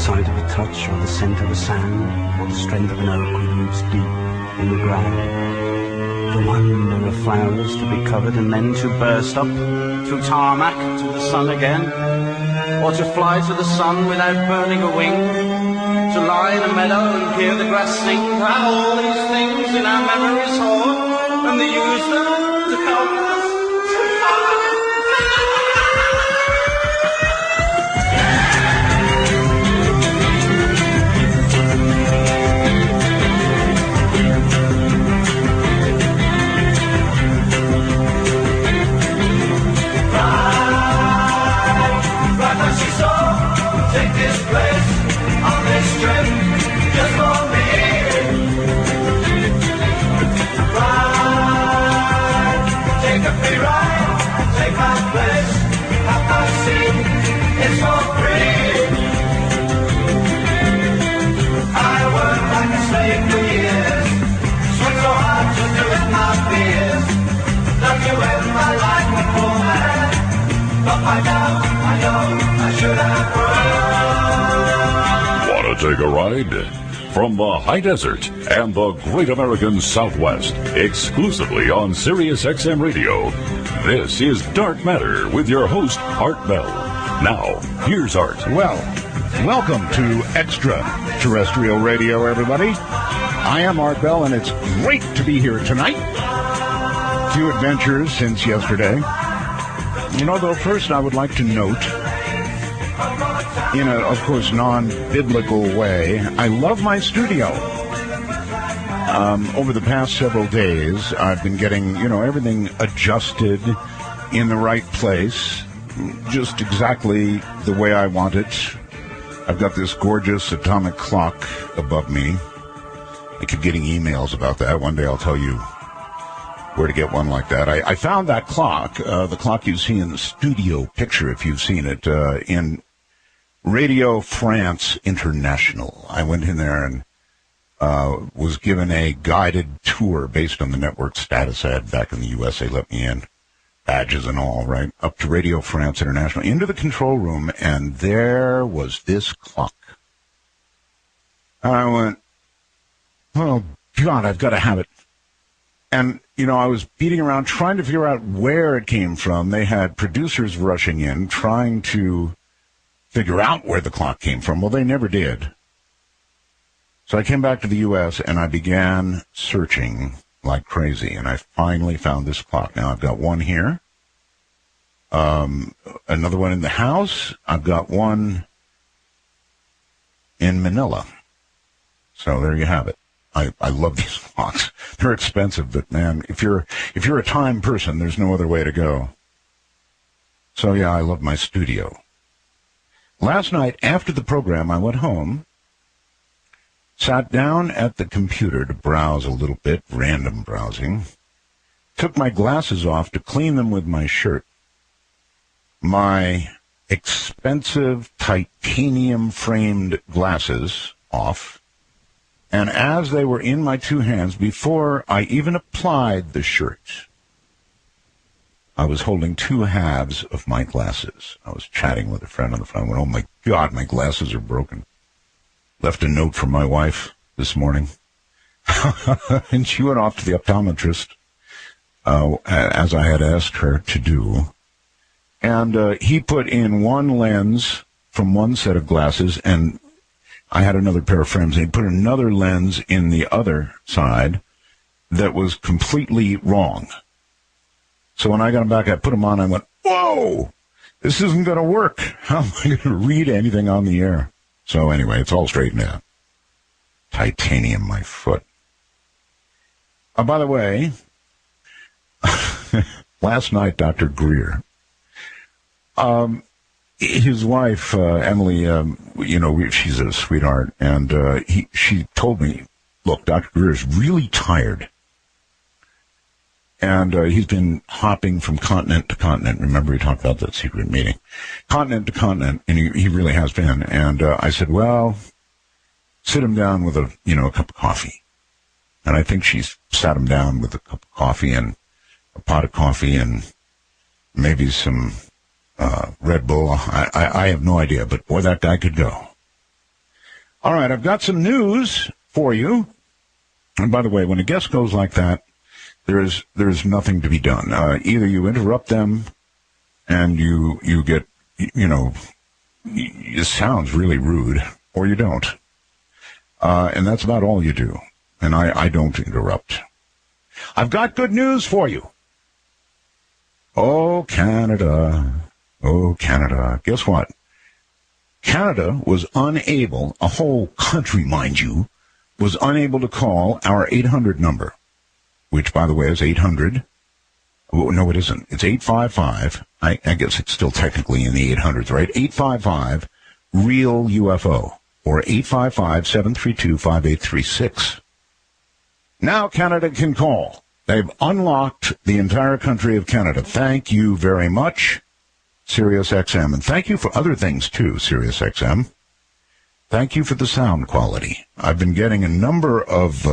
sight of a touch, or the scent of a sand, or the strength of an oak with roots deep in the ground. The wonder of flowers to be covered and then to burst up through tarmac to the sun again, or to fly to the sun without burning a wing, to lie in a meadow and hear the grass sing, to have all these things in our memories hoard, and to use them to help us. Take this place on this trip just for me. Ride, take a free ride, take my place, have my seat, it's for free. I worked like a slave for years, sweat so hard to do it my fears. Love you in my life beforehand, but by now I know I should have run. Want to take a ride? From the high desert and the great American Southwest, exclusively on Sirius XM Radio, this is Dark Matter with your host, Art Bell. Now, here's Art. Well, welcome to Extraterrestrial Radio, everybody. I am Art Bell, and it's great to be here tonight. A few adventures since yesterday. You know, though, first I would like to note, in a, of course, non-biblical way, I love my studio. Over the past several days, I've been getting, everything adjusted in the right place, just exactly the way I want it. I've got this gorgeous atomic clock above me. I keep getting emails about that. One day I'll tell you where to get one like that. I found that clock, the clock you see in the studio picture, if you've seen it, in Radio France International. I went in there and was given a guided tour based on the network status I had back in the U.S. They let me in, badges and all, right, up to Radio France International, into the control room, and there was this clock. And I went, oh, God, I've got to have it. And, I was beating around trying to figure out where it came from. They had producers rushing in, trying to figure out where the clock came from. Well, they never did. So I came back to the U.S. and I began searching like crazy, and I finally found this clock. Now, I've got one here, another one in the house. I've got one in Manila. So there you have it. I love these clocks. They're expensive, but man, if you're a time person, there's no other way to go. So yeah, I love my studio. Last night, after the program, I went home, sat down at the computer to browse a little bit, random browsing, took my glasses off to clean them with my shirt. My expensive titanium-framed glasses off, and as they were in my two hands, before I even applied the shirt, I was holding two halves of my glasses. I was chatting with a friend on the phone. I went, oh, my God, my glasses are broken. Left a note from my wife this morning. And she went off to the optometrist, as I had asked her to do. And he put in one lens from one set of glasses, and I had another pair of frames. He put another lens in the other side that was completely wrong. So when I got them back, I put them on, I went, whoa, this isn't going to work. How am I going to read anything on the air? So anyway, it's all straightened out. Titanium, my foot. By the way, last night, Dr. Greer, his wife, Emily, she's a sweetheart, and she told me, look, Dr. Greer is really tired. And he's been hopping from continent to continent. Remember, he talked about that secret meeting. Continent to continent, and he really has been. And I said, well, sit him down with a cup of coffee. And I think she's sat him down with a cup of coffee and a pot of coffee and maybe some Red Bull. I have no idea, but boy, that guy could go. All right, I've got some news for you. And by the way, when a guest goes like that, there's nothing to be done. Either you interrupt them and you get, it sounds really rude, or you don't. And that's about all you do. And I don't interrupt. I've got good news for you. Oh, Canada. Oh, Canada. Guess what? Canada was unable, a whole country, mind you, was unable to call our 800 number, which, by the way, is 800. Oh, no, it isn't. It's 855. I guess it's still technically in the 800s, right? 855-REAL-UFO, or 855-732-5836. Now Canada can call. They've unlocked the entire country of Canada. Thank you very much, SiriusXM. And thank you for other things, too, SiriusXM. Thank you for the sound quality. I've been getting a number of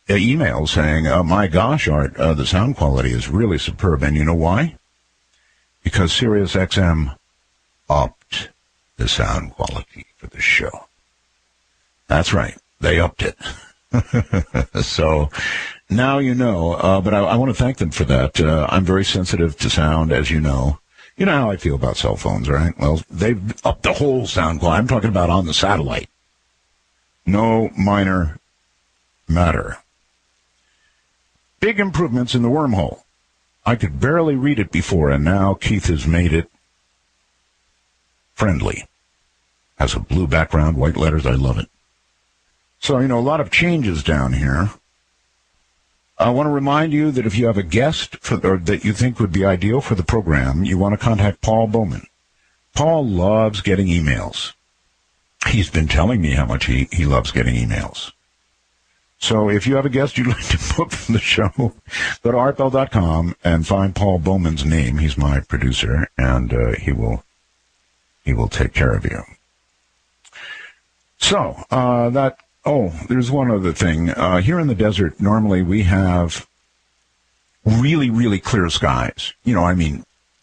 emails saying, my gosh, Art, the sound quality is really superb. And you know why? Because SiriusXM upped the sound quality for the show. That's right. They upped it. So now you know, but I want to thank them for that. I'm very sensitive to sound, as you know. You know how I feel about cell phones, right? Well, they've upped the whole sound quality. I'm talking about on the satellite. No minor matter. Big improvements in the wormhole. I could barely read it before, and now Keith has made it friendly. Has a blue background, white letters. I love it. So, a lot of changes down here. I want to remind you that if you have a guest or that you think would be ideal for the program, you want to contact Paul Bowman. Paul loves getting emails. He's been telling me how much he loves getting emails. So if you have a guest you'd like to book for the show, go to artbell.com and find Paul Bowman's name. He's my producer, and he will take care of you. So, there's one other thing. Here in the desert, normally we have really, really clear skies.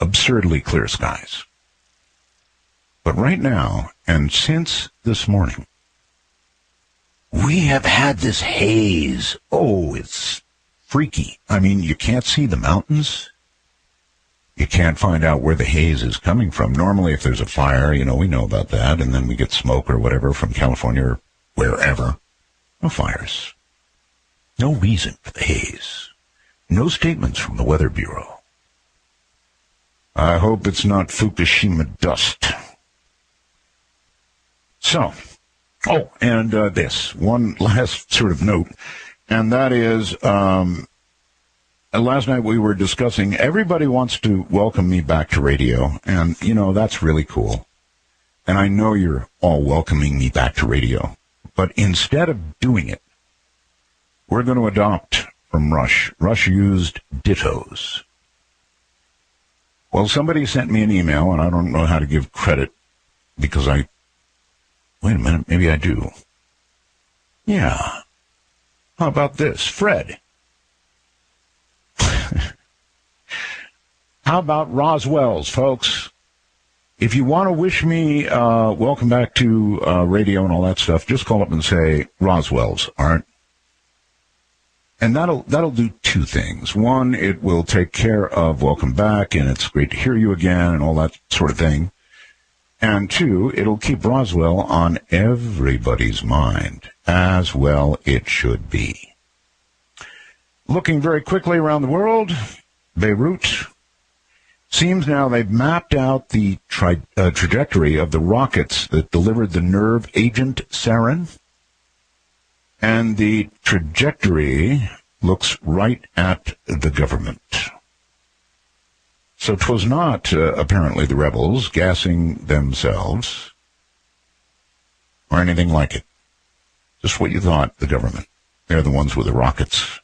Absurdly clear skies. But right now, and since this morning, we have had this haze. Oh, it's freaky. You can't see the mountains. You can't find out where the haze is coming from. Normally, if there's a fire, we know about that, and then we get smoke or whatever from California or wherever. No fires. No reason for the haze. No statements from the Weather Bureau. I hope it's not Fukushima dust. So, and this, one last sort of note, and that is, last night we were discussing, everybody wants to welcome me back to radio, and, that's really cool. And I know you're all welcoming me back to radio. But instead of doing it, we're going to adopt from Rush. Rush used dittos. Well, somebody sent me an email, and I don't know how to give credit because wait a minute, maybe I do. Yeah. How about this? Fred. How about Roswell's, folks? If you want to wish me welcome back to radio and all that stuff, just call up and say Roswell's, Art. And that'll do two things. One, it will take care of welcome back, and it's great to hear you again, and all that sort of thing. And two, it'll keep Roswell on everybody's mind, as well it should be. Looking very quickly around the world, Beirut. Seems now they've mapped out the trajectory of the rockets that delivered the nerve agent sarin. And the trajectory looks right at the government. So 'twas not, apparently, the rebels gassing themselves or anything like it. Just what you thought, the government. They're the ones with the rockets.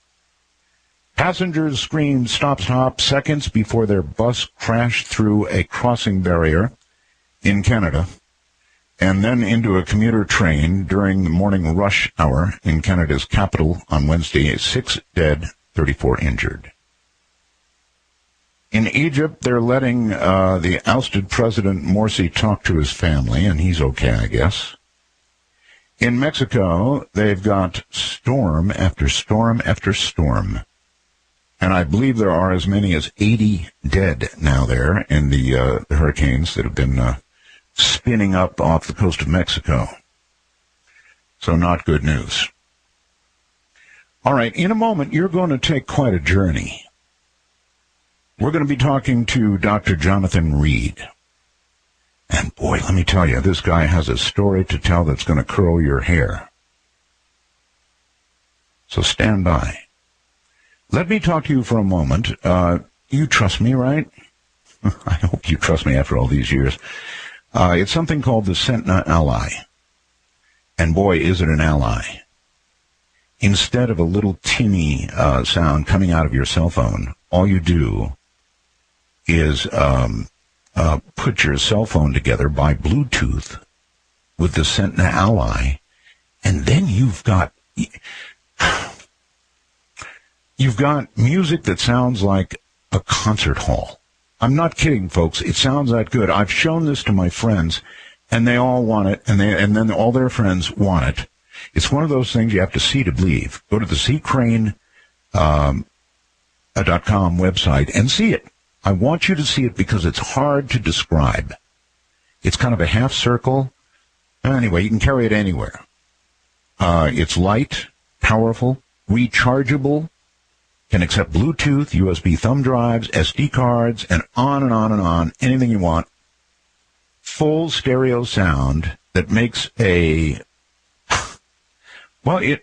Passengers screamed stop seconds before their bus crashed through a crossing barrier in Canada and then into a commuter train during the morning rush hour in Canada's capital on Wednesday. 6 dead, 34 injured. In Egypt, they're letting the ousted President Morsi talk to his family, and he's okay, I guess. In Mexico, they've got storm after storm after storm. And I believe there are as many as 80 dead now there in the hurricanes that have been spinning up off the coast of Mexico. So not good news. All right, in a moment, you're going to take quite a journey. We're going to be talking to Dr. Jonathan Reed. And boy, let me tell you, this guy has a story to tell that's going to curl your hair. So stand by. Let me talk to you for a moment. You trust me, right? I hope you trust me after all these years. It's something called the Centna Ally. And boy, is it an ally. Instead of a little tinny sound coming out of your cell phone, all you do is put your cell phone together by Bluetooth with the Centna Ally, and then you've got music that sounds like a concert hall. I'm not kidding, folks. It sounds that good. I've shown this to my friends, and they all want it, and then all their friends want it. It's one of those things you have to see to believe. Go to the ccrane.com website and see it. I want you to see it because it's hard to describe. It's kind of a half circle. Anyway, you can carry it anywhere. It's light, powerful, rechargeable, can accept Bluetooth, USB thumb drives, SD cards, and on and on and on. Anything you want. Full stereo sound that makes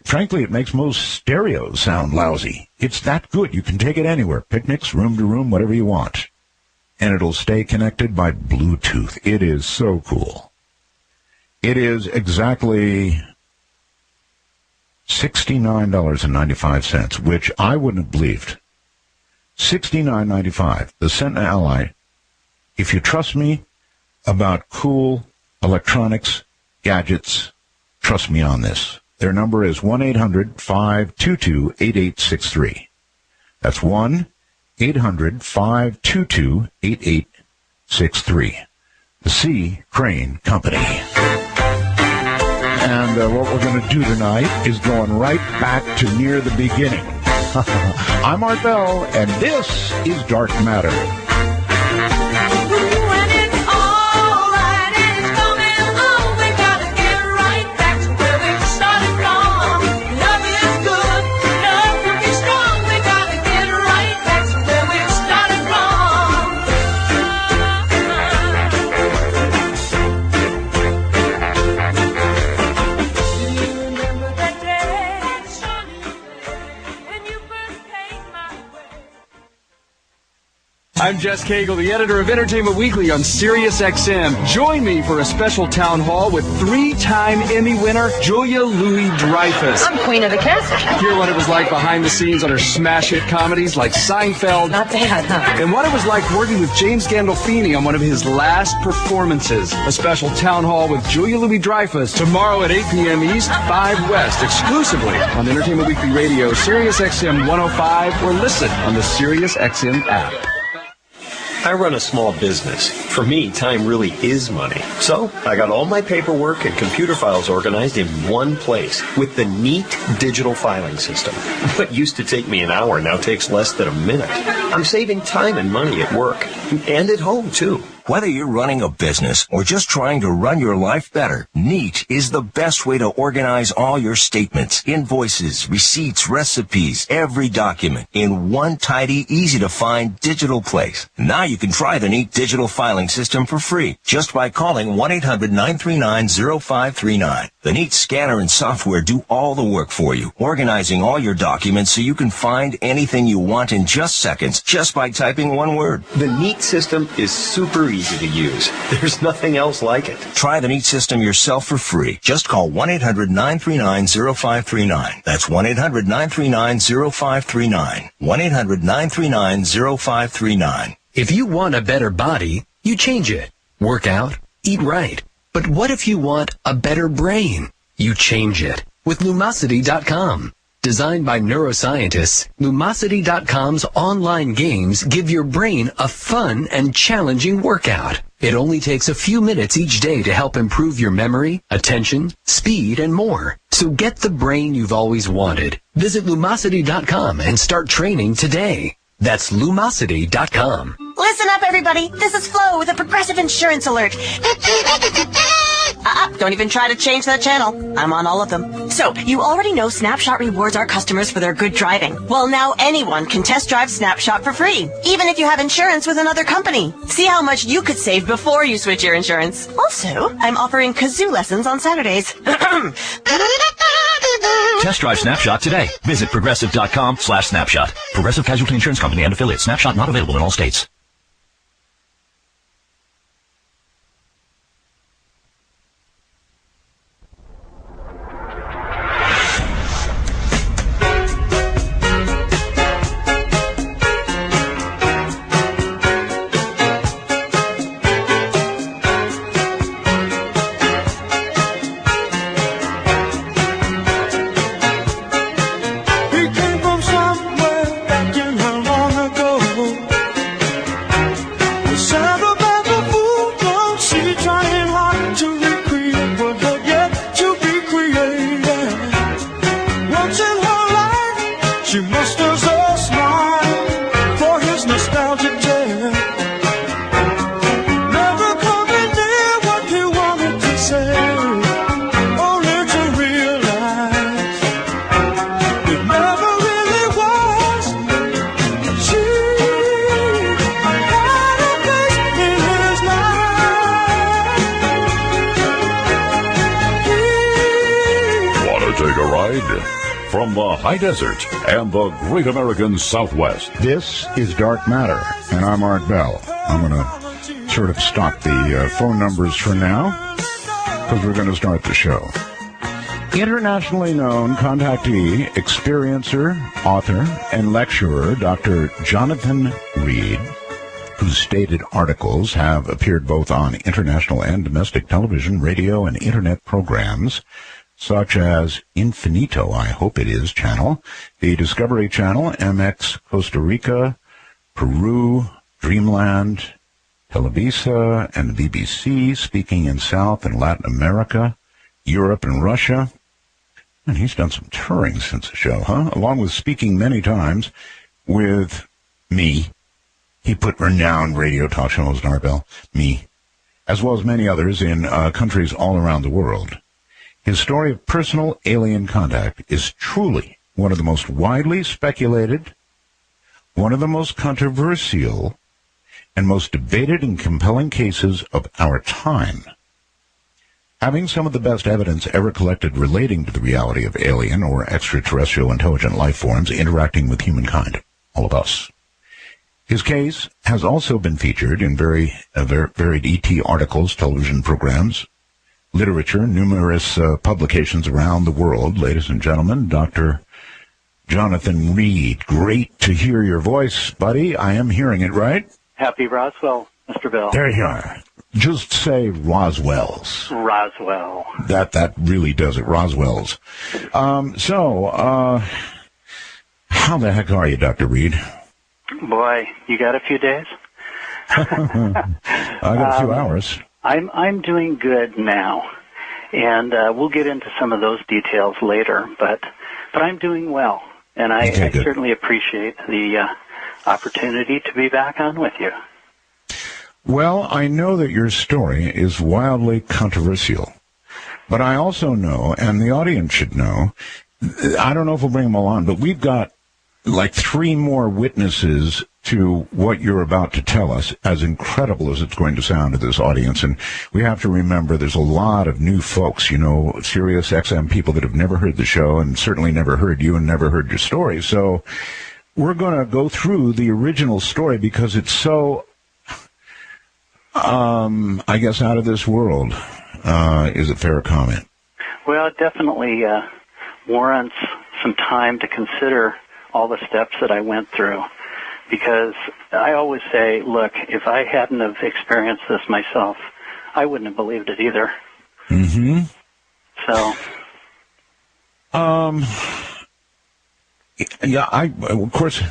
frankly, it makes most stereos sound lousy. It's that good. You can take it anywhere. Picnics, room to room, whatever you want. And it'll stay connected by Bluetooth. It is so cool. It is exactly $69.95, which I wouldn't have believed. $69.95. The Centna Ally. If you trust me about cool electronics, gadgets, trust me on this. Their number is 1-800-522-8863. That's 1-800-522-8863. The C. Crane Company. And what we're going to do tonight is going right back to near the beginning. I'm Art Bell, and this is Dark Matter. I'm Jess Cagle, the editor of Entertainment Weekly on Sirius XM. Join me for a special town hall with 3-time Emmy winner Julia Louis-Dreyfus. I'm queen of the castle. Hear what it was like behind the scenes on her smash hit comedies like Seinfeld. Not bad, huh? And what it was like working with James Gandolfini on one of his last performances. A special town hall with Julia Louis-Dreyfus tomorrow at 8 p.m. East, 5 West, exclusively on Entertainment Weekly Radio, Sirius XM 105, or listen on the Sirius XM app. I run a small business. For me, time really is money. So I got all my paperwork and computer files organized in one place with the neat digital filing system. What used to take me an hour now takes less than a minute. I'm saving time and money at work and at home, too. Whether you're running a business or just trying to run your life better, Neat is the best way to organize all your statements, invoices, receipts, recipes, every document in one tidy, easy-to-find digital place. Now you can try the Neat digital filing system for free just by calling 1-800-939-0539. The Neat scanner and software do all the work for you, organizing all your documents so you can find anything you want in just seconds just by typing one word. The Neat system is super easy to use. There's nothing else like it. Try the Neat system yourself for free. Just call 1-800-939-0539. That's 1-800-939-0539. 1-800-939-0539. If you want a better body, you change it. Work out, eat right. But what if you want a better brain? You change it with Lumosity.com. Designed by neuroscientists, Lumosity.com's online games give your brain a fun and challenging workout. It only takes a few minutes each day to help improve your memory, attention, speed, and more. So get the brain you've always wanted. Visit Lumosity.com and start training today. That's Lumosity.com. Listen up, everybody. This is Flo with a Progressive Insurance Alert. Don't even try to change that channel. I'm on all of them. So, you already know Snapshot rewards our customers for their good driving. Well, now anyone can test drive Snapshot for free, even if you have insurance with another company. See how much you could save before you switch your insurance. Also, I'm offering kazoo lessons on Saturdays. Test drive Snapshot today. Visit Progressive.com/Snapshot. Progressive Casualty Insurance Company and affiliates. Snapshot not available in all states. From the high desert and the great American Southwest. This is Dark Matter, and I'm Art Bell. I'm going to sort of stop the phone numbers for now, because we're going to start the show. Internationally known contactee, experiencer, author, and lecturer, Dr. Jonathan Reed, whose stated articles have appeared both on international and domestic television, radio, and internet programs, such as Infinito, I hope it is, channel, the Discovery Channel, MX Costa Rica, Peru, Dreamland, Televisa, and the BBC, speaking in South and Latin America, Europe and Russia. And he's done some touring since the show, huh? Along with speaking many times with me. He put renowned radio talk shows, Narbel, me, as well as many others in countries all around the world. His story of personal alien contact is truly one of the most widely speculated, one of the most controversial, and most debated and compelling cases of our time. Having some of the best evidence ever collected relating to the reality of alien or extraterrestrial intelligent life forms interacting with humankind, all of us. His case has also been featured in varied ET articles, television programs, literature, numerous publications around the world. Ladies and gentlemen, Dr. Jonathan Reed. Great to hear your voice, buddy. I am hearing it right. Happy Roswell, Mr. Bell. There you are. Just say Roswell's. Roswell. That really does it, Roswell's. So, how the heck are you, Dr. Reed? Boy, you got a few days? I got a few hours. I'm doing good now, and we'll get into some of those details later, but I'm doing well, and I certainly appreciate the opportunity to be back on with you. Well, I know that your story is wildly controversial, but I also know, and the audience should know, I don't know if we'll bring them all on, but we've got like 3 more witnesses to what you're about to tell us, as incredible as it's going to sound to this audience. And we have to remember there's a lot of new folks, you know, Sirius XM people that have never heard the show and certainly never heard you and never heard your story. So we're going to go through the original story because it's so, I guess, out of this world. Is it fair comment? Well, it definitely warrants some time to consider all the steps that I went through. Because I always say, look, if I hadn't have experienced this myself, I wouldn't have believed it either. Mm-hmm. So. Yeah, of course,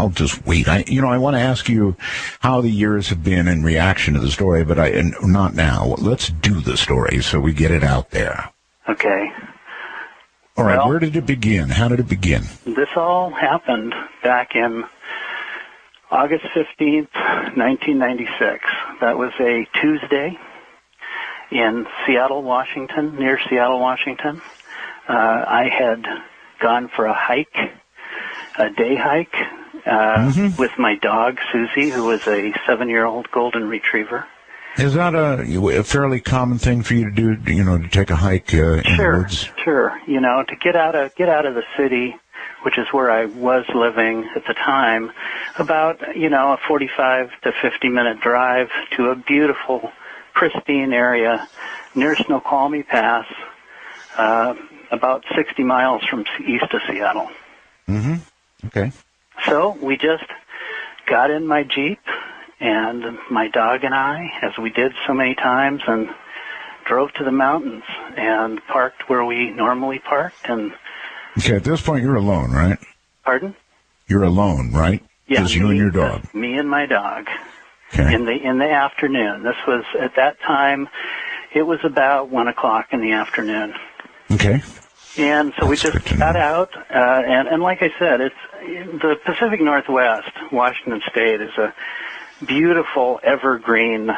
I'll just wait. I want to ask you how the years have been in reaction to the story, but not now. Let's do the story so we get it out there. Okay. All right, where did it begin? How did it begin? This all happened back in August 15th, 1996. That was a Tuesday in Seattle, Washington, near Seattle, Washington. I had gone for a hike, a day hike, with my dog, Susie, who was a 7-year-old golden retriever. Is that a fairly common thing for you to do, to take a hike in the woods? Sure. To get out of the city, which is where I was living at the time, about, a 45 to 50-minute drive to a beautiful, pristine area near Snoqualmie Pass, about 60 miles from east of Seattle. Mm-hmm. Okay. So we just got in my Jeep, and my dog and I, as we did so many times, and drove to the mountains and parked where we normally parked. And okay, at this point, you're alone, right? Pardon? You're alone, right? Yeah, just you and your dog. Me and my dog. Okay. In the afternoon. This was, at that time, it was about 1 o'clock in the afternoon. Okay. And so we just got out, and like I said, it's the Pacific Northwest, Washington State, is a beautiful evergreen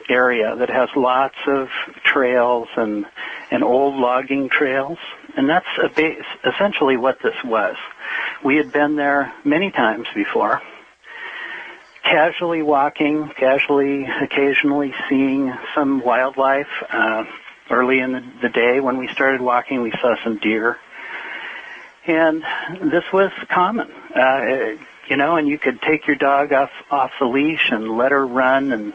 area that has lots of trails and old logging trails, and that's essentially what this was. We had been there many times before, casually walking, occasionally seeing some wildlife. Early in the day when we started walking, we saw some deer. And this was common, and you could take your dog off the leash and let her run, and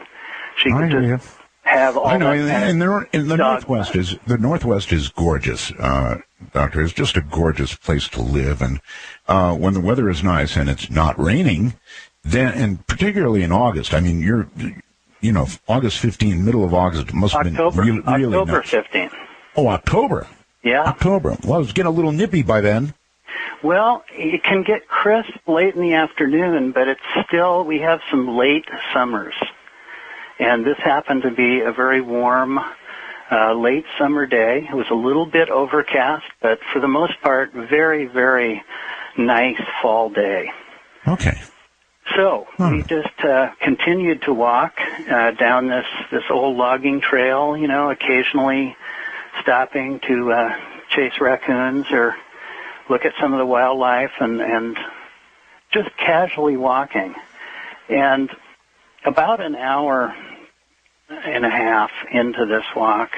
she could just have all that. I know, and the Northwest is gorgeous, Doctor. It's just a gorgeous place to live. And when the weather is nice and it's not raining, then, and particularly in August, I mean, you're... August 15th, middle of August, must have been really October nice. 15th. Oh, October. Yeah. October. Well, it's getting a little nippy by then. Well, it can get crisp late in the afternoon, but it's still, we have some late summers. And this happened to be a very warm, late summer day. It was a little bit overcast, but for the most part, very, very nice fall day. Okay. So we just continued to walk down this old logging trail, occasionally stopping to chase raccoons or look at some of the wildlife and just casually walking. And about an hour and a half into this walk,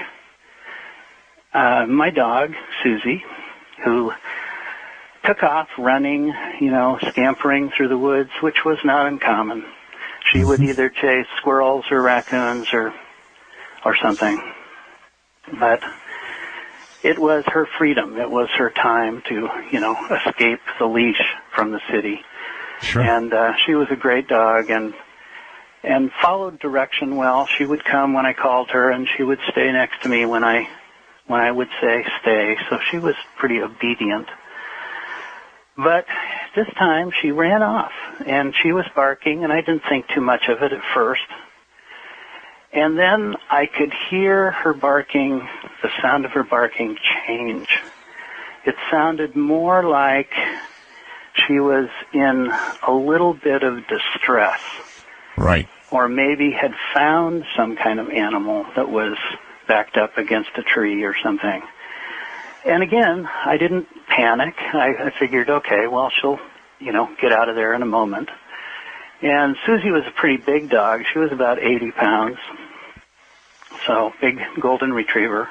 my dog, Susie, who took off running, scampering through the woods, which was not uncommon. She would either chase squirrels or raccoons or something. But it was her freedom. It was her time to, escape the leash from the city. Sure. And she was a great dog and followed direction well. She would come when I called her, and she would stay next to me when I would say stay. So she was pretty obedient. But this time she ran off, and she was barking, and I didn't think too much of it at first. And then I could hear her barking, the sound of her barking change. It sounded more like she was in a little bit of distress. Right. Or maybe had found some kind of animal that was backed up against a tree or something. And again, I didn't panic. I figured, okay, well, she'll, get out of there in a moment. And Susie was a pretty big dog. She was about 80 pounds. So, big golden retriever.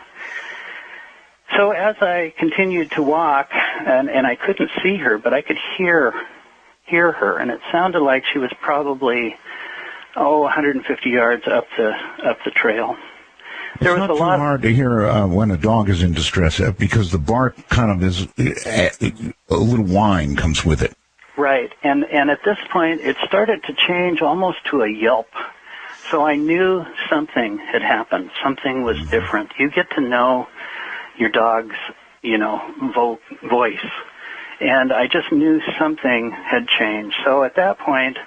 So as I continued to walk, and I couldn't see her, but I could hear her, and it sounded like she was probably, 150 yards up the trail. It's not too hard to hear when a dog is in distress because the bark kind of is a little whine comes with it. Right, and at this point it started to change almost to a yelp. So I knew something had happened. Something was different. You get to know your dog's, voice, And I just knew something had changed. So at that point,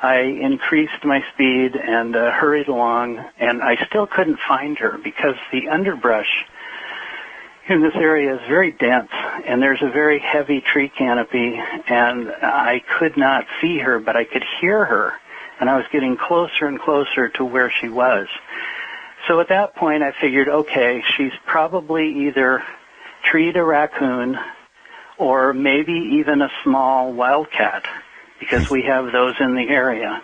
I increased my speed and hurried along, and I still couldn't find her because the underbrush in this area is very dense, and there's a very heavy tree canopy, and I could not see her, but I could hear her, and I was getting closer and closer to where she was. So at that point, I figured, okay, she's probably either treed a raccoon or maybe even a small wildcat, because we have those in the area.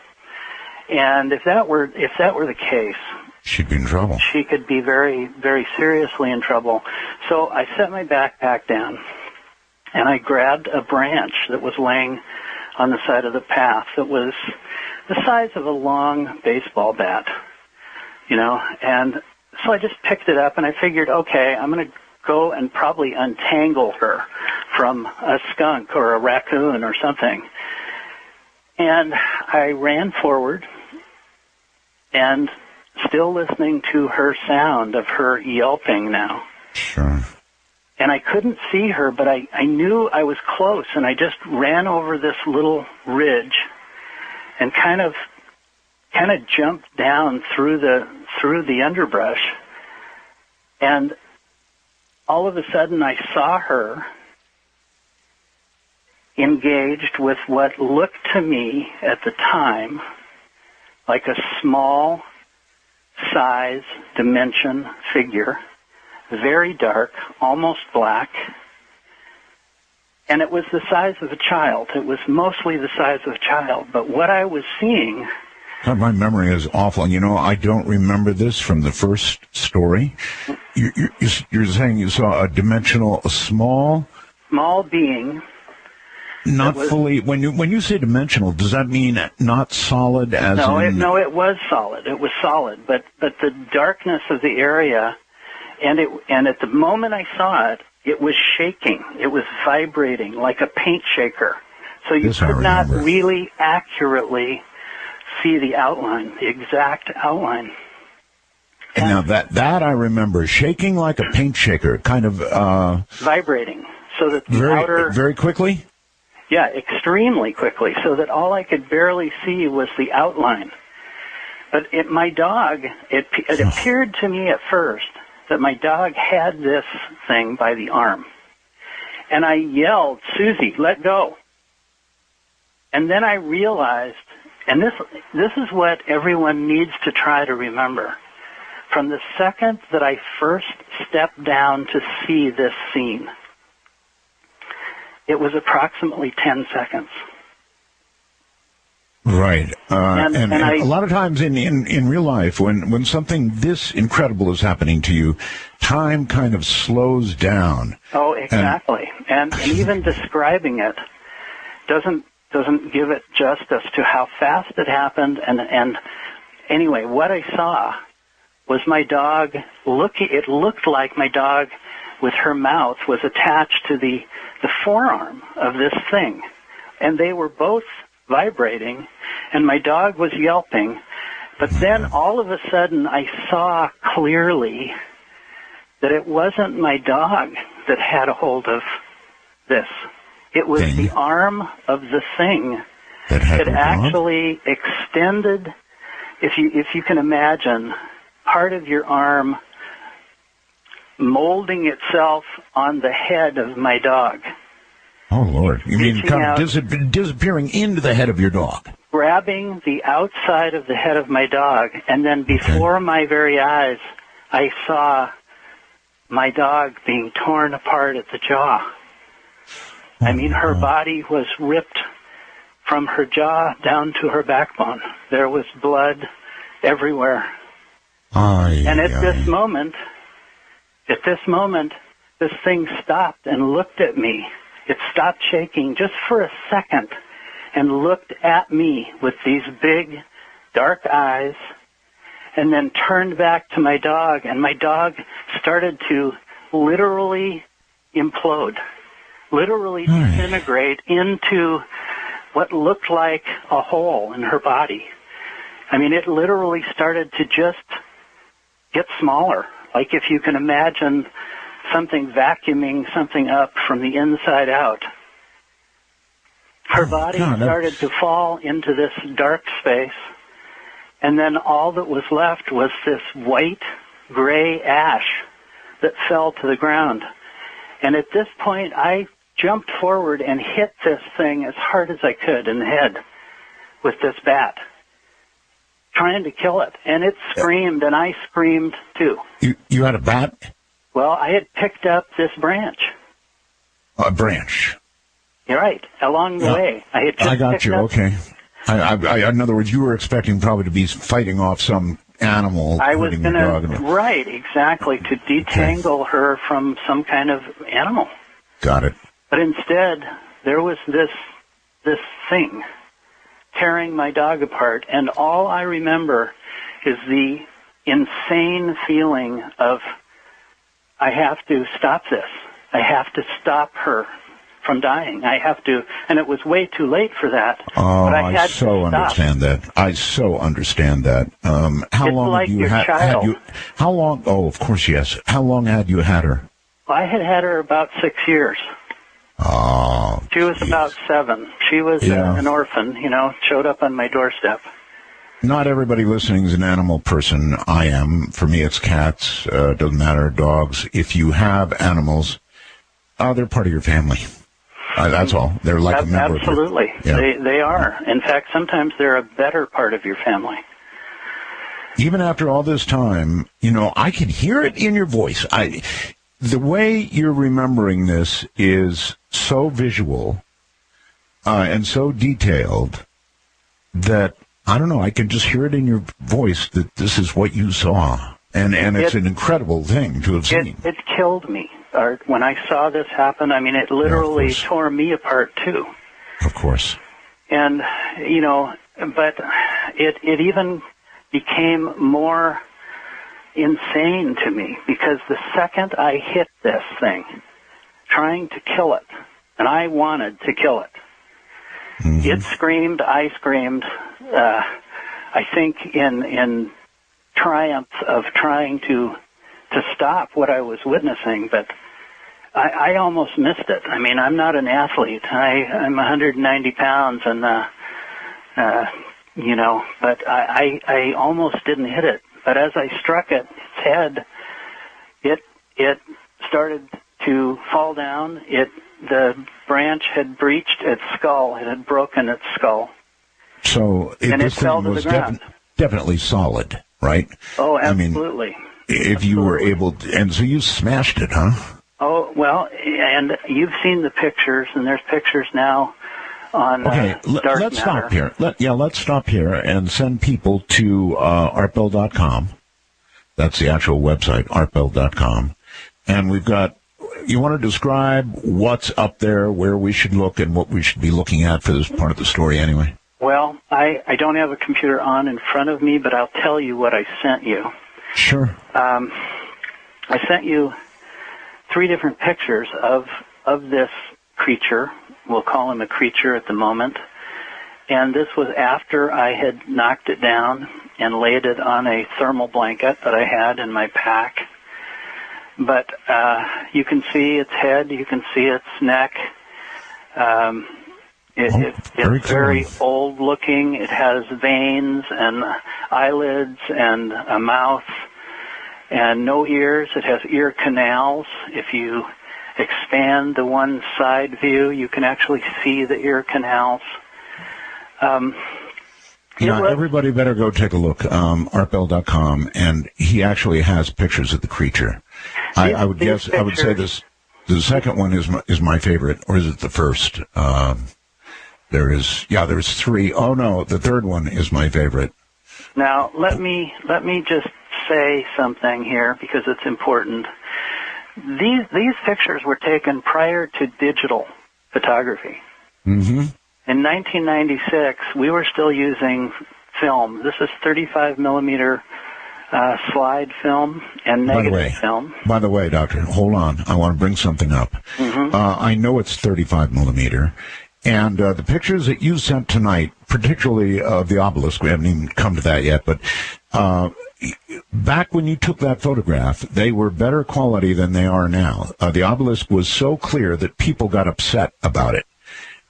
And if that were the case, she'd be in trouble. She could be very, very seriously in trouble. So I set my backpack down, and I grabbed a branch that was laying on the side of the path that was the size of a long baseball bat, and so I just picked it up, and I figured, okay, I'm going to go and probably untangle her from a skunk or a raccoon or something. And I ran forward, and still listening to her sound of her yelping now. Sure. And I couldn't see her, but I knew I was close, and I just ran over this little ridge and kind of jumped down through the underbrush. And all of a sudden I saw her engaged with what looked to me at the time like a small size dimension figure, very dark, almost black, and it was the size of a child. It was mostly the size of a child, but what I was seeing... God, my memory is awful. I don't remember this from the first story. You're saying you saw a small being... Not fully. When you say dimensional, does that mean not solid? No, it was solid. It was solid, but the darkness of the area, and at the moment I saw it, it was shaking. It was vibrating like a paint shaker. So you could not really accurately see the outline, the exact outline. And now that I remember, shaking like a paint shaker, kind of vibrating, so that the outer very quickly. Yeah, extremely quickly, so that all I could barely see was the outline. But my dog, it appeared to me at first that my dog had this thing by the arm. And I yelled, "Susie, let go." And then I realized, and this is what everyone needs to try to remember. From the second that I first stepped down to see this scene, it was approximately 10 seconds. Right. And a lot of times in real life, when something this incredible is happening to you, time kind of slows down. Oh, exactly. And even describing it doesn't give it justice to how fast it happened. And anyway, what I saw was my dog it looked like my dog with her mouth was attached to the forearm of this thing. And they were both vibrating, and my dog was yelping. But then all of a sudden I saw clearly that it wasn't my dog that had a hold of this. It was the arm of the thing that actually extended, if you can imagine, part of your arm molding itself on the head of my dog. Oh, Lord. You mean kind of disappearing into the head of your dog? Grabbing the outside of the head of my dog, and then before my very eyes, I saw my dog being torn apart at the jaw. I mean, her body was ripped from her jaw down to her backbone. There was blood everywhere. And at this moment, this thing stopped and looked at me. It stopped shaking just for a second and looked at me with these big, dark eyes, and then turned back to my dog, and my dog started to literally implode, literally disintegrate into what looked like a hole in her body. I mean, it literally started to just get smaller, like if you can imagine something vacuuming something up from the inside out. Her body started to fall into this dark space, and then all that was left was this white, gray ash that fell to the ground. And at this point, I jumped forward and hit this thing as hard as I could in the head with this bat, trying to kill it. And it screamed, and I screamed too. You had a bat? Well, I had picked up this branch. A branch. You're right. Along the way, I had just got picked you. up. Okay. In other words, you were expecting probably to be fighting off some animal. I was going to, right, exactly, to detangle her from some kind of animal. Got it. But instead, there was this thing tearing my dog apart, and all I remember is the insane feeling of, I have to stop this. I have to stop her from dying. I have to, and it was way too late for that. Oh, but I had so understand that. I so understand that. How it's long like have you had you? How long? Oh, of course, yes. How long had you had her? Well, I had her about 6 years. Oh, she was about 7. She was an orphan, showed up on my doorstep. Not everybody listening is an animal person. I am. For me, it's cats. Doesn't matter. Dogs. If you have animals, they're part of your family. That's all. They're like a member. Absolutely. They are. In fact, sometimes they're a better part of your family. Even after all this time, I can hear it in your voice. The way you're remembering this is so visual and so detailed that, I don't know, I can just hear it in your voice that this is what you saw. And it's an incredible thing to have seen. It killed me. When I saw this happen, I mean, it literally tore me apart, too. Of course. And, but it even became more insane to me, because the second I hit this thing, trying to kill it, and I wanted to kill it, it screamed, I screamed, I think in triumph of trying to stop what I was witnessing, but I almost missed it. I mean, I'm not an athlete. I'm 190 pounds, and but I almost didn't hit it. But as I struck its head, it started to fall down. The branch had breached its skull. It had broken its skull. So this thing was definitely solid, right? Oh, absolutely. I mean, if you were able to, and so you smashed it, huh? Oh, well, and you've seen the pictures, and there's pictures now on let's stop here. Let's stop here and send people to artbell.com. That's the actual website, artbell.com. And we've got, you want to describe what's up there, where we should look, and what we should be looking at for this part of the story anyway? Well, I don't have a computer on in front of me, but I'll tell you what I sent you. Sure. I sent you 3 different pictures of this creature. We'll call him a creature at the moment. And this was after I had knocked it down and laid it on a thermal blanket that I had in my pack. But you can see its head, you can see its neck. It's very old looking. It has veins and eyelids and a mouth and no ears. It has ear canals. If you expand the one side view, you can actually see the ear canals. Everybody better go take a look, artbell.com, and he actually has pictures of the creature. I would say this, the second one is my favorite, or is it the first? There's 3. Oh no, the third one is my favorite. Now, let me just say something here, because it's important. These pictures were taken prior to digital photography. Mm-hmm. In 1996, we were still using film. This is 35 millimeter slide film and negative film. By the way, Doctor, hold on. I want to bring something up. Mm-hmm. I know it's 35 millimeter. And the pictures that you sent tonight, particularly of the obelisk, we haven't even come to that yet, but back when you took that photograph, they were better quality than they are now. The obelisk was so clear that people got upset about it.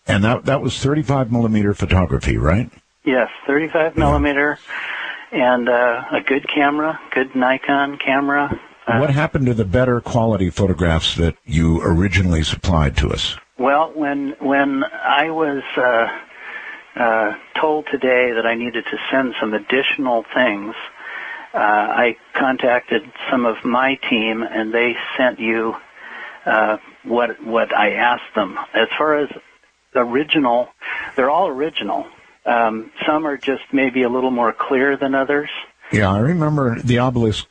And that was 35 millimeter photography, right? Yes, 35 millimeter, and a good camera, good Nikon camera. What happened to the better quality photographs that you originally supplied to us? Well, when I was told today that I needed to send some additional things, I contacted some of my team, and they sent you what I asked them. As far as original, they're all original. Some are just maybe a little more clear than others. Yeah, I remember the obelisk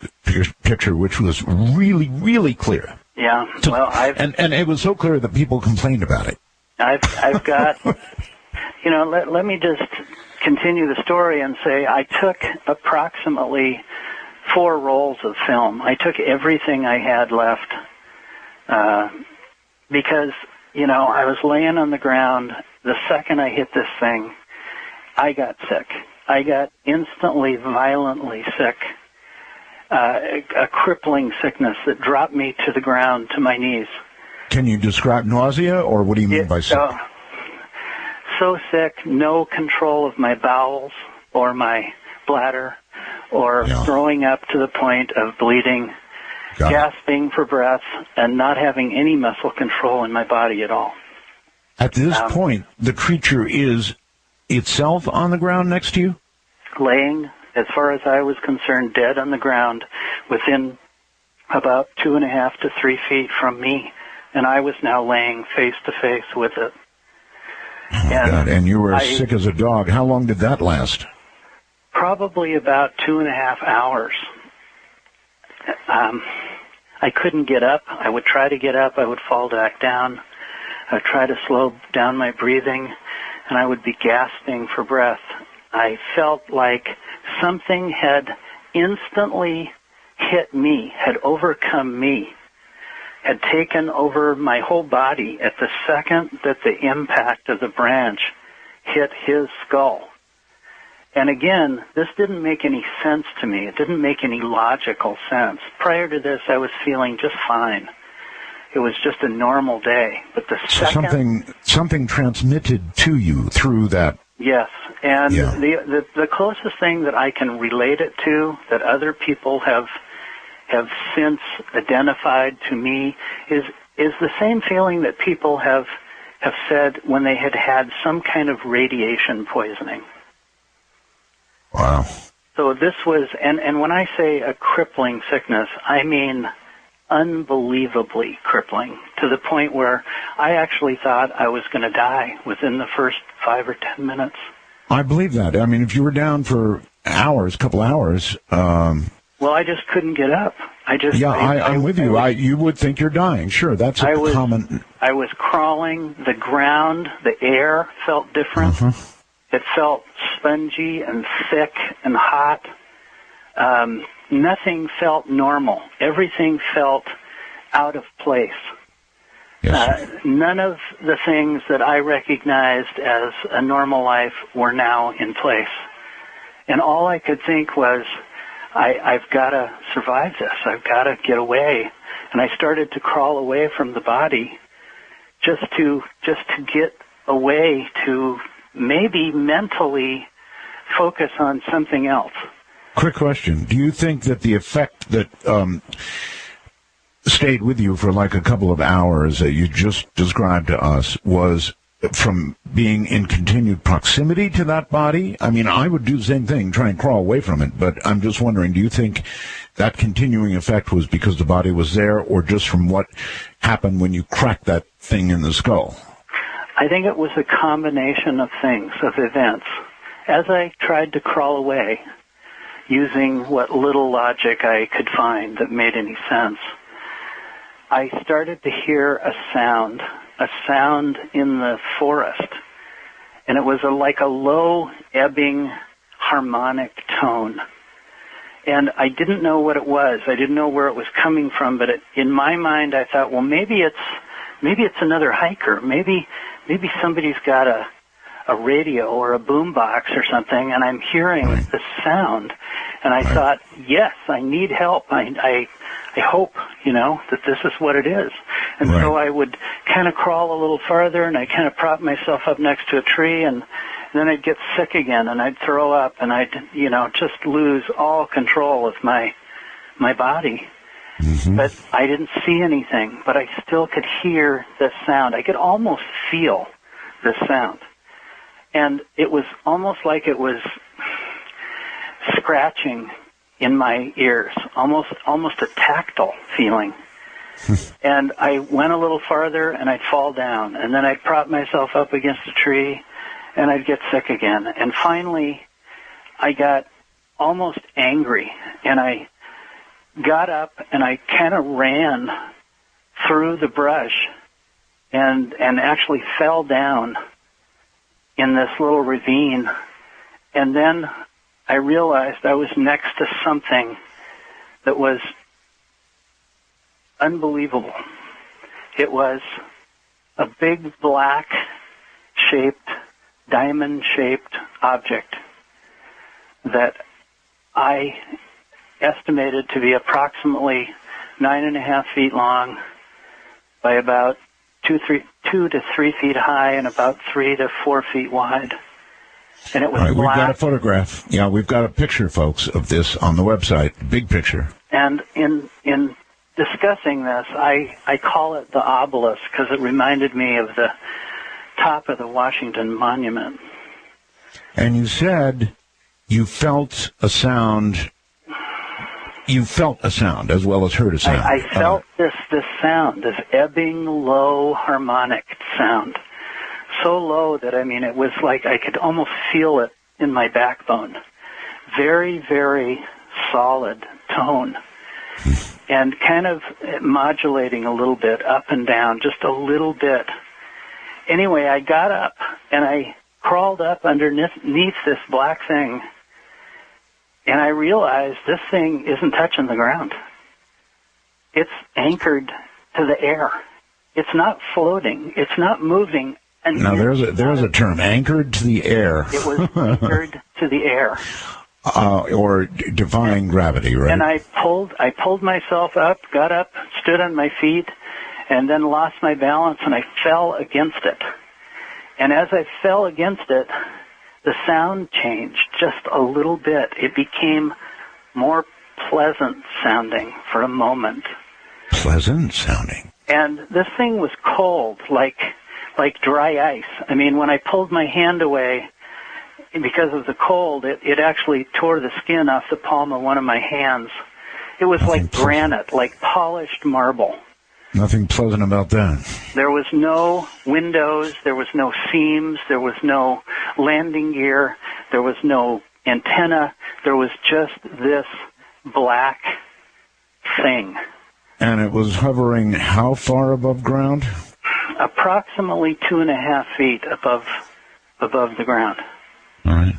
picture, which was really, really clear. Yeah, well, and it was so clear that people complained about it. I've got, let me just continue the story and say I took approximately 4 rolls of film. I took everything I had left because, I was laying on the ground. The second I hit this thing, I got sick. I got instantly, violently sick, a crippling sickness that dropped me to the ground, to my knees. Can you describe nausea, or what do you mean by sick? So sick, no control of my bowels or my bladder, or throwing up to the point of bleeding, gasping for breath, and not having any muscle control in my body at all. At this point, the creature is itself on the ground next to you? Laying, as far as I was concerned, dead on the ground within about 2.5 to 3 feet from me, and I was now laying face to face with it. Oh, God. And you were sick as a dog. How long did that last? Probably about 2.5 hours. I couldn't get up. I would try to get up. I would fall back down. I would try to slow down my breathing, and I would be gasping for breath. I felt like something had instantly hit me, had overcome me, had taken over my whole body at the second that the impact of the branch hit his skull. And again, this didn't make any sense to me. It didn't make any logical sense. Prior to this, I was feeling just fine. It was just a normal day. But the second... Something transmitted to you through that. Yes, and the closest thing that I can relate it to, that other people have since identified to me, is the same feeling that people have said when they had some kind of radiation poisoning. Wow. So this was, and when I say a crippling sickness, I mean unbelievably crippling, to the point where I actually thought I was going to die within the first 5 or 10 minutes. I believe that. I mean, if you were down for hours, couple hours... Well, I just couldn't get up. I'm with you. You would think you're dying. Sure, that's common... I was crawling. The ground, the air felt different. Mm-hmm. It felt spongy and thick and hot. Nothing felt normal. Everything felt out of place. Yes. None of the things that I recognized as a normal life were now in place. And all I could think was, I've got to survive this. I've got to get away. And I started to crawl away from the body just to get away, to maybe mentally focus on something else. Quick question. Do you think that the effect that stayed with you for like a couple of hours that you just described to us was from being in continued proximity to that body? I mean, I would do the same thing, try and crawl away from it, but I'm just wondering, do you think that continuing effect was because the body was there, or just from what happened when you cracked that thing in the skull? I think it was a combination of things, of events. As I tried to crawl away, using what little logic I could find that made any sense, I started to hear a sound in the forest. And it was like a low, ebbing, harmonic tone. And I didn't know what it was. I didn't know where it was coming from, but in my mind I thought, well, maybe it's another hiker. Maybe somebody's got a radio or a boombox or something, and I'm hearing this sound. And I thought, yes, I need help. I hope, that this is what it is. And so I would kind of crawl a little farther, and I'd kind of prop myself up next to a tree, and then I'd get sick again, and I'd throw up, and I'd, just lose all control of my body. Mm-hmm. But I didn't see anything, but I still could hear this sound. I could almost feel this sound. And it was almost like it was scratching in my ears, almost a tactile feeling. And I went a little farther, and I'd fall down, and then I'd prop myself up against a tree, and I'd get sick again. And finally, I got almost angry, and I got up, and I kind of ran through the brush and actually fell down in this little ravine. And then I realized I was next to something that was unbelievable. It was a big black-shaped, diamond-shaped object that I estimated to be approximately 9.5 feet long by about 2 to 3 feet high and about 3 to 4 feet wide. And it was black. We've got a photograph. Yeah, we've got a picture, folks, of this on the website. Big picture. And in discussing this, I call it the obelisk because it reminded me of the top of the Washington Monument. And you said you felt a sound. You felt a sound as well as heard a sound. I felt this sound, this ebbing, low harmonic sound. So low that, it was like I could almost feel it in my backbone. Very, very solid tone. And kind of modulating a little bit up and down, just a little bit. Anyway, I got up and I crawled up underneath this black thing, and I realized this thing isn't touching the ground. It's anchored to the air. It's not floating. It's not moving. And now there's a term, anchored to the air. It was anchored to the air. Or defying gravity, right? And I pulled myself up, got up, stood on my feet, and then lost my balance, and I fell against it. And as I fell against it, the sound changed just a little bit. It became more pleasant sounding for a moment. Pleasant sounding. And this thing was cold, like dry ice. When I pulled my hand away, because of the cold, it actually tore the skin off the palm of one of my hands. It was like granite, like polished marble. Nothing pleasant about that. There was no windows, there was no seams, there was no landing gear, there was no antenna, there was just this black thing. And it was hovering how far above ground? Approximately 2.5 feet above the ground. All right.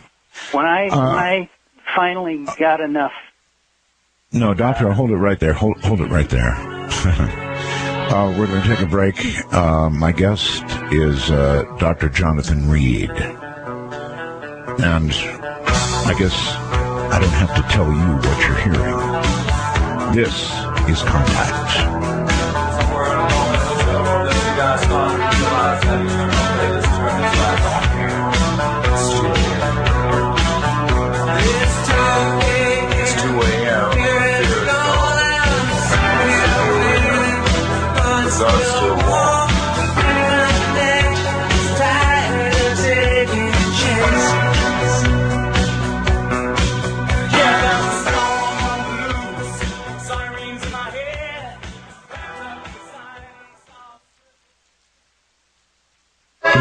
When I finally got enough. No, Doctor, hold it right there. Hold it right there. We're going to take a break. My guest is Dr. Jonathan Reed. And I guess I don't have to tell you what you're hearing. This is Contact.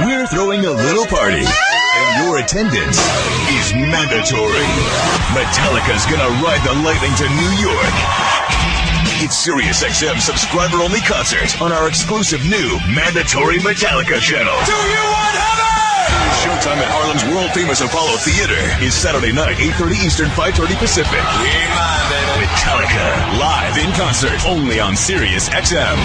We're throwing a little party, and your attendance is mandatory. Metallica's gonna ride the lightning to New York. It's SiriusXM subscriber-only concert on our exclusive new mandatory Metallica channel. Do you want heaven? Showtime at Harlem's world-famous Apollo Theater is Saturday night, 8:30 Eastern, 5:30 Pacific. Metallica, live in concert, only on SiriusXM.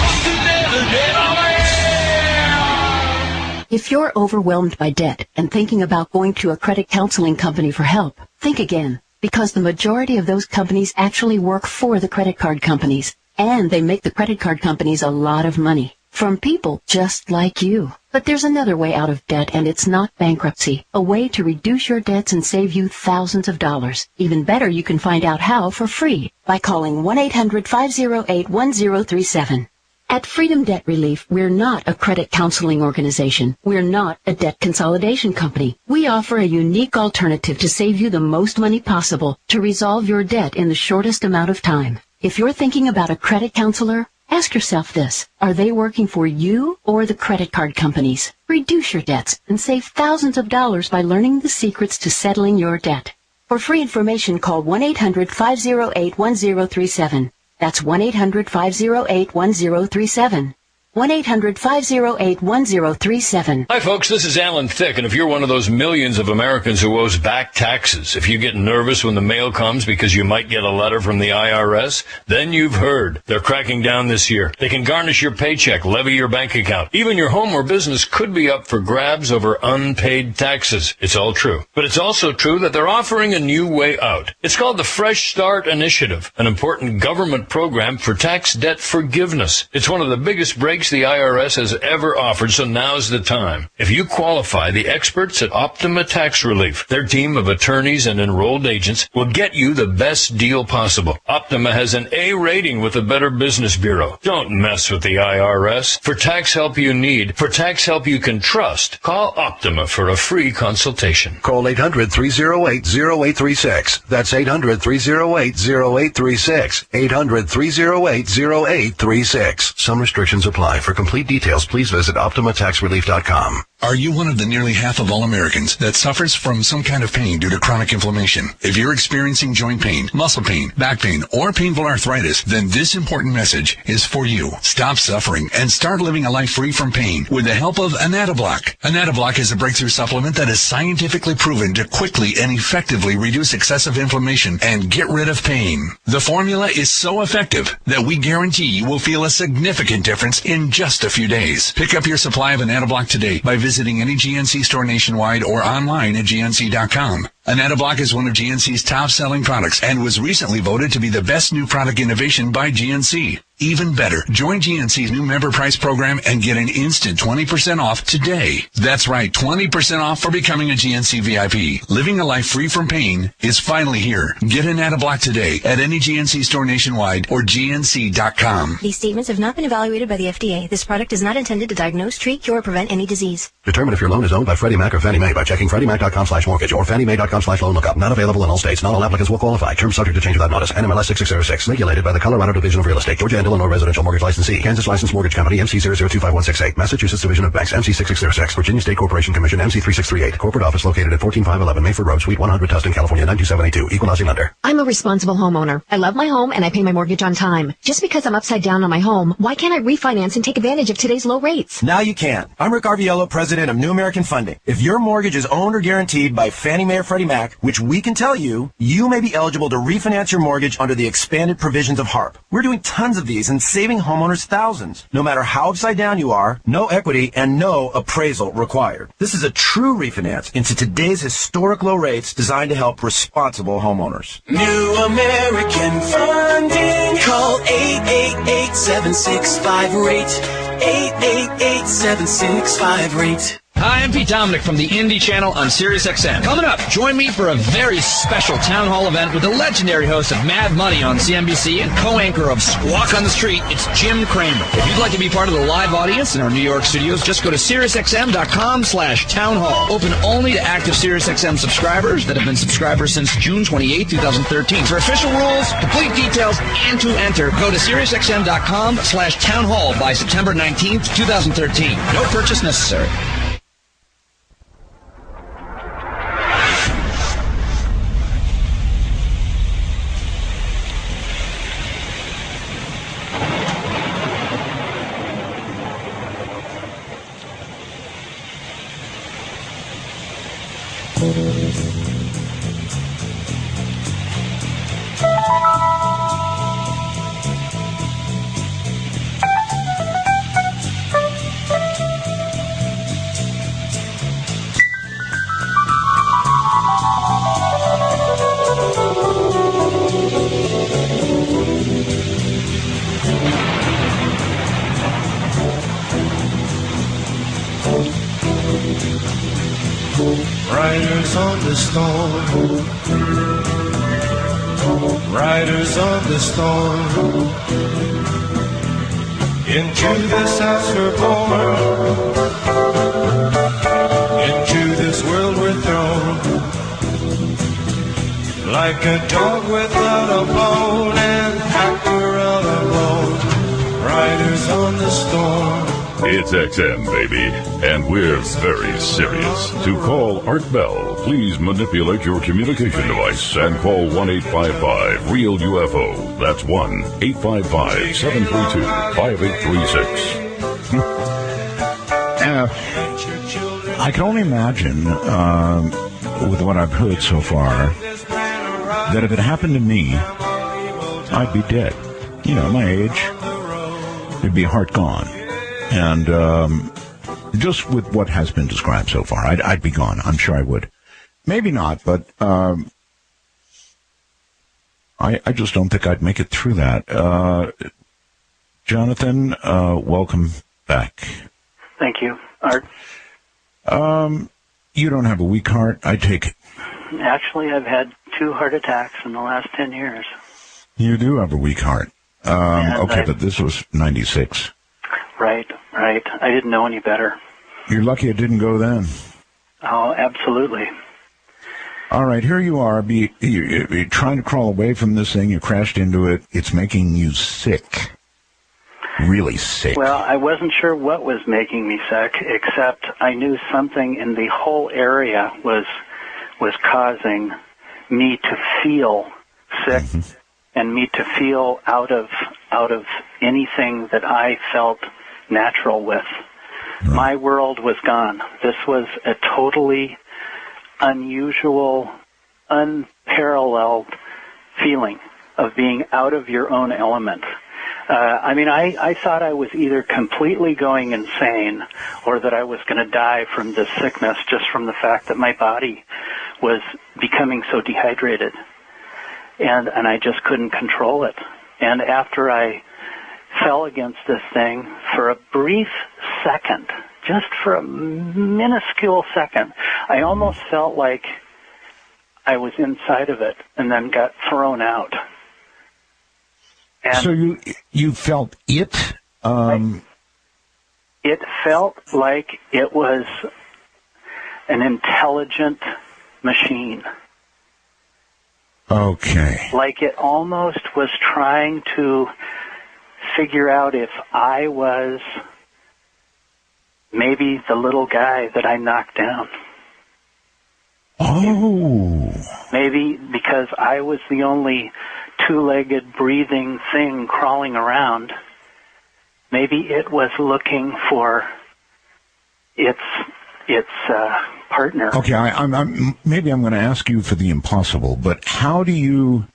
If you're overwhelmed by debt and thinking about going to a credit counseling company for help, think again, because the majority of those companies actually work for the credit card companies, and they make the credit card companies a lot of money. from people just like you. But there's another way out of debt, and it's not bankruptcy. A way to reduce your debts and save you thousands of dollars. Even better, you can find out how for free by calling 1-800-508-1037. At Freedom Debt Relief, we're not a credit counseling organization. We're not a debt consolidation company. We offer a unique alternative to save you the most money possible to resolve your debt in the shortest amount of time. If you're thinking about a credit counselor, ask yourself this. Are they working for you or the credit card companies? Reduce your debts and save thousands of dollars by learning the secrets to settling your debt. For free information, call 1-800-508-1037. That's 1-800-508-1037. 1-800-508-1037. Hi, folks. This is Alan Thicke, and if you're one of those millions of Americans who owes back taxes, if you get nervous when the mail comes because you might get a letter from the IRS, then you've heard. They're cracking down this year. They can garnish your paycheck, levy your bank account. Even your home or business could be up for grabs over unpaid taxes. It's all true. But it's also true that they're offering a new way out. It's called the Fresh Start Initiative, an important government program for tax debt forgiveness. It's one of the biggest breaks the IRS has ever offered, so now's the time. If you qualify, the experts at Optima Tax Relief, their team of attorneys and enrolled agents, will get you the best deal possible. Optima has an A rating with the Better Business Bureau. Don't mess with the IRS. For tax help you need, for tax help you can trust, call Optima for a free consultation. Call 800-308-0836. That's 800-308-0836. 800-308-0836. Some restrictions apply. For complete details, please visit OptimaTaxRelief.com. Are you one of the nearly half of all Americans that suffers from some kind of pain due to chronic inflammation? If you're experiencing joint pain, muscle pain, back pain, or painful arthritis, then this important message is for you. Stop suffering and start living a life free from pain with the help of Anatoblock. Anatoblock is a breakthrough supplement that is scientifically proven to quickly and effectively reduce excessive inflammation and get rid of pain. The formula is so effective that we guarantee you will feel a significant difference in just a few days. Pick up your supply of Anatoblock today by visiting any GNC store nationwide or online at GNC.com. Anatoblock is one of GNC's top-selling products and was recently voted to be the best new product innovation by GNC. Even better, join GNC's new member price program and get an instant 20% off today. That's right, 20% off for becoming a GNC VIP. Living a life free from pain is finally here. Get Anatoblock today at any GNC store nationwide or GNC.com. These statements have not been evaluated by the FDA. This product is not intended to diagnose, treat, cure, or prevent any disease. Determine if your loan is owned by Freddie Mac or Fannie Mae by checking FreddieMac.com/mortgage or FannieMae.com/loan lookup. Not available in all states. Not all applicants will qualify. Terms subject to change without notice. NMLS 6606. Regulated by the Colorado Division of Real Estate. Georgia and Illinois Residential Mortgage Licensee. Kansas Licensed Mortgage Company. MC 0025168. Massachusetts Division of Banks. MC 6606. Virginia State Corporation Commission. MC 3638. Corporate office located at 14511 Mayford Road, Suite 100, Tustin, California 92782. Equal housing lender. I'm a responsible homeowner. I love my home and I pay my mortgage on time. Just because I'm upside down on my home, why can't I refinance and take advantage of today's low rates? Now you can. I'm Rick Arviello, president of New American Funding. If your mortgage is owned or guaranteed by Fannie Mae or Freddie Mac, which we can tell you, you may be eligible to refinance your mortgage under the expanded provisions of HARP. We're doing tons of these and saving homeowners thousands. No matter how upside down you are, no equity and no appraisal required. This is a true refinance into today's historic low rates designed to help responsible homeowners. New American Funding. Call 888-765-RATE. 888-765-RATE. Hi, I'm Pete Dominic from the Indie Channel on SiriusXM. Coming up, join me for a very special town hall event with the legendary host of Mad Money on CNBC and co-anchor of Squawk on the Street. It's Jim Cramer. If you'd like to be part of the live audience in our New York studios, just go to SiriusXM.com/townhall. Open only to active SiriusXM subscribers that have been subscribers since June 28, 2013. For official rules, complete details, and to enter, go to SiriusXM.com/townhall by September 19th, 2013. No purchase necessary. Riders on the storm. Riders on the storm. Into this house we're born. Into this world we're thrown. Like a dog without a bone and hacker all alone. Riders on the storm. It's XM, baby, and we're very serious. To call Art Bell, please manipulate your communication device and call 1-855-REAL-UFO. That's 1-855-732-5836. I can only imagine, with what I've heard so far, that if it happened to me, I'd be dead. You know, my age, it'd be heart gone. And just with what has been described so far, I'd be gone. I'm sure I would. Maybe not, but I just don't think I'd make it through that. Jonathan, welcome back. Thank you, Art. You don't have a weak heart, I take it. Actually, I've had 2 heart attacks in the last 10 years. You do have a weak heart. Okay, but this was 96. Right. I didn't know any better. You're lucky it didn't go then. Oh, absolutely. All right, here you are. You're trying to crawl away from this thing. You crashed into it. It's making you sick. Really sick. Well, I wasn't sure what was making me sick, except I knew something in the whole area was causing me to feel sick and me to feel out of anything that I felt natural with. Right. My world was gone. This was a totally unusual, unparalleled feeling of being out of your own element. I thought I was either completely going insane or that I was going to die from this sickness just from the fact that my body was becoming so dehydrated. And I just couldn't control it. And after I fell against this thing for a brief second, just for a minuscule second, I almost felt like I was inside of it and then got thrown out. And so you felt it? It felt like it was an intelligent machine. Okay. Like it almost was trying to figure out if I was maybe the little guy that I knocked down. Oh. Maybe because I was the only two-legged breathing thing crawling around, maybe it was looking for its partner. Okay, maybe I'm going to ask you for the impossible, but how do you...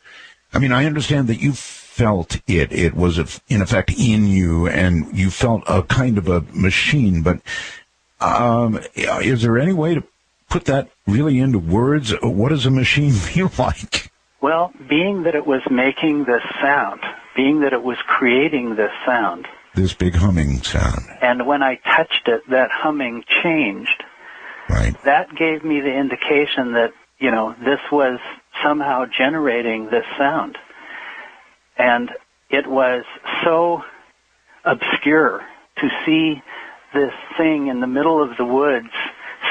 I mean, I understand that you felt it. It was, in effect, in you, and you felt a kind of a machine, but is there any way to put that really into words? What does a machine feel like? Well, being that it was making this sound, being that it was creating this sound. This big humming sound. And when I touched it, that humming changed. Right. That gave me the indication that, this was somehow generating this sound. And it was so obscure to see this thing in the middle of the woods,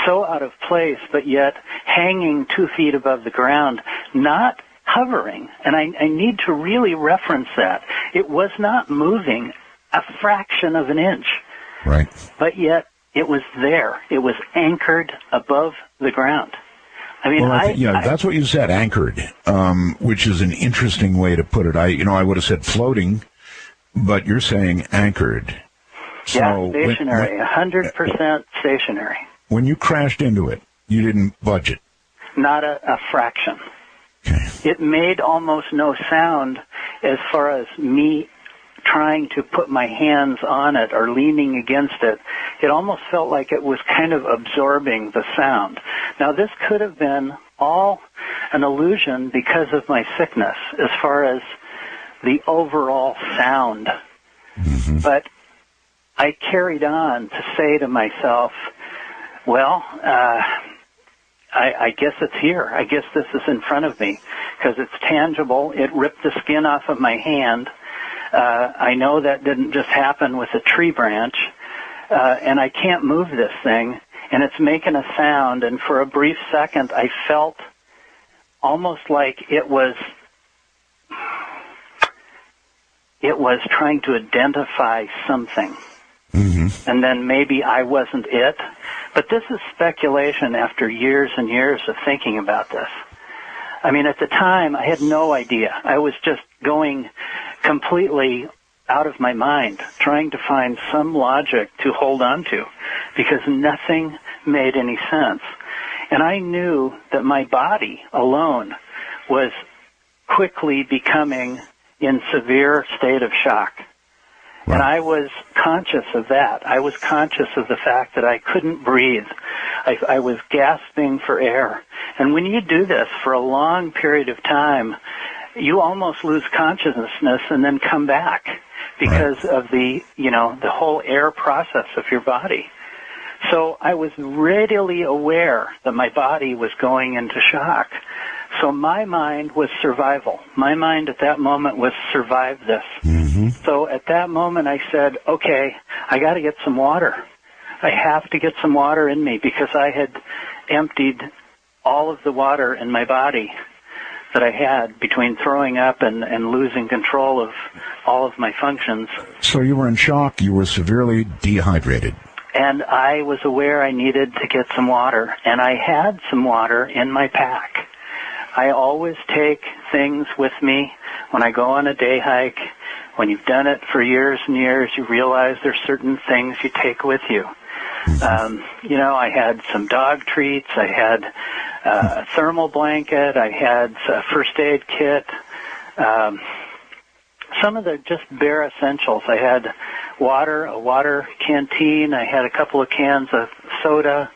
so out of place, but yet hanging 2 feet above the ground, not hovering. And I need to really reference that. It was not moving a fraction of an inch. Right. But yet it was there. It was anchored above the ground. I mean, that's what you said, anchored, which is an interesting way to put it. I would have said floating, but you're saying anchored. So stationary, 100% stationary. When you crashed into it, you didn't budge it? Not a fraction. Okay. It made almost no sound as far as me trying to put my hands on it or leaning against it. It almost felt like it was kind of absorbing the sound. Now, this could have been all an illusion because of my sickness as far as the overall sound. Mm-hmm. But I carried on to say to myself, well, I guess it's here. I guess this is in front of me because it's tangible. It ripped the skin off of my hand. I know that didn't just happen with a tree branch, and I can't move this thing, and it's making a sound, and for a brief second I felt almost like it was trying to identify something. Mm-hmm. And then maybe I wasn't it. But this is speculation after years and years of thinking about this. I mean, at the time, I had no idea. I was just going completely out of my mind, trying to find some logic to hold on to, because nothing made any sense. And I knew that my body alone was quickly becoming in severe state of shock. Wow. And I was conscious of that. I was conscious of the fact that I couldn't breathe. I was gasping for air. And when you do this for a long period of time, you almost lose consciousness and then come back because of the whole air process of your body. So I was readily aware that my body was going into shock. So my mind was survival. My mind at that moment was survive this. Mm-hmm. So at that moment I said, okay, I got to get some water. I have to get some water in me because I had emptied all of the water in my body that I had between throwing up and losing control of all of my functions. So you were in shock. You were severely dehydrated. And I was aware I needed to get some water, and I had some water in my pack. I always take things with me when I go on a day hike. When you've done it for years and years, you realize there's certain things you take with you. I had some dog treats. I had a thermal blanket. I had a first aid kit. Some of the just bare essentials. I had water, a water canteen. I had a couple of cans of soda.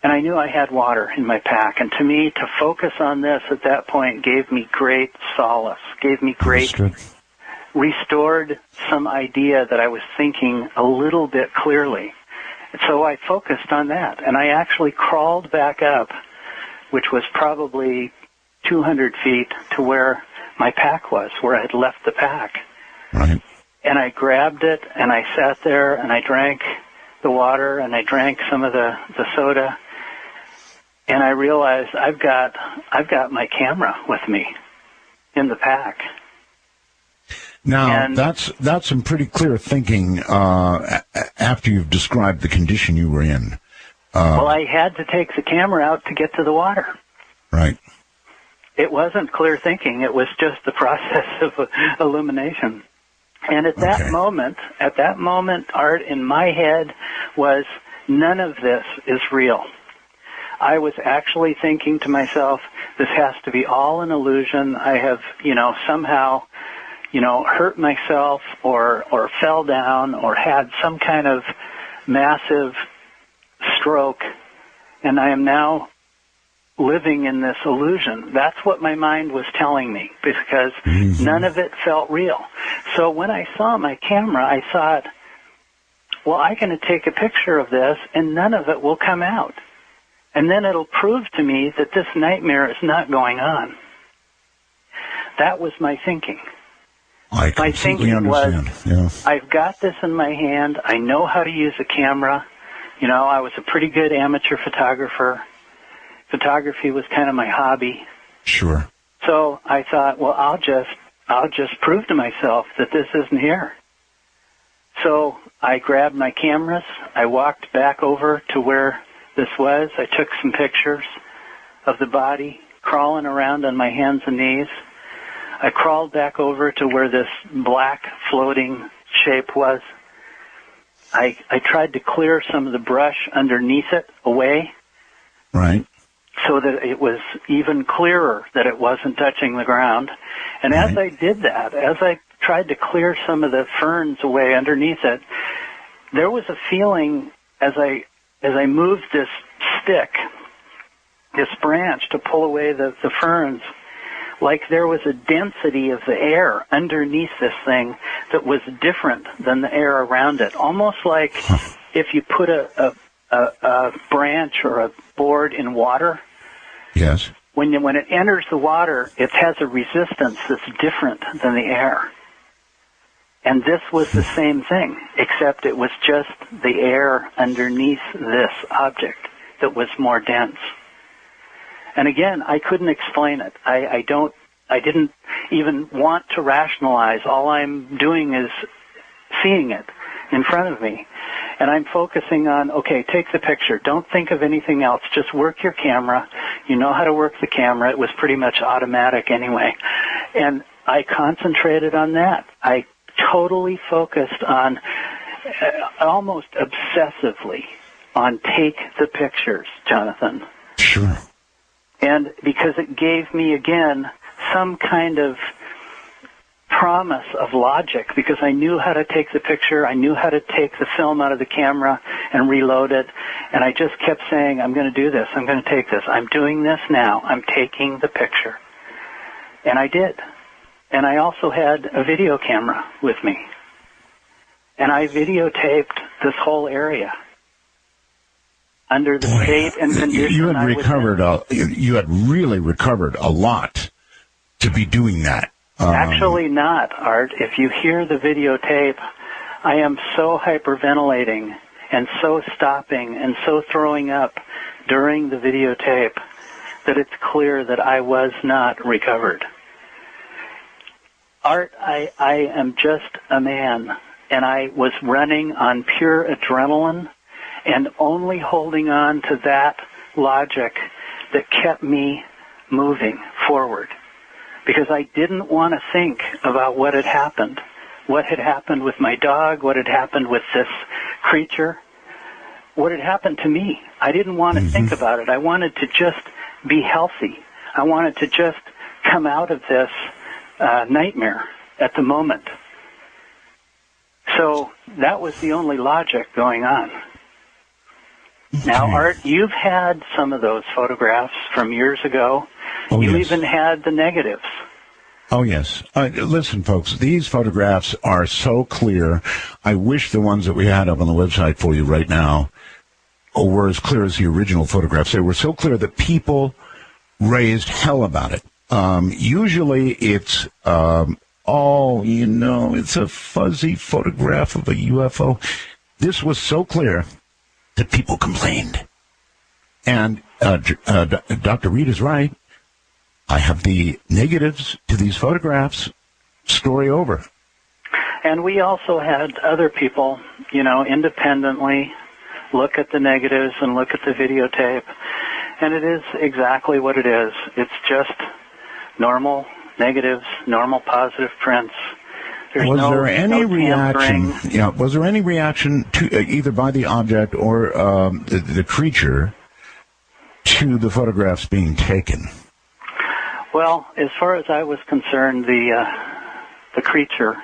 And I knew I had water in my pack. And to me, to focus on this at that point gave me great solace, gave me great, restored some idea that I was thinking a little bit clearly. And so I focused on that. And I actually crawled back up, which was probably 200 feet to where my pack was, where I had left the pack. Right. And I grabbed it, and I sat there, and I drank the water, and I drank some of the soda. And I realized I've got my camera with me in the pack. Now, that's some pretty clear thinking after you've described the condition you were in. Well, I had to take the camera out to get to the water. Right. It wasn't clear thinking. It was just the process of illumination. And at that moment, Art, in my head was, none of this is real. I was actually thinking to myself, this has to be all an illusion. I have, somehow, hurt myself or fell down or had some kind of massive stroke, and I am now living in this illusion. That's what my mind was telling me, because none of it felt real. So when I saw my camera, I thought, well, I'm going to take a picture of this, and none of it will come out. And then it'll prove to me that this nightmare is not going on. That was my thinking. I completely understand. I've got this in my hand. I know how to use a camera. I was a pretty good amateur photographer. Photography was kind of my hobby. Sure. So I thought, well, I'll just prove to myself that this isn't here. So I grabbed my cameras. I walked back over to where this was. I took some pictures of the body crawling around on my hands and knees. I crawled back over to where this black floating shape was. I tried to clear some of the brush underneath it away. Right. So that it was even clearer that it wasn't touching the ground. And as I did that, as I tried to clear some of the ferns away underneath it, there was a feeling as I moved this stick, this branch to pull away the ferns, like there was a density of the air underneath this thing that was different than the air around it. Almost like if you put a a branch or a board in water, Yes. when it enters the water, it has a resistance that's different than the air. And this was the same thing, except it was just the air underneath this object that was more dense. And again, I couldn't explain it. I didn't even want to rationalize. All I'm doing is seeing it in front of me. And I'm focusing on, okay, take the picture. Don't think of anything else. Just work your camera. You know how to work the camera. It was pretty much automatic anyway. And I concentrated on that. I totally focused on, almost obsessively, on take the pictures, Jonathan. Sure. And because it gave me, again, some kind of promise of logic, because I knew how to take the picture, I knew how to take the film out of the camera and reload it, and I just kept saying, I'm going to do this, I'm going to take this, I'm doing this now, I'm taking the picture. And I did. And I also had a video camera with me. And I videotaped this whole area under the state and condition. You had recovered. You had really recovered a lot to be doing that. Actually not, Art. If you hear the videotape, I am so hyperventilating and so stopping and so throwing up during the videotape that it's clear that I was not recovered. Art, I am just a man, and I was running on pure adrenaline and only holding on to that logic that kept me moving forward. Because I didn't want to think about what had happened with my dog, what had happened with this creature, what had happened to me. I didn't want to think about it. I wanted to just be healthy. I wanted to just come out of this nightmare at the moment. So that was the only logic going on. Now, Art, you've had some of those photographs from years ago. Oh, you yes. even had the negatives. Oh, yes. Listen, folks, these photographs are so clear. I wish the ones that we had up on the website for you right now were as clear as the original photographs. They were so clear that people raised hell about it. Usually it's, it's a fuzzy photograph of a UFO. This was so clear that people complained. And Dr. Reed is right. I have the negatives to these photographs. Story over. And we also had other people, independently look at the negatives and look at the videotape. And it is exactly what it is. It's just normal negatives, normal positive prints. Was there any reaction? Yeah, was there any reaction to either by the object or the creature to the photographs being taken? Well, as far as I was concerned, the creature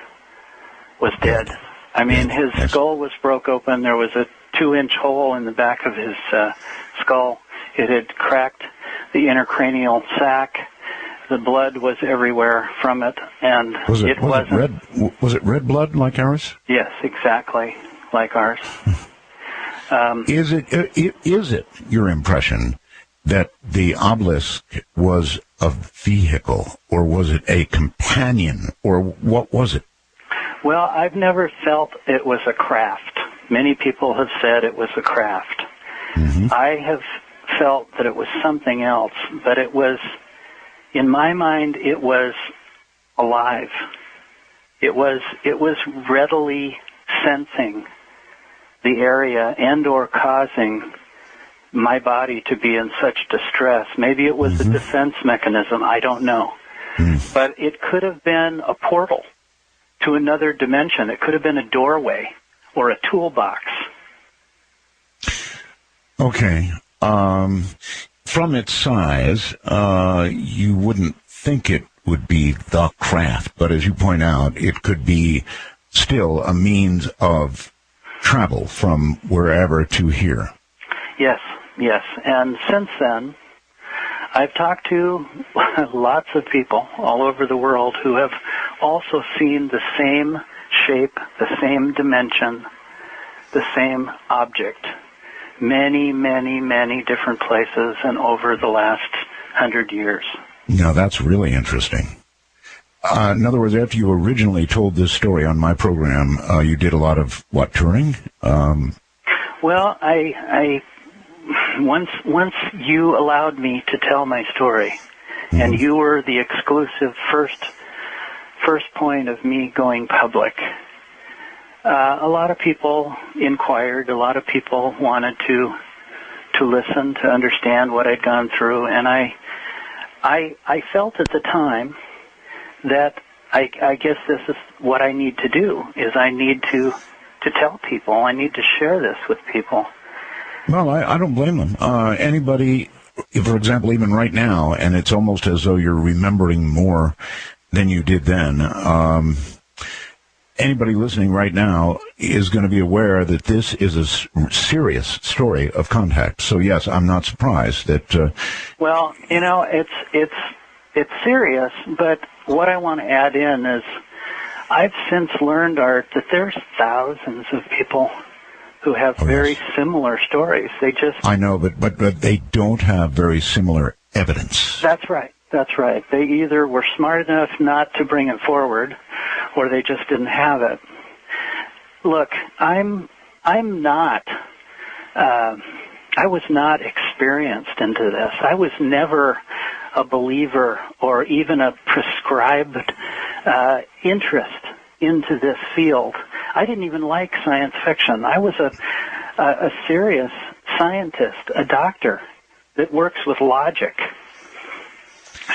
was dead. I mean, his skull was broke open. There was a 2-inch hole in the back of his skull. It had cracked the intracranial sac. The blood was everywhere from it, and was it red blood like ours? Yes, exactly like ours. Is it your impression that the obelisk was a vehicle, or was it a companion, or what was it? Well, I've never felt it was a craft. Many people have said it was a craft. I have felt that it was something else, but it was, in my mind, it was alive. It was readily sensing the area and or causing my body to be in such distress. Maybe it was a defense mechanism, I don't know. But it could have been a portal to another dimension. It could have been a doorway or a toolbox. Okay. From its size, you wouldn't think it would be the craft, but as you point out, it could be still a means of travel from wherever to here. Yes. And since then, I've talked to lots of people all over the world who have also seen the same shape, the same dimension, the same object many, many, many different places and over the last 100 years. Now, that's really interesting. In other words, after you originally told this story on my program, you did a lot of, touring? Well, I once you allowed me to tell my story, and you were the exclusive first point of me going public. A lot of people inquired. A lot of people wanted to listen, to understand what I'd gone through, and I felt at the time that I guess this is what I need to do, is I need to tell people. I need to share this with people. Well, I don't blame them. Anybody, for example, even right now, and it's almost as though you're remembering more than you did then, anybody listening right now is going to be aware that this is a serious story of contact. So, yes, I'm not surprised that... Well, it's serious, but what I want to add in is I've since learned, Art, that there's thousands of people who have very similar stories. They just... I know, but they don't have very similar evidence. That's right. That's right. They either were smart enough not to bring it forward, or they just didn't have it. Look, I'm not... I was not experienced into this. I was never a believer or even a prescribed interest into this field. I didn't even like science fiction. I was a serious scientist, a doctor that works with logic.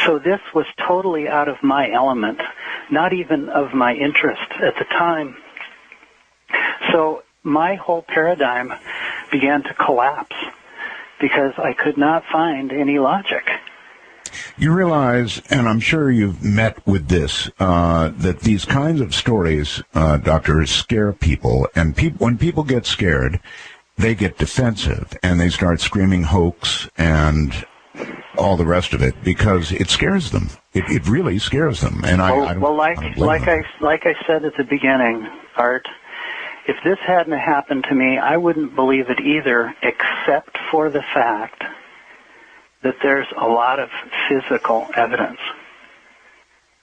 So this was totally out of my element, not even of my interest at the time. So my whole paradigm began to collapse because I could not find any logic. You realize, and I'm sure you've met with this, that these kinds of stories, doctors, scare people, and when people get scared, they get defensive, and they start screaming hoax and all the rest of it because it scares them. It really scares them, and I don't like I said at the beginning, Art, if this hadn't happened to me, I wouldn't believe it either, except for the fact that there's a lot of physical evidence.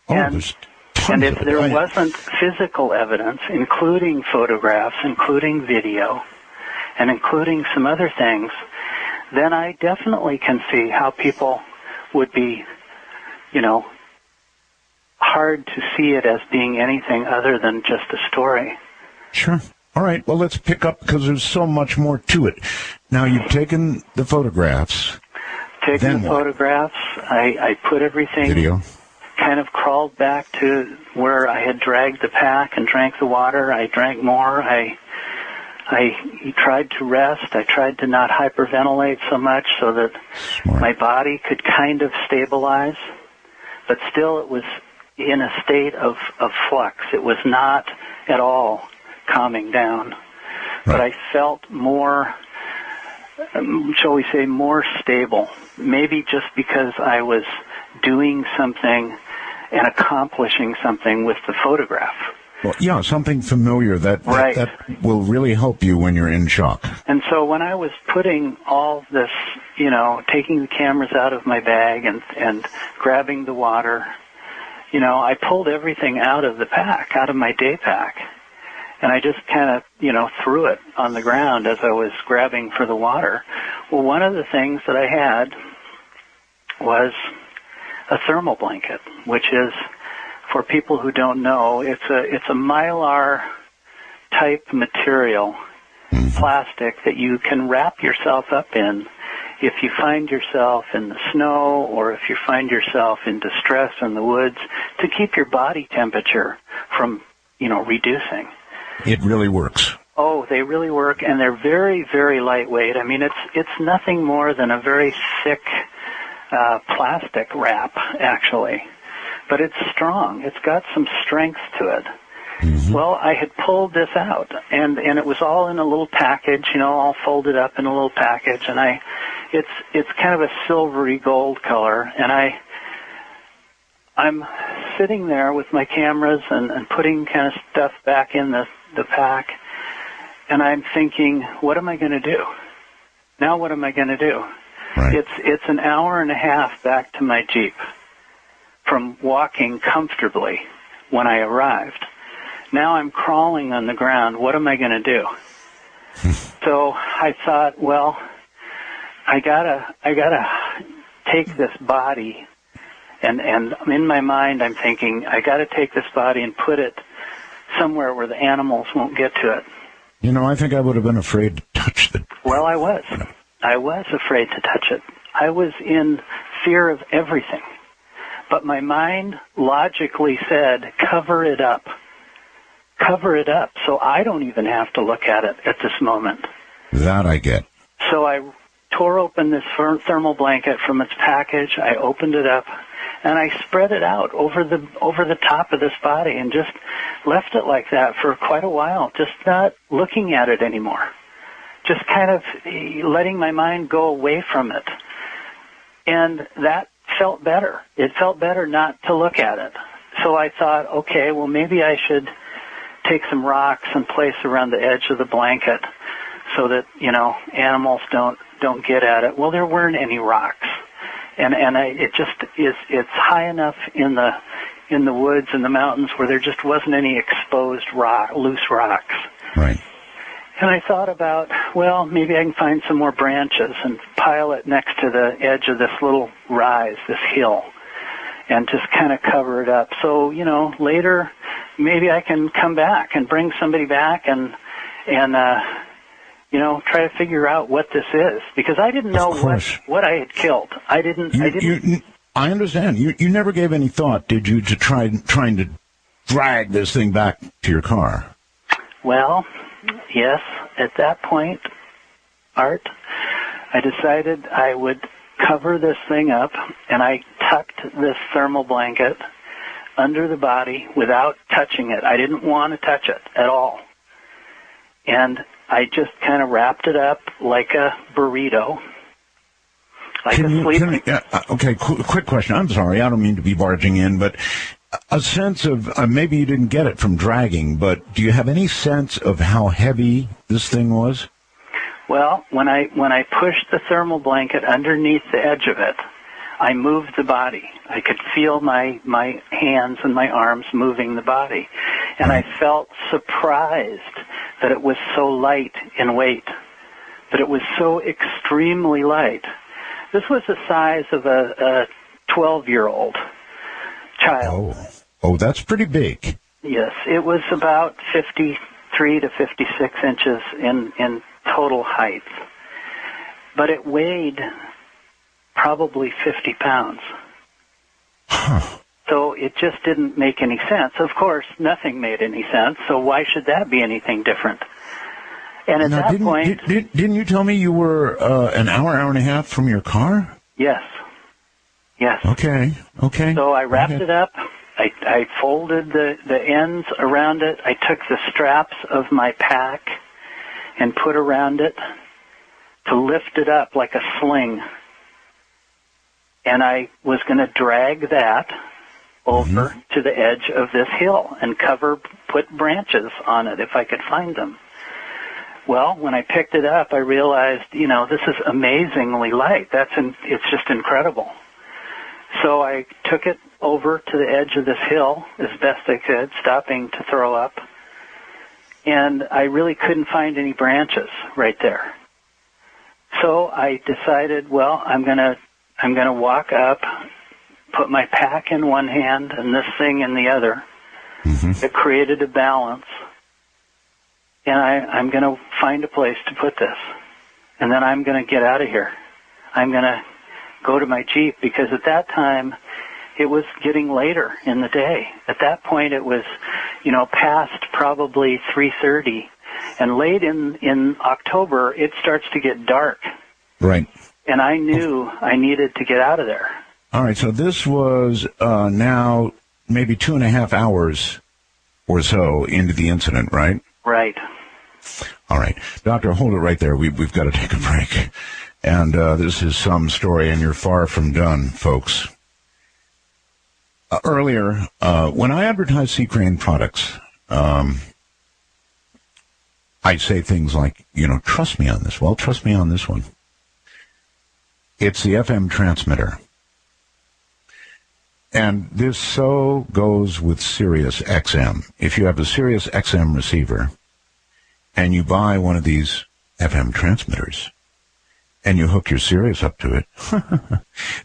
And if there wasn't physical evidence, including photographs, including video, and including some other things, then I definitely can see how people would be, hard to see it as being anything other than just a story. Sure. All right. Well, let's pick up because there's so much more to it. Now, you've taken the photographs. Taking the photographs, I put everything, video, kind of crawled back to where I had dragged the pack and drank the water. I drank more. I tried to rest. I tried to not hyperventilate so much so that my body could kind of stabilize. But still, it was in a state of flux. It was not at all calming down. Right. But I felt more, shall we say, more stable. Maybe just because I was doing something and accomplishing something with the photograph. Well, yeah, something familiar that will really help you when you're in shock. And so when I was putting all this, taking the cameras out of my bag and grabbing the water, I pulled everything out of the pack, out of my day pack. And I just kind of, threw it on the ground as I was grabbing for the water. Well, one of the things that I had was a thermal blanket, which is, for people who don't know, it's a Mylar type material, plastic, that you can wrap yourself up in if you find yourself in the snow or if you find yourself in distress in the woods, to keep your body temperature from, reducing. It really works. Oh, they really work, and they're very, very lightweight. I mean, it's nothing more than a very thick plastic wrap, actually. But it's strong. It's got some strength to it. Mm-hmm. Well, I had pulled this out, and it was all in a little package, all folded up in a little package, and it's kind of a silvery gold color, and I'm sitting there with my cameras and putting kind of stuff back in the pack, and I'm thinking, what am I going to do? Now what am I going to do? Right. It's an hour and a half back to my Jeep from walking comfortably when I arrived. Now I'm crawling on the ground. What am I going to do? So I thought, well, I gotta take this body, and in my mind I'm thinking I gotta take this body and put it somewhere where the animals won't get to it. You know, I think I would have been afraid to touch the... Well, I was afraid to touch it. I was in fear of everything. But my mind logically said, cover it up. Cover it up so I don't even have to look at it at this moment. That I get. So I tore open this thermal blanket from its package. I opened it up, and I spread it out over the top of this body and just left it like that for quite a while, just not looking at it anymore. Just kind of letting my mind go away from it. And that felt better. It felt better not to look at it. So I thought, okay, well, maybe I should take some rocks and place around the edge of the blanket so that, animals don't get at it. Well, there weren't any rocks. It's high enough in the woods and the mountains where there just wasn't any exposed loose rocks. Right. And I thought about, well, maybe I can find some more branches and pile it next to the edge of this little rise, this hill, and just kind of cover it up. So, later maybe I can come back and bring somebody back and try to figure out what this is, because I didn't know what I had killed. I understand. You never gave any thought, did you, to trying to drag this thing back to your car? Well, yes. At that point, Art, I decided I would cover this thing up, and I tucked this thermal blanket under the body without touching it. I didn't want to touch it at all. And I just kind of wrapped it up like a burrito, like a sleeping... Okay, quick question. I'm sorry, I don't mean to be barging in, but a sense of, maybe you didn't get it from dragging, but do you have any sense of how heavy this thing was? Well, when I pushed the thermal blanket underneath the edge of it, I moved the body. I could feel my hands and my arms moving the body. And I felt surprised that it was so light in weight, that it was so extremely light. This was the size of a 12-year-old child. Oh, that's pretty big. Yes, it was about 53 to 56 inches in total height. But it weighed probably 50 pounds. Huh. So it just didn't make any sense. Of course, nothing made any sense, so why should that be anything different? And at that point... Didn't you tell me you were an hour and a half from your car? Yes. Yes. Okay. So I wrapped it up. I folded the ends around it. I took the straps of my pack and put around it to lift it up like a sling. And I was going to drag that over to the edge of this hill and put branches on it if I could find them. Well, when I picked it up, I realized, this is amazingly light. It's just incredible. So I took it over to the edge of this hill as best I could, stopping to throw up. And I really couldn't find any branches right there. So I decided, well, I'm going to walk up, put my pack in one hand and this thing in the other. It created a balance. And I'm going to find a place to put this. And then I'm going to get out of here. I'm going to go to my Jeep, because at that time it was getting later in the day. At that point it was, past probably 3:30. And late in October, it starts to get dark. Right. And I knew I needed to get out of there. All right, so this was now maybe 2.5 hours or so into the incident, right? Right. All right. Doctor, hold it right there. We've got to take a break. And this is some story, and you're far from done, folks. Earlier, when I advertise Sea Crane products, I say things like, trust me on this. Well, trust me on this one. It's the FM transmitter. And this so goes with Sirius XM. If you have a Sirius XM receiver and you buy one of these FM transmitters and you hook your Sirius up to it,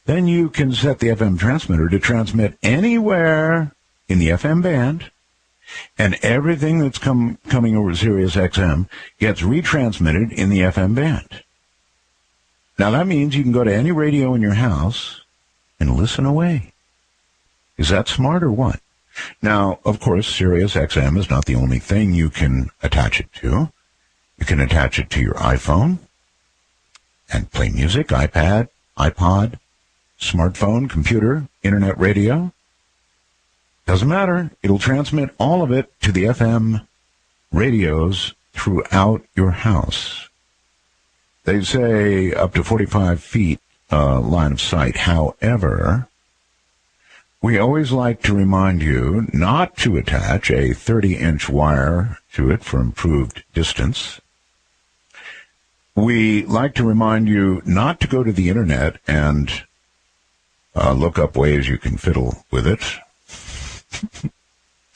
then you can set the FM transmitter to transmit anywhere in the FM band, and everything that's coming over Sirius XM gets retransmitted in the FM band. Now that means you can go to any radio in your house and listen away. Is that smart or what? Now, of course, Sirius XM is not the only thing you can attach it to. You can attach it to your iPhone and play music, iPad, iPod, smartphone, computer, internet radio. Doesn't matter. It'll transmit all of it to the FM radios throughout your house. They say up to 45 feet line of sight. However, we always like to remind you not to attach a 30-inch wire to it for improved distance. We like to remind you not to go to the internet and look up ways you can fiddle with it.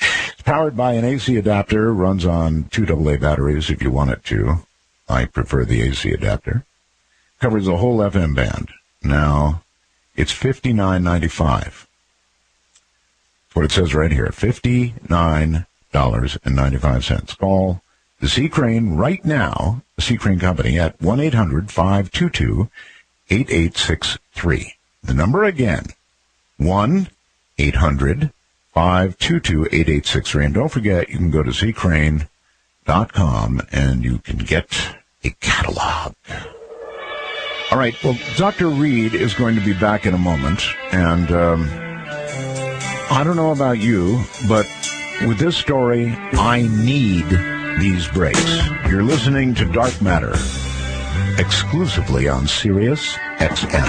It's powered by an AC adapter, runs on 2 AA batteries if you want it to. I prefer the AC adapter. Covers the whole FM band. Now, it's $59.95. What it says right here, $59.95. Call the Sea Crane right now, the Sea Crane Company, at 1-800-522-8863. The number again, 1-800-522-8863. And don't forget, you can go to seacrane.com and you can get a catalog. All right, well, Dr. Reed is going to be back in a moment, and I don't know about you, but with this story, I need these breaks. You're listening to Dark Matter, exclusively on Sirius XM.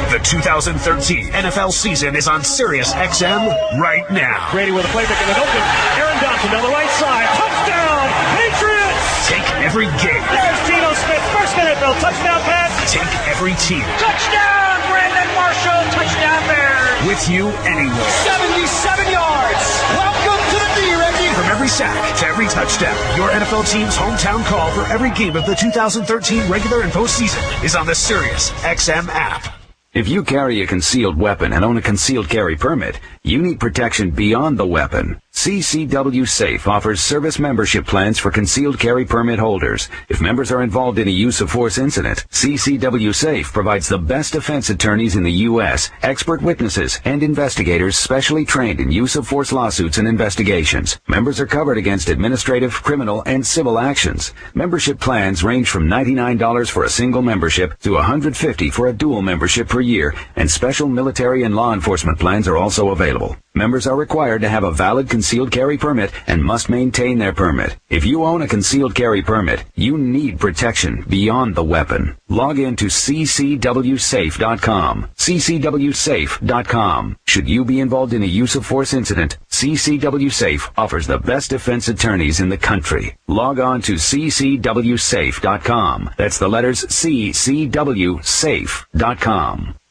The 2013 NFL season is on Sirius XM right now. Brady with a playmaker and an open. Aaron Donald on the right side. Touchdown, Patriots! Take every game. There's Geno Smith, first NFL touchdown pass. Take every team. Touchdown, Brandon Marshall. Touchdown, Bears. With you anywhere. 77 yards. Welcome to the D, Reggie. From every sack to every touchdown, your NFL team's hometown call for every game of the 2013 regular and postseason is on the Sirius XM app. If you carry a concealed weapon and own a concealed carry permit, you need protection beyond the weapon. CCW Safe offers service membership plans for concealed carry permit holders. If members are involved in a use of force incident, CCW Safe provides the best defense attorneys in the U.S., expert witnesses, and investigators specially trained in use of force lawsuits and investigations. Members are covered against administrative, criminal, and civil actions. Membership plans range from $99 for a single membership to $150 for a dual membership per year, and special military and law enforcement plans are also available. Members are required to have a valid concealed carry permit and must maintain their permit. If you own a concealed carry permit, you need protection beyond the weapon. Log in to ccwsafe.com. ccwsafe.com. Should you be involved in a use of force incident, CCW Safe offers the best defense attorneys in the country. Log on to ccwsafe.com. That's the letters ccwsafe.com.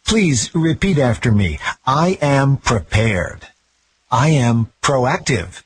Please repeat after me. I am prepared. I am proactive.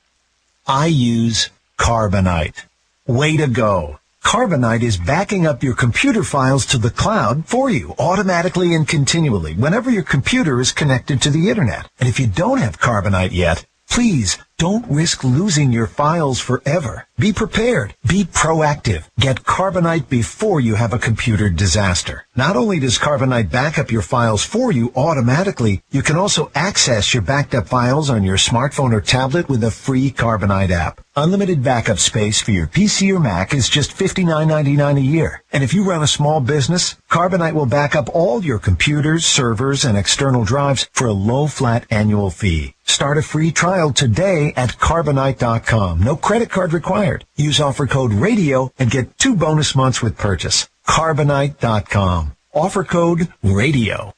I use Carbonite. Way to go. Carbonite is backing up your computer files to the cloud for you, automatically and continually, whenever your computer is connected to the internet. And if you don't have Carbonite yet, please Don't risk losing your files forever. Be prepared. Be proactive. Get Carbonite before you have a computer disaster. Not only does Carbonite back up your files for you automatically, you can also access your backed up files on your smartphone or tablet with a free Carbonite app. Unlimited backup space for your PC or Mac is just $59.99 a year. And if you run a small business, Carbonite will back up all your computers, servers, and external drives for a low flat annual fee. Start a free trial today at Carbonite.com. No credit card required. Use offer code RADIO and get 2 bonus months with purchase. Carbonite.com. Offer code RADIO.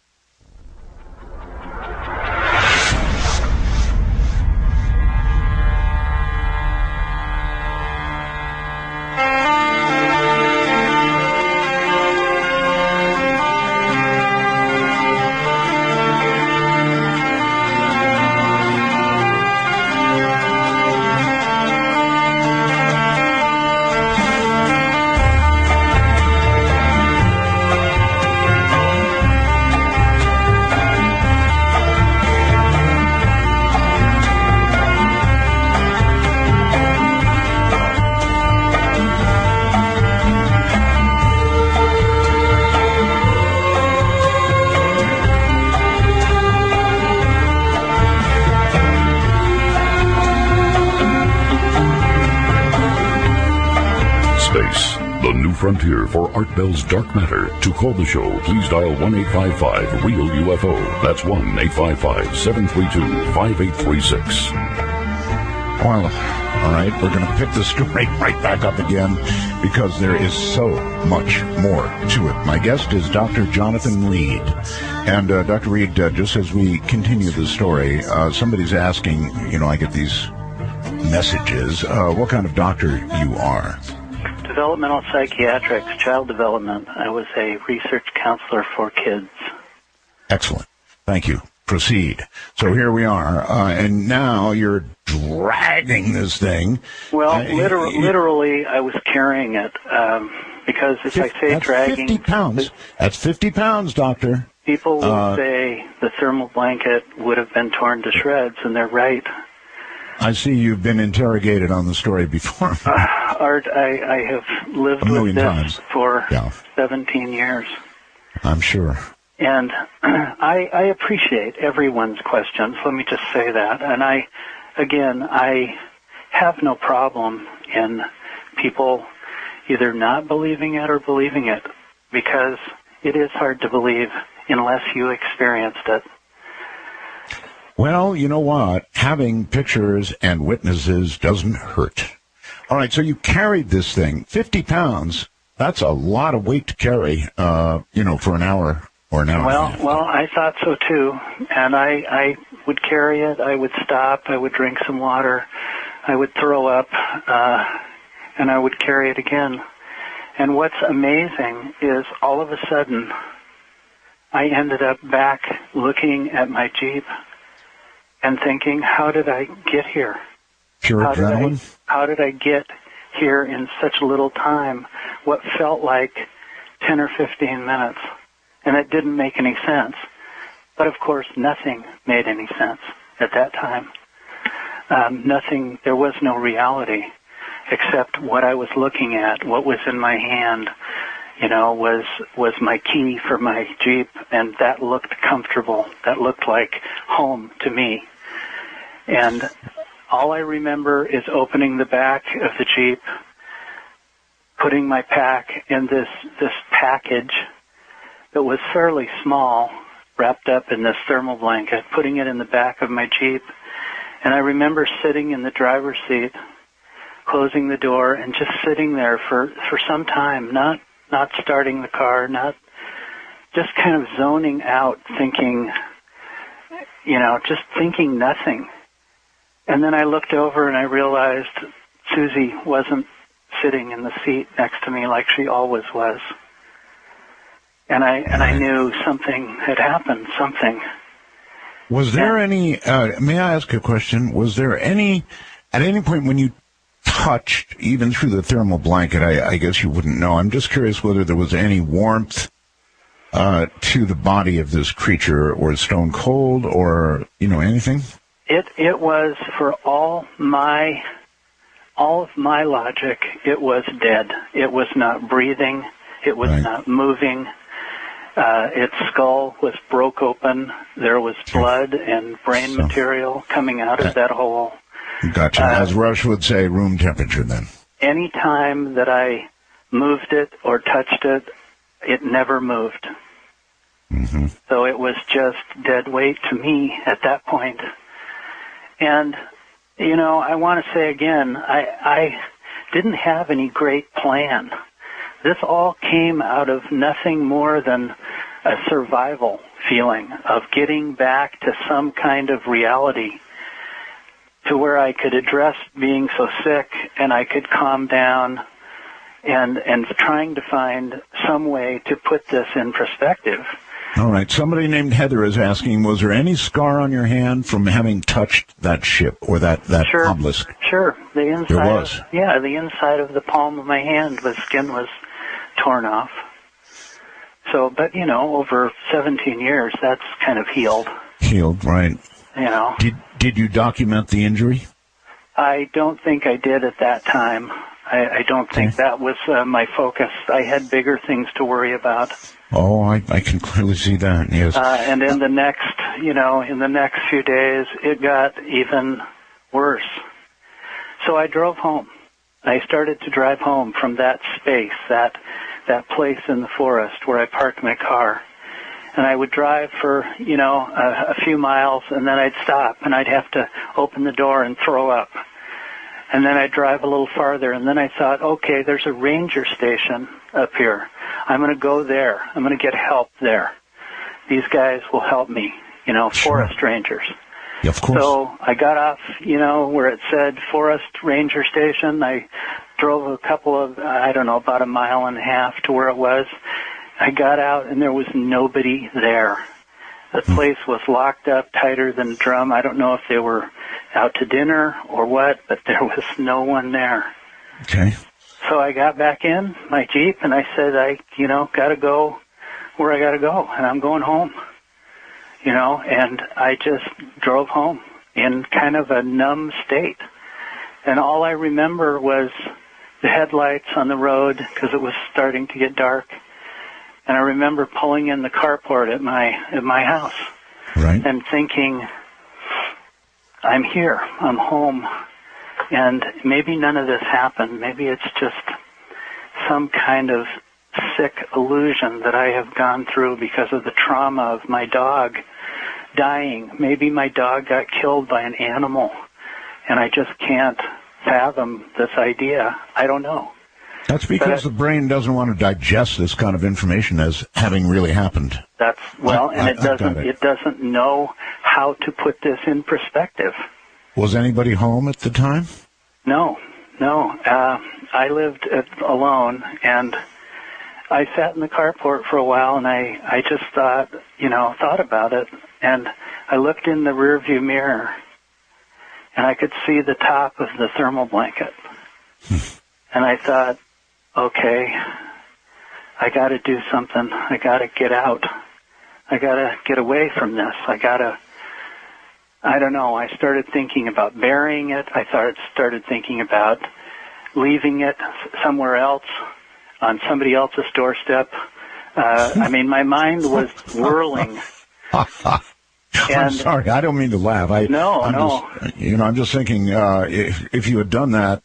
Frontier for Art Bell's Dark Matter. To call the show, please dial 1-855-REAL-UFO. That's 1-855-732-5836. Well, all right, we're going to pick the story right back up again because there is so much more to it. My guest is Dr. Jonathan Reed. And Dr. Reed, just as we continue the story, somebody's asking, I get these messages, what kind of doctor you are. Developmental psychiatrics, child development. I was a research counselor for kids. Excellent. Thank you. Proceed. So here we are, and now you're dragging this thing. Well, literally, I was carrying it, because if I say dragging... 50 pounds. That's 50 pounds, Doctor. People will say the thermal blanket would have been torn to shreds, and they're right. I see you've been interrogated on the story before. Art, I have lived with this for 17 years. I'm sure. And I appreciate everyone's questions. Let me just say that. And I have no problem in people either not believing it or believing it, because it is hard to believe unless you experienced it. Well, you know what? Having pictures and witnesses doesn't hurt. All right, so you carried this thing, 50 pounds. That's a lot of weight to carry, for an hour or an hour. Well, I thought so too. And I would carry it. I would stop. I would drink some water. I would throw up, and I would carry it again. And what's amazing is all of a sudden, I ended up back looking at my Jeep and thinking, how did I get here? Pure adrenaline? How did I get here in such little time? What felt like 10 or 15 minutes. And it didn't make any sense. But of course, nothing made any sense at that time. Nothing, there was no reality except what I was looking at, what was in my hand, was my key for my Jeep, and that looked comfortable. That looked like home to me. And all I remember is opening the back of the Jeep, putting my pack in this package that was fairly small, wrapped up in this thermal blanket, putting it in the back of my Jeep. And I remember sitting in the driver's seat, closing the door, and just sitting there for some time, not starting the car, just kind of zoning out, thinking, just thinking nothing. And then I looked over and I realized Susie wasn't sitting in the seat next to me like she always was. And I knew something had happened, something. Was there any, may I ask a question? Was there at any point when you touched, even through the thermal blanket, I guess you wouldn't know. I'm just curious whether there was any warmth to the body of this creature, or stone cold, or, anything? It was, for all of my logic, it was dead. It was not breathing. It was not moving. Its skull was broke open. There was blood and brain material coming out of that hole. Gotcha. As Rush would say, room temperature then. Any time that I moved it or touched it, it never moved. Mm-hmm. So it was just dead weight to me at that point. And, you know, I want to say again, I didn't have any great plan. This all came out of nothing more than a survival feeling of getting back to some kind of reality, to where I could address being so sick and I could calm down, and trying to find some way to put this in perspective. All right. Somebody named Heather is asking, was there any scar on your hand from having touched that ship or that obelisk? Sure. The inside. There was. The inside of the palm of my hand, the skin was torn off. So, but, you know, over 17 years, that's kind of healed. Healed, right. You know. Did you document the injury? I don't think I did at that time. I don't think that was my focus. I had bigger things to worry about. Oh, I can clearly see that, yes. And in the next few days, it got even worse. So I drove home. I started to drive home from that space, that place in the forest where I parked my car. And I would drive for, a few miles, and then I'd stop, and I'd have to open the door and throw up. And then I'd drive a little farther, and then I thought, okay, there's a ranger station up here. I'm going to go there. I'm going to get help there. These guys will help me, forest rangers. Yeah, of course. So I got off, where it said Forest Ranger Station. I drove about a mile and a half to where it was. I got out, and there was nobody there. The place was locked up tighter than a drum. I don't know if they were out to dinner or what, but there was no one there. Okay. So I got back in my Jeep, and I said, got to go where I got to go, and I'm going home. And I just drove home in kind of a numb state. And all I remember was the headlights on the road because it was starting to get dark. And I remember pulling in the carport at my house, right, and thinking, I'm here, I'm home, and maybe none of this happened. Maybe it's just some kind of sick illusion that I have gone through because of the trauma of my dog dying. Maybe my dog got killed by an animal, and I just can't fathom this idea. I don't know. That's because the brain doesn't want to digest this kind of information as having really happened. It doesn't know how to put this in perspective. Was anybody home at the time? No. I lived alone, and I sat in the carport for a while, and I just thought about it, and I looked in the rearview mirror, and I could see the top of the thermal blanket, and I thought, okay, I got to do something. I got to get out. I got to get away from this. I don't know. I started thinking about burying it. I started thinking about leaving it somewhere else on somebody else's doorstep. My mind was whirling. I'm sorry. I don't mean to laugh. I'm just thinking if you had done that,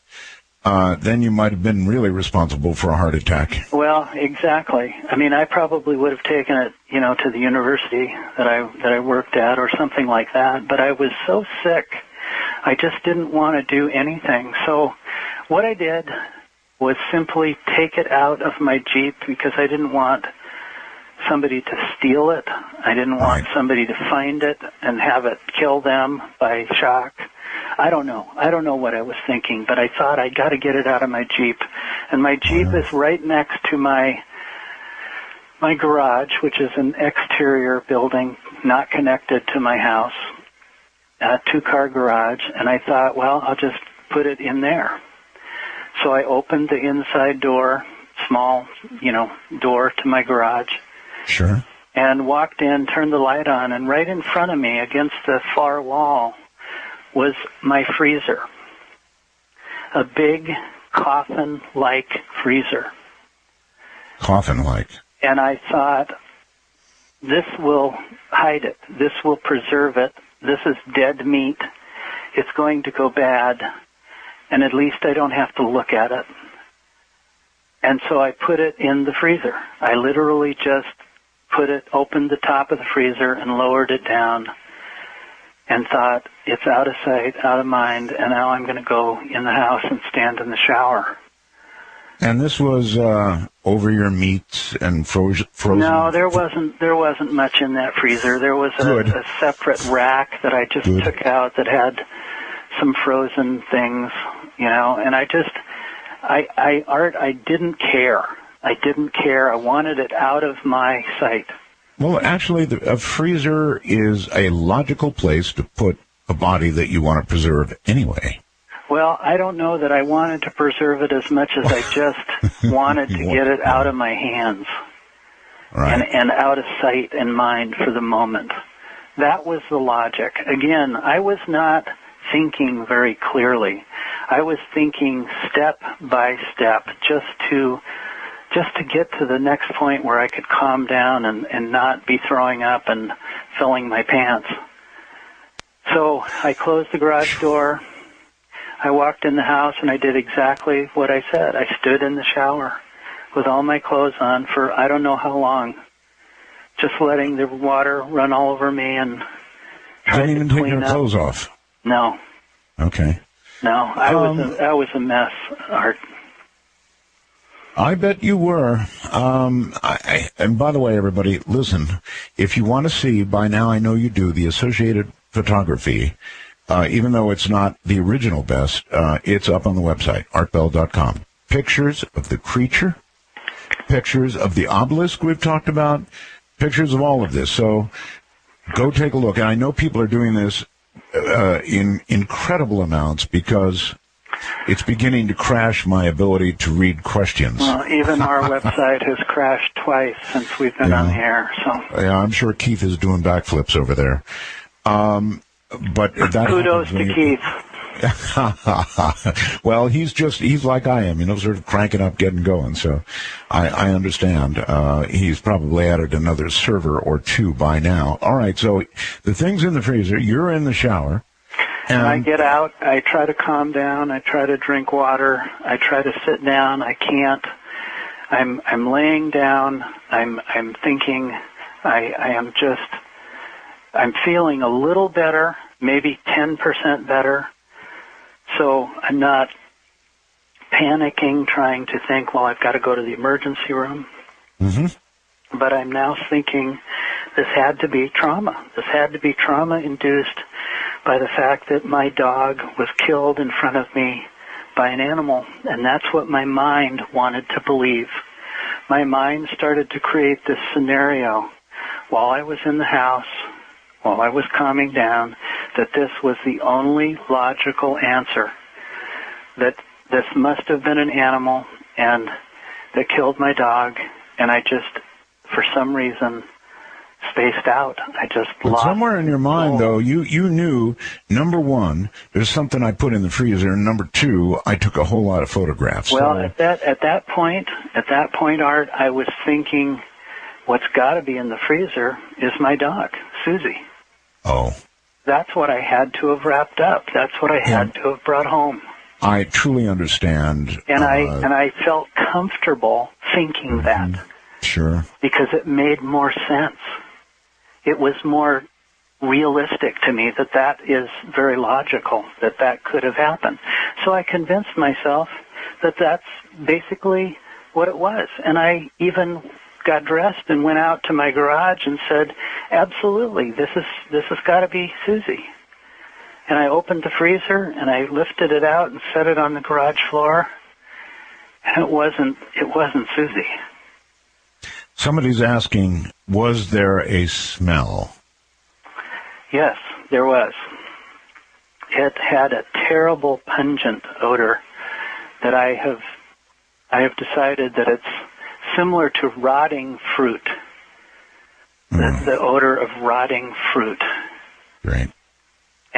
then you might have been really responsible for a heart attack. Well, exactly. I probably would have taken it, to the university that I worked at or something like that. But I was so sick, I just didn't want to do anything. So what I did was simply take it out of my Jeep because I didn't want somebody to steal it. I didn't want somebody to find it and have it kill them by shock. I don't know. I don't know what I was thinking, but I thought I got to get it out of my Jeep. And my Jeep is right next to my garage, which is an exterior building not connected to my house, a two-car garage. And I thought, well, I'll just put it in there. So I opened the inside door, small, door to my garage. Sure. And walked in, turned the light on, and right in front of me against the far wall was my freezer. A big coffin-like freezer. Coffin-like. And I thought, this will hide it. This will preserve it. This is dead meat. It's going to go bad. And at least I don't have to look at it. And so I put it in the freezer. I literally just opened the top of the freezer and lowered it down and thought, it's out of sight, out of mind, and now I'm going to go in the house and stand in the shower. And this was over your meats and frozen? No, there wasn't much in that freezer. There was a separate rack that I just took out that had some frozen things, and Art, I didn't care. I didn't care. I wanted it out of my sight. Well, actually, a freezer is a logical place to put a body that you want to preserve anyway. Well, I don't know that I wanted to preserve it as much as I just wanted to get it out of my hands. Right. And out of sight and mind for the moment. That was the logic. Again, I was not thinking very clearly. I was thinking step by step just to get to the next point where I could calm down and not be throwing up and filling my pants. So I closed the garage door. I walked in the house and I did exactly what I said. I stood in the shower with all my clothes on for I don't know how long, just letting the water run all over me and didn't even take your clothes off. No. Okay. No, I was a mess, Art. I bet you were. And by the way, everybody, listen, if you want to see, by now I know you do, the Associated Photography, even though it's not the original best, it's up on the website, artbell.com. Pictures of the creature, pictures of the obelisk we've talked about, pictures of all of this. So go take a look. And I know people are doing this in incredible amounts because it's beginning to crash my ability to read questions. Well, even our website has crashed twice since we've been on the air. So yeah, I'm sure Keith is doing backflips over there. But that kudos to Keith. Well, he's like I am, sort of cranking up, getting going. So I understand. He's probably added another server or two by now. All right. So the thing's in the freezer. You're in the shower. And I get out. I try to calm down. I try to drink water. I try to sit down. I can't. I'm laying down. I'm thinking. I'm feeling a little better, maybe 10% better. So I'm not panicking, trying to think, well, I've got to go to the emergency room. Mm-hmm. But I'm now thinking this had to be trauma. This had to be trauma-induced by the fact that my dog was killed in front of me by an animal. And that's what my mind wanted to believe. My mind started to create this scenario while I was in the house, while I was calming down, that this was the only logical answer, that this must have been an animal and that killed my dog, and I just, for some reason, spaced out. I just lost. Somewhere in your mind, though, you knew, number one, there's something I put in the freezer, and number two, I took a whole lot of photographs. Well, so. at that point, Art, I was thinking, what's got to be in the freezer is my dog, Susie. Oh. That's what I had to have wrapped up. That's what I had to have brought home. I truly understand. And I felt comfortable thinking that. Sure. Because it made more sense. It was more realistic to me that is very logical, that could have happened. So I convinced myself that that's basically what it was. And I even got dressed and went out to my garage and said, absolutely, this has got to be Susie. And I opened the freezer and I lifted it out and set it on the garage floor. And it wasn't Susie. Somebody's asking, was there a smell? Yes, there was. It had a terrible pungent odor that I have decided that it's similar to rotting fruit. The odor of rotting fruit. Right.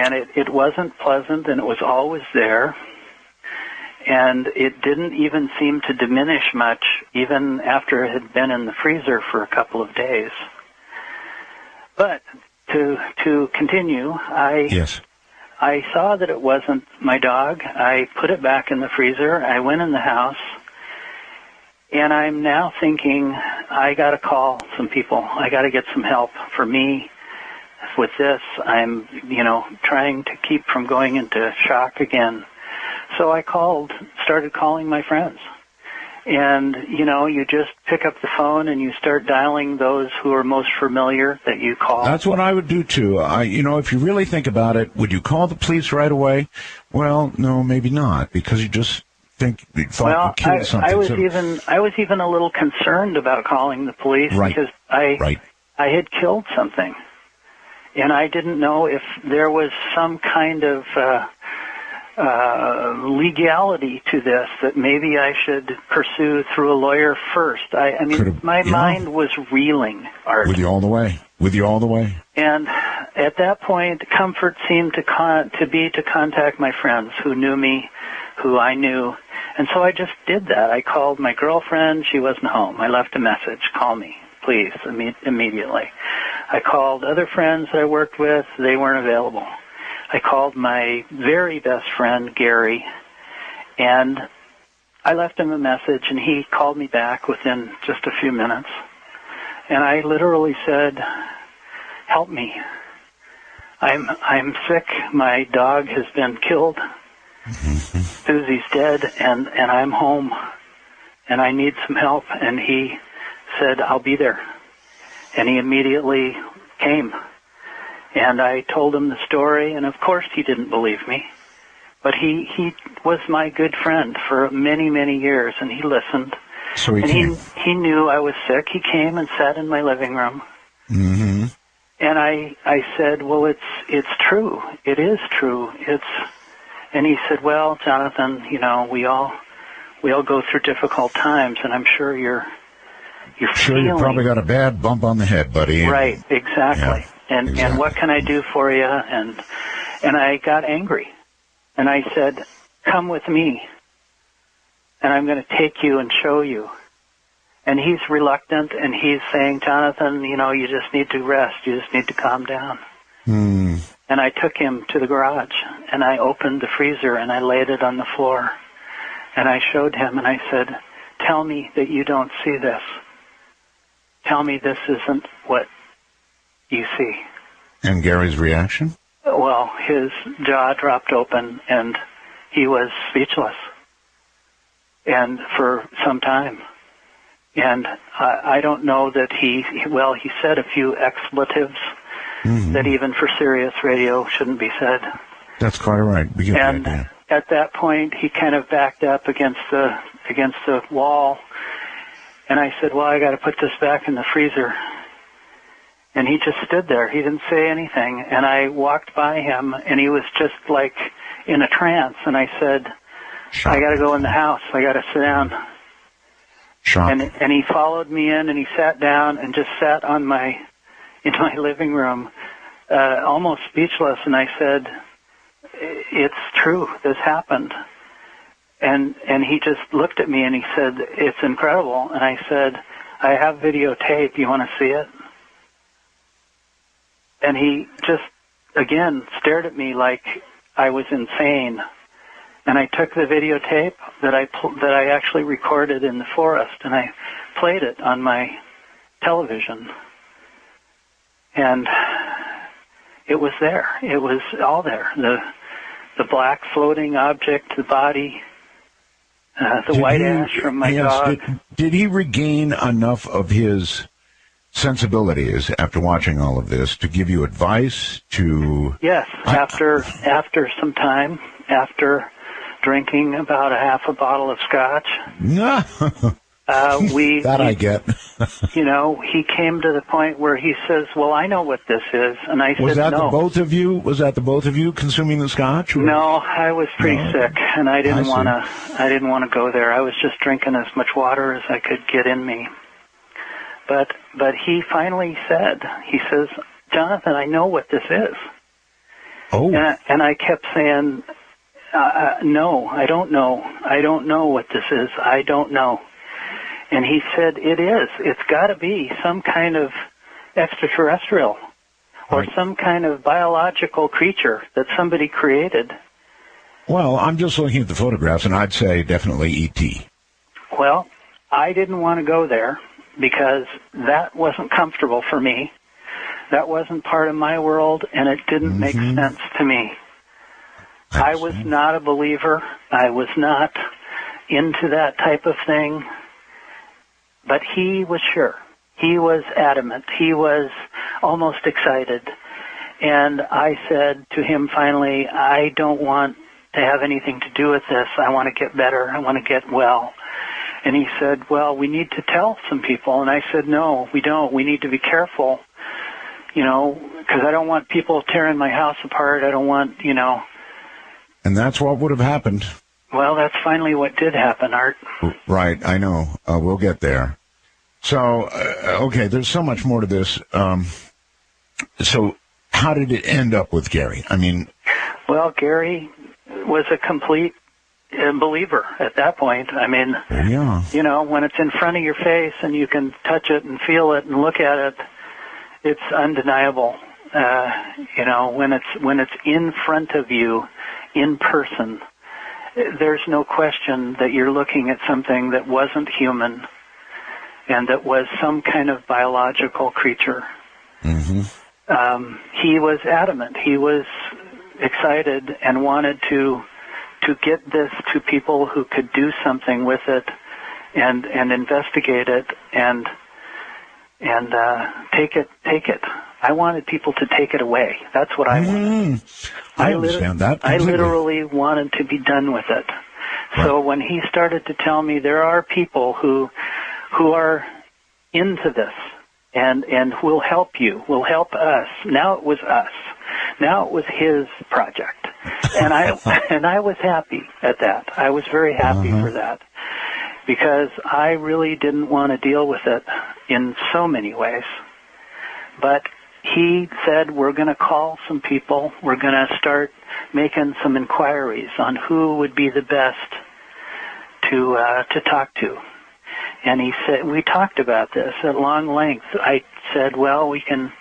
And it wasn't pleasant, and it was always there. And it didn't even seem to diminish much, even after it had been in the freezer for a couple of days. But to continue, I saw that it wasn't my dog. I put it back in the freezer. I went in the house, and I'm now thinking, I got to call some people. I got to get some help for me with this. I'm, trying to keep from going into shock again. So I started calling my friends. And, you just pick up the phone and you start dialing those who are most familiar that you call. That's what I would do, too. If you really think about it, would you call the police right away? Well, no, maybe not, because you just think you thought you killed something. I was even a little concerned about calling the police because I had killed something. And I didn't know if there was some kind of legality to this that maybe I should pursue through a lawyer first. My mind was reeling, Art. With you all the way. And at that point, comfort seemed to be to contact my friends who knew me, who I knew. And so I just did that. I called my girlfriend. She wasn't home. I left a message. Call me, please, immediately. I called other friends that I worked with. They weren't available. I called my very best friend, Gary, and I left him a message, and he called me back within just a few minutes. And I literally said, help me. I'm sick. My dog has been killed. Susie's dead, and I'm home, and I need some help. And he said, I'll be there. And he immediately came. And I told him the story, and of course he didn't believe me. But he was my good friend for many, many years, and he listened. So he came. He knew I was sick. He came and sat in my living room. Mm-hmm. And I said, well, it's true. It is true. And he said, well, Jonathan, we all go through difficult times, and I'm sure you're feeling. You probably got a bad bump on the head, buddy. Right, exactly. Yeah, and what can I do for you? And I got angry. And I said, come with me, and I'm going to take you and show you. And he's reluctant, and he's saying, Jonathan, you just need to rest. You just need to calm down. Mm. And I took him to the garage, and I opened the freezer, and I laid it on the floor. And I showed him, and I said, tell me that you don't see this. Tell me this isn't what you see. And Gary's reaction? Well, his jaw dropped open, and he was speechless. And for some time. And I don't know that he said a few expletives that even for Sirius Radio shouldn't be said. That's quite right. And at that point, he kind of backed up against the wall. And I said, well, I got to put this back in the freezer. And he just stood there. He didn't say anything. And I walked by him, and he was just like in a trance. And I said, I got to go in the house. I got to sit down. And he followed me in, and he sat down and just sat in my living room, almost speechless. And I said, it's true. This happened. And he just looked at me, and he said, it's incredible. And I said, I have videotape. You want to see it? And he just, again, stared at me like I was insane. And I took the videotape that I actually recorded in the forest, and I played it on my television. And it was there. It was all there. The black floating object, the body, the white ash from my dog. Did he regain enough of his sensibilities after watching all of this to give you advice to? Yes, after some time, after drinking about a half a bottle of scotch. I get. He came to the point where he says, well, I know what this is. And I said, no. Was that the both of you consuming the scotch? Or? No, I was pretty sick, and I didn't want to go there. I was just drinking as much water as I could get in me. But he finally said, he says, Jonathan, I know what this is. Oh. And I kept saying, no, I don't know. I don't know what this is. I don't know. And he said, it is. It's got to be some kind of extraterrestrial or some kind of biological creature that somebody created. Well, I'm just looking at the photographs, and I'd say definitely E.T. Well, I didn't want to go there because that wasn't comfortable for me. That wasn't part of my world, and it didn't make sense to me. I was not a believer. I was not into that type of thing. But he was sure. He was adamant. He was almost excited. And I said to him finally, I don't want to have anything to do with this. I want to get better. I want to get well. And he said, well, we need to tell some people. And I said, no, we don't. We need to be careful. Because I don't want people tearing my house apart. I don't want, And that's what would have happened. Well, that's finally what did happen, Art. Right, I know. We'll get there. So, okay, there's so much more to this. So, how did it end up with Gary? I mean... Well, Gary was a complete believer at that point. I mean, when it's in front of your face and you can touch it and feel it and look at it, it's undeniable. When it's in front of you, in person, there's no question that you're looking at something that wasn't human and that was some kind of biological creature. He was adamant. He was excited and wanted to get this to people who could do something with it and investigate it and take it. I wanted people to take it away. That's what I wanted. I understand that. I literally wanted to be done with it. Right. So when he started to tell me there are people who are into this and will help you, will help us. Now it was us. Now it was his project. And I was happy at that. I was very happy for that. Because I really didn't want to deal with it in so many ways. But he said, we're going to call some people. We're going to start making some inquiries on who would be the best to talk to. And he said, we talked about this at long length. I said, well, we can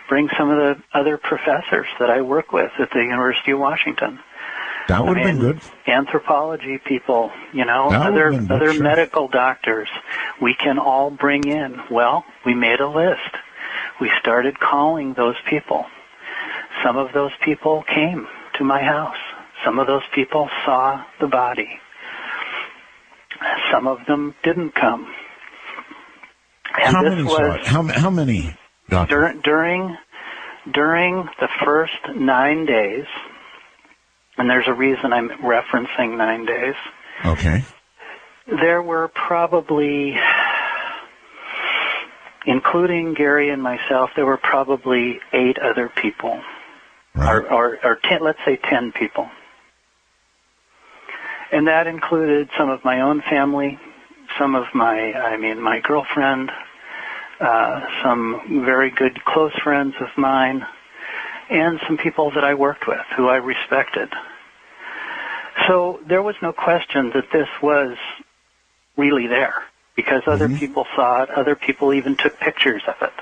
bring some of the other professors that I work with at the University of Washington. That would have been good. Anthropology people, other medical doctors, we can all bring in. Well, we made a list. We started calling those people. Some of those people came to my house. Some of those people saw the body. Some of them didn't come. And how many saw it? How many, Doctor? During the first 9 days, and there's a reason I'm referencing 9 days. Okay. There were probably, including Gary and myself, there were probably 8 other people, or 10, let's say 10 people. And that included some of my own family, some of my girlfriend, some very good close friends of mine, and some people that I worked with who I respected. So there was no question that this was really there because other people saw it, other people even took pictures of it.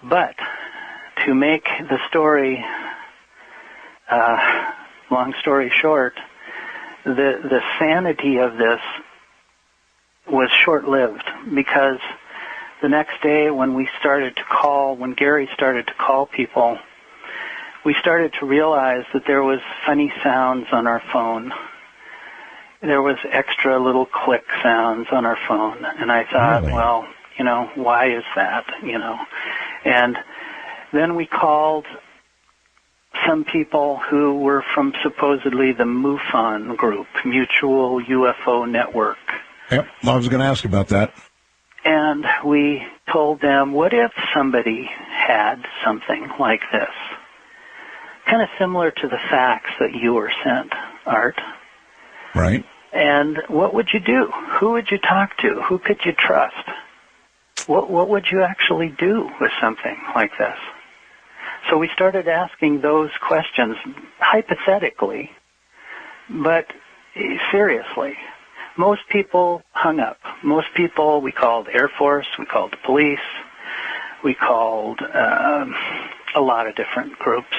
But to make the story, long story short, the sanity of this was short-lived because the next day when Gary started to call people, we started to realize that there was funny sounds on our phone. There was extra little click sounds on our phone. And I thought, well, why is that, And then we called some people who were from supposedly the MUFON group, Mutual UFO Network. Yep, I was going to ask about that. And we told them, what if somebody had something like this? Kind of similar to the fax that you were sent, Art. Right. And what would you do? Who would you talk to? Who could you trust? What would you actually do with something like this? So we started asking those questions hypothetically, but seriously. Most people hung up. Most people, we called Air Force, we called the police, we called a lot of different groups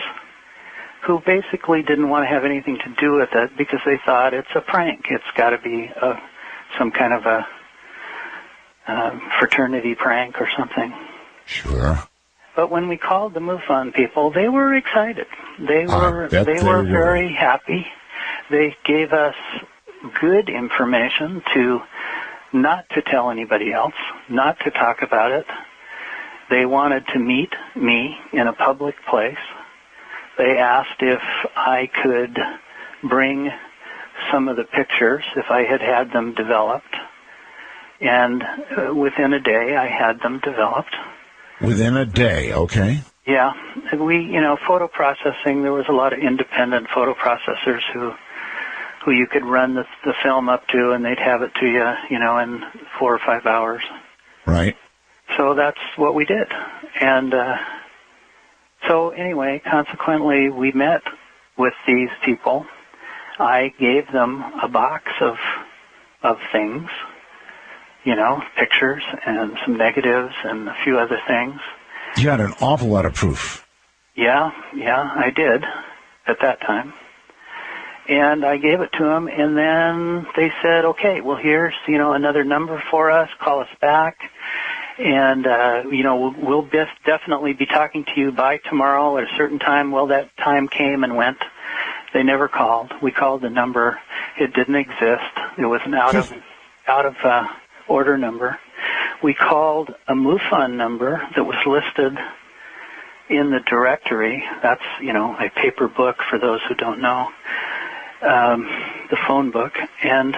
who basically didn't want to have anything to do with it because they thought it's a prank. It's got to be some kind of a fraternity prank or something. Sure. But when we called the MUFON people, they were excited. They were very happy. They gave us good information not to tell anybody else, not to talk about it. They wanted to meet me in a public place. They asked if I could bring some of the pictures, if I had them developed. And within a day, I had them developed. Within a day, okay. Yeah. Photo processing, there was a lot of independent photo processors who you could run the film up to, and they'd have it to you, in 4 or 5 hours. Right. So that's what we did. And so anyway, consequently, we met with these people. I gave them a box of things, pictures and some negatives and a few other things. You had an awful lot of proof. Yeah, I did at that time. And I gave it to them, and then they said, okay, well, here's, another number for us. Call us back. And, we'll definitely be talking to you by tomorrow at a certain time. Well, that time came and went. They never called. We called the number. It didn't exist. It was an out of order number. We called a MUFON number that was listed in the directory. That's, a paper book for those who don't know, the phone book. And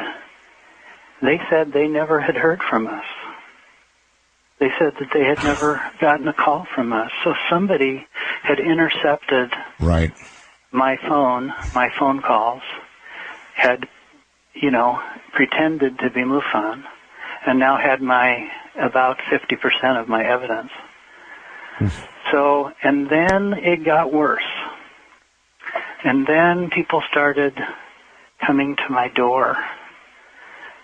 they said they never had heard from us. They said that they had never gotten a call from us. So somebody had intercepted my phone calls, had, pretended to be MUFON, and now had about 50% of my evidence. So, and then it got worse. And then people started coming to my door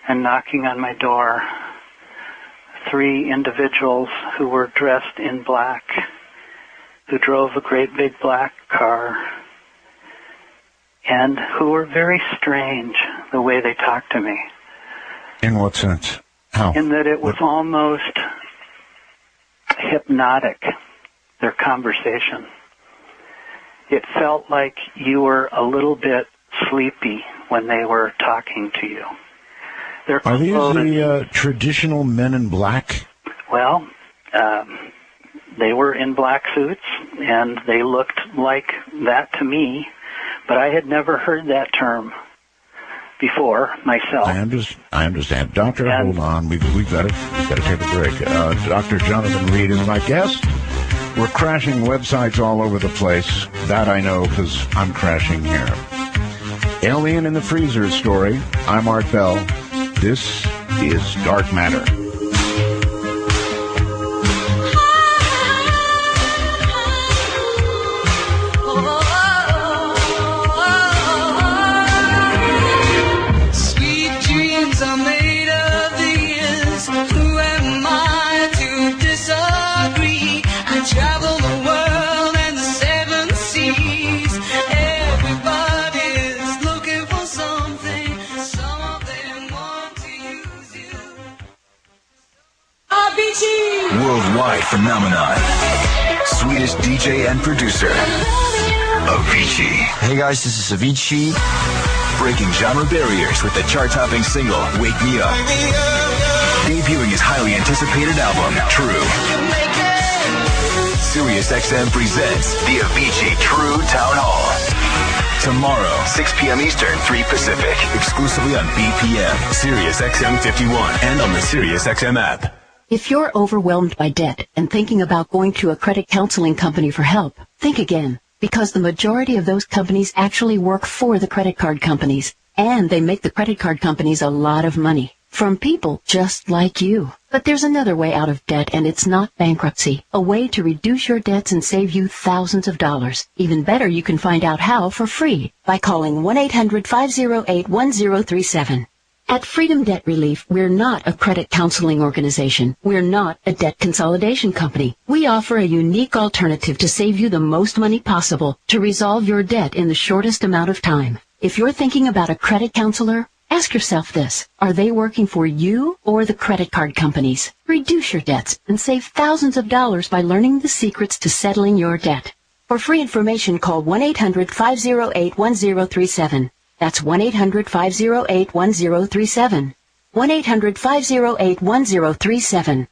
and knocking on my door. 3 individuals who were dressed in black, who drove a great big black car, and who were very strange the way they talked to me. In what sense? How? In that it was almost hypnotic, their conversation. It felt like you were a little bit sleepy when they were talking to you. Are these the traditional men in black? Well, they were in black suits, and they looked like that to me, but I had never heard that term before myself. I understand. Doctor, hold on. We've got to take a break. Dr. Jonathan Reed is my guest. We're crashing websites all over the place. That I know because I'm crashing here. Alien in the Freezer story. I'm Art Bell. This is Dark Matter. Sweet dreams are made of these. Who am I to disagree? I travel the world and the 7 seas. Everybody's looking for something. Some of them want to use you. Avicii! Worldwide phenomenon. Swedish DJ and producer. Avicii. Hey guys, this is Avicii. Breaking genre barriers with the chart-topping single, Wake Me Up. Debuting his highly anticipated album, True. SiriusXM presents the Avicii True Town Hall. Tomorrow, 6 p.m. Eastern, 3 Pacific. Exclusively on BPM, SiriusXM 51, and on the SiriusXM app. If you're overwhelmed by debt and thinking about going to a credit counseling company for help, think again, because the majority of those companies actually work for the credit card companies, and they make the credit card companies a lot of money. from people just like you. But there's another way out of debt, and it's not bankruptcy. A way to reduce your debts and save you thousands of dollars. Even better, you can find out how for free by calling 1-800-508-1037. At Freedom Debt Relief, we're not a credit counseling organization. We're not a debt consolidation company. We offer a unique alternative to save you the most money possible to resolve your debt in the shortest amount of time. If you're thinking about a credit counselor, ask yourself this. Are they working for you or the credit card companies? Reduce your debts and save thousands of dollars by learning the secrets to settling your debt. For free information, call 1-800-508-1037. That's 1-800-508-1037. 1-800-508-1037.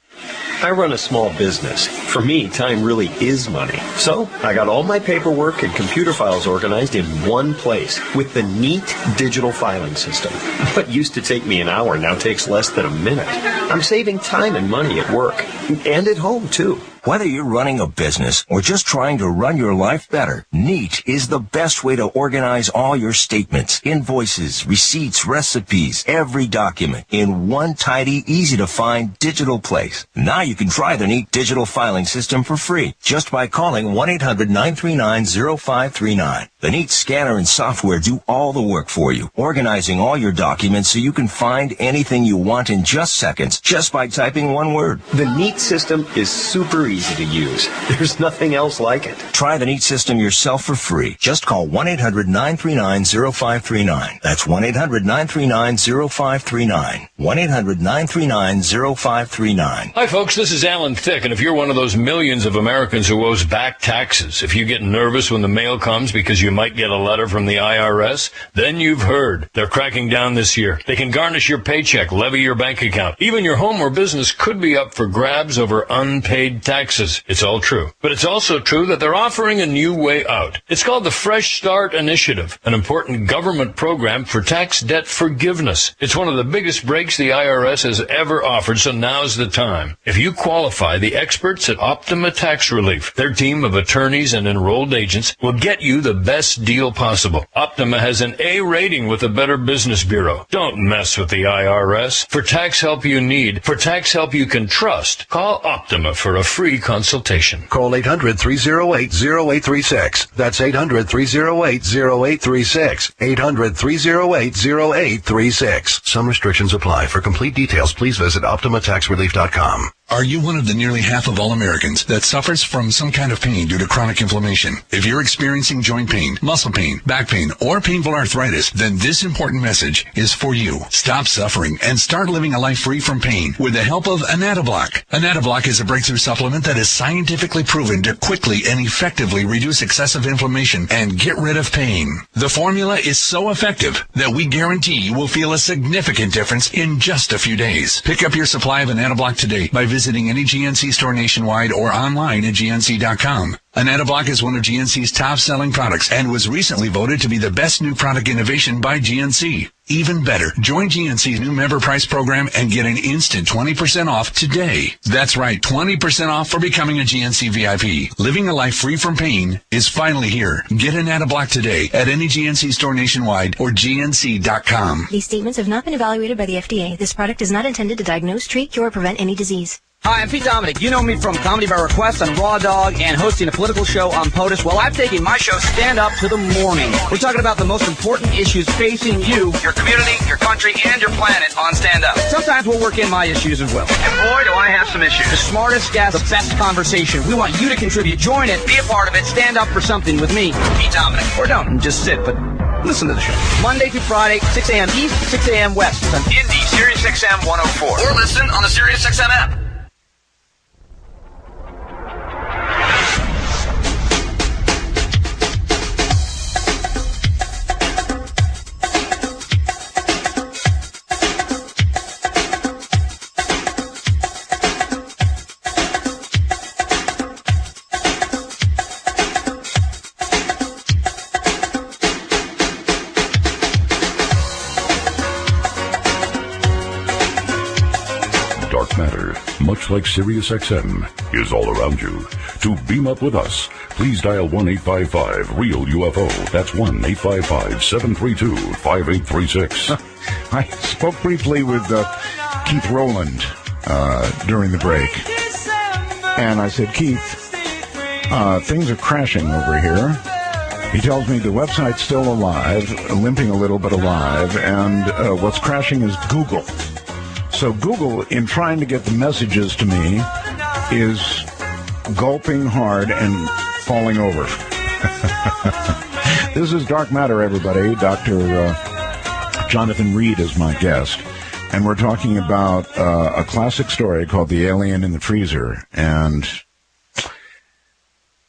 I run a small business. For me, time really is money. So I got all my paperwork and computer files organized in one place with the neat digital filing system. What used to take me an hour now takes less than a minute. I'm saving time and money at work and at home, too. Whether you're running a business or just trying to run your life better, Neat is the best way to organize all your statements, invoices, receipts, recipes, every document in one tidy, easy-to-find digital place. Now you can try the Neat digital filing system for free just by calling 1-800-939-0539. The Neat scanner and software do all the work for you, organizing all your documents so you can find anything you want in just seconds just by typing one word. The Neat system is super easy to use. There's nothing else like it. Try the Neat system yourself for free. Just call 1-800-939-0539. That's 1-800-939-0539. 1-800-939-0539. Hi, folks. This is Alan Thicke, and if you're one of those millions of Americans who owes back taxes, if you get nervous when the mail comes because you might get a letter from the IRS, then you've heard. They're cracking down this year. They can garnish your paycheck, levy your bank account. Even your home or business could be up for grabs over unpaid taxes. It's all true. But it's also true that they're offering a new way out. It's called the Fresh Start Initiative, an important government program for tax debt forgiveness. It's one of the biggest breaks the IRS has ever offered, so now's the time. If you qualify, the experts at Optima Tax Relief, their team of attorneys and enrolled agents, will get you the best deal possible. Optima has an A rating with the Better Business Bureau. Don't mess with the IRS. For tax help you need, for tax help you can trust, call Optima for a free consultation. Call 800-308-0836. That's 800-308-0836. 800-308-0836. Some restrictions apply. For complete details, please visit OptimaTaxRelief.com. Are you one of the nearly half of all Americans that suffers from some kind of pain due to chronic inflammation? If you're experiencing joint pain, muscle pain, back pain, or painful arthritis, then this important message is for you. Stop suffering and start living a life free from pain with the help of Anatablock. Anatablock is a breakthrough supplement that is scientifically proven to quickly and effectively reduce excessive inflammation and get rid of pain. The formula is so effective that we guarantee you will feel a significant difference in just a few days. Pick up your supply of Anatablock today by visiting any GNC store nationwide or online at gnc.com. Anatablock is one of GNC's top-selling products and was recently voted to be the best new product innovation by GNC. Even better, join GNC's new member price program and get an instant 20% off today. That's right, 20% off for becoming a GNC VIP. Living a life free from pain is finally here. Get Anatablock today at any GNC store nationwide or gnc.com. These statements have not been evaluated by the FDA. This product is not intended to diagnose, treat, cure, or prevent any disease. Hi, I'm Pete Dominic. You know me from Comedy by Request on Raw Dog and hosting a political show on POTUS. Well, I'm taking my show Stand Up to the Morning. We're talking about the most important issues facing you, your community, your country, and your planet on Stand Up. Sometimes we'll work in my issues as well. And boy, do I have some issues. The smartest guests, the best conversation. We want you to contribute. Join it. Be a part of it. Stand up for something with me, Pete Dominic. Or don't, and just sit, but listen to the show. Monday through Friday, 6 a.m. East, 6 a.m. West. It's on Indy, Sirius XM 104. Or listen on the Sirius XM app. Much like SiriusXM is all around you. To beam up with us, please dial 1-855-REAL-UFO. That's 1-855-732-5836. I spoke briefly with Keith Rowland during the break, and I said, Keith, things are crashing over here. He tells me the website's still alive, limping a little but alive, and what's crashing is Google. So Google, in trying to get the messages to me, is gulping hard and falling over. This is Dark Matter, everybody. Dr. Jonathan Reed is my guest, and we're talking about a classic story called The Alien in the Freezer. And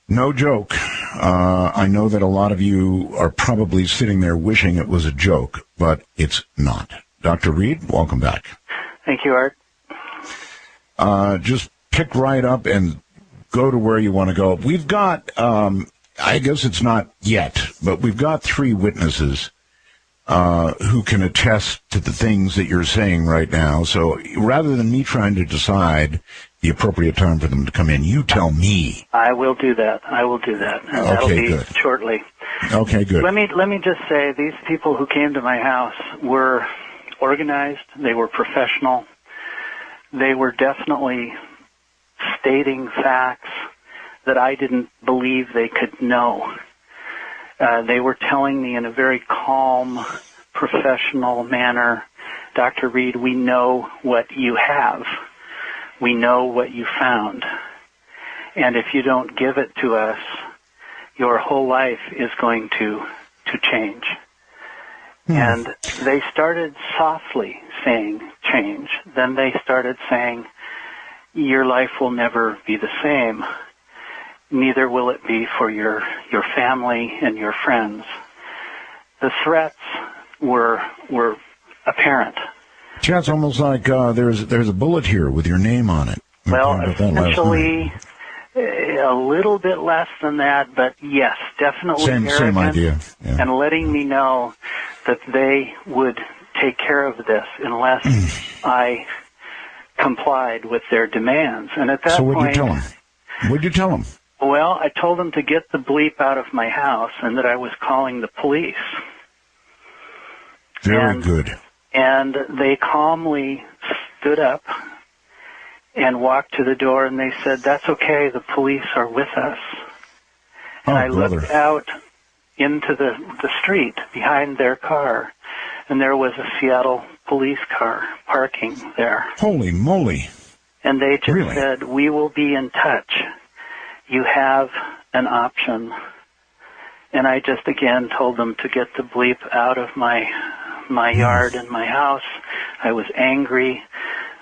no joke, I know that a lot of you are probably sitting there wishing it was a joke, but it's not. Dr. Reed, welcome back. Thank you, Art. Just pick right up and go to where you want to go. We've got, I guess it's not yet, but we've got 3 witnesses who can attest to the things that you're saying right now. So rather than me trying to decide the appropriate time for them to come in, you tell me. I will do that. And that'll be good. Shortly. Okay, good. Let me just say, these people who came to my house were organized. They were professional. They were definitely stating facts that I didn't believe they could know. They were telling me in a very calm, professional manner, Dr. Reed, we know what you have. We know what you found. And if you don't give it to us, your whole life is going to change. And they started softly saying change. Then they started saying, your life will never be the same. Neither will it be for your family and your friends. The threats were apparent. Yeah, it's almost like there's a bullet here with your name on it. Well, essentially, a little bit less than that, but yes, definitely same idea. Yeah. And letting me know that they would take care of this unless I complied with their demands. And at that so point, what'd you tell them? Well, I told them to get the bleep out of my house and that I was calling the police. Very good. And they calmly stood up and walked to the door, and they said, that's okay, the police are with us. And I looked out into the street behind their car, and there was a Seattle police car parking there. Holy moly. And they just said, we will be in touch. You have an option. And I just again told them to get the bleep out of my yard and my house. I was angry.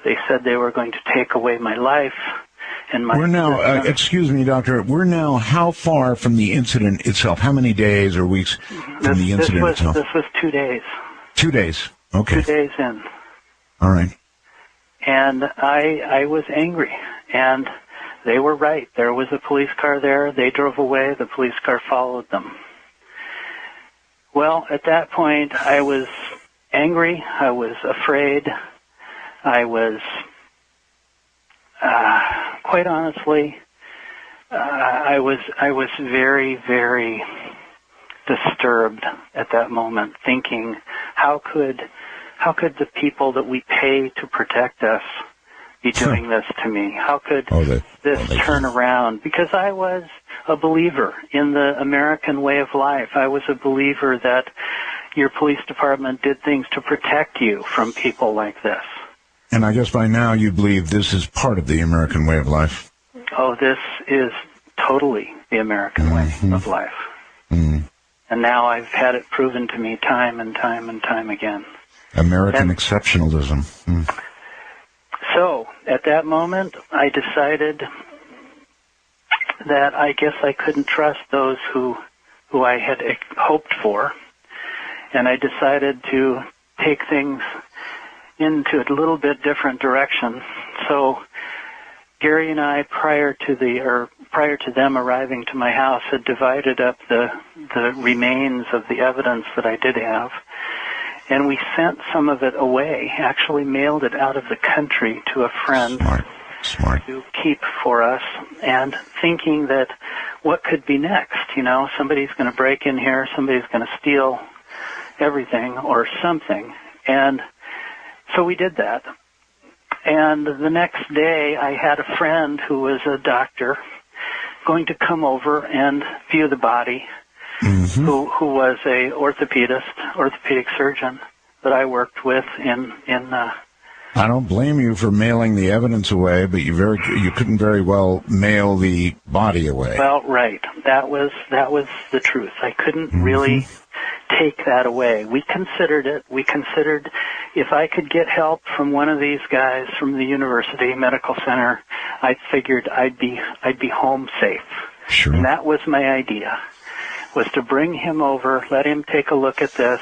They said they were going to take away my life. And my we're now, excuse me, Doctor, we're now how far from the incident itself? How many days or weeks from the incident itself? This was 2 days. 2 days. Okay. 2 days in. All right. And I was angry. And they were right. There was a police car there. They drove away. The police car followed them. Well, at that point, I was angry. I was afraid. I was, quite honestly, I was very, very disturbed at that moment, thinking, how could the people that we pay to protect us be doing this to me? How could this turn around? Because I was a believer in the American way of life. I was a believer that your police department did things to protect you from people like this. And I guess by now you believe this is part of the American way of life. Oh, this is totally the American way of life. And now I've had it proven to me time and time and time again. American exceptionalism. So, at that moment, I decided that I guess I couldn't trust those who I had hoped for. And I decided to take things into a little bit different direction. So Gary and I, prior to them arriving to my house, had divided up the remains of the evidence that I did have, and we sent some of it away, actually mailed it out of the country to a friend Smart. to keep for us, and thinking that what could be next. Somebody's going to break in here, somebody's going to steal everything or something. And so we did that. And the next day, I had a friend who was a doctor going to come over and view the body, who was a orthopedic surgeon that I worked with in I don't blame you for mailing the evidence away, but you couldn't very well mail the body away. Well, right. That was the truth. I couldn't really take that away. We considered it. We considered if I could get help from one of these guys from the university medical center, I figured I'd be home safe. Sure. And that was my idea, was to bring him over, let him take a look at this,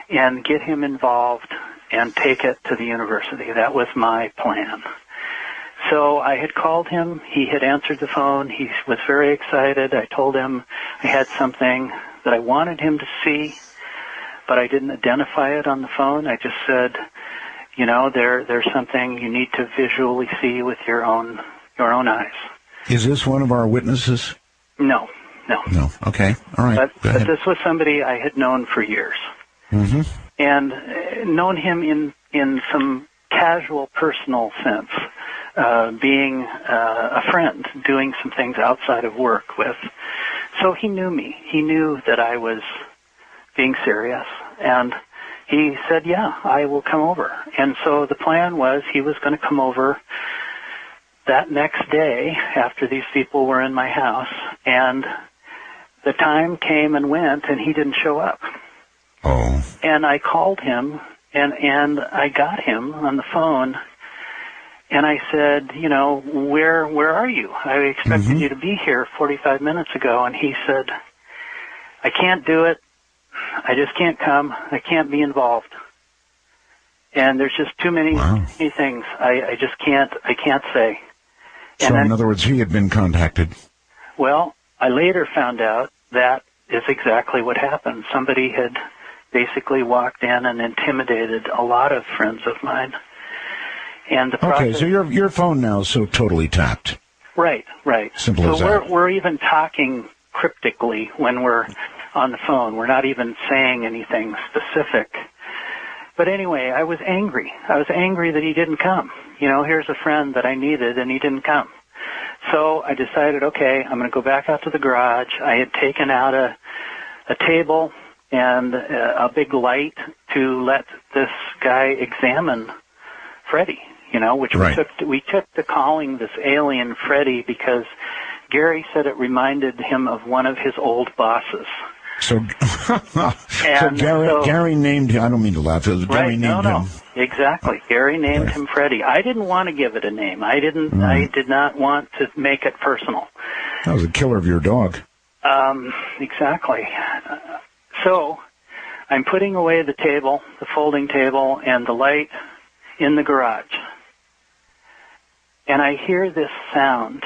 and get him involved and take it to the university. That was my plan. So I had called him. He had answered the phone. He was very excited. I told him I had something that I wanted him to see, but I didn't identify it on the phone. I just said, there's something you need to visually see with your own eyes. Is this one of our witnesses? No. No. Okay. All right. But this was somebody I had known for years. Mm-hmm. And known him in some casual personal sense, being a friend, doing some things outside of work with. So he knew me. He knew that I was being serious. And he said, yeah, I will come over. And so the plan was he was going to come over that next day after these people were in my house. And the time came and went, and he didn't show up. Oh. And I called him, and I got him on the phone, and I said, where are you? I expected you to be here 45 minutes ago. And he said, I can't do it. I just can't come. I can't be involved. And there's just too many things I just can't say. So in other words, he had been contacted. Well, I later found out that is exactly what happened. Somebody had basically walked in and intimidated a lot of friends of mine. And the process, so your phone now is so totally tapped. Right. Simple as that. So we're even talking cryptically when we're on the phone. We're not even saying anything specific. But anyway, I was angry. I was angry that he didn't come. Here's a friend that I needed, and he didn't come. So I decided, okay, I'm going to go back out to the garage. I had taken out a table and a big light to let this guy examine Freddie, which we took to calling this alien Freddie because Gary said it reminded him of one of his old bosses. So Gary named him. I don't mean to laugh. Gary named him. Exactly. Gary named him Freddie. I didn't want to give it a name. I did not want to make it personal. That was a killer of your dog. Exactly. So I'm putting away the table, the folding table, and the light in the garage. And I hear this sound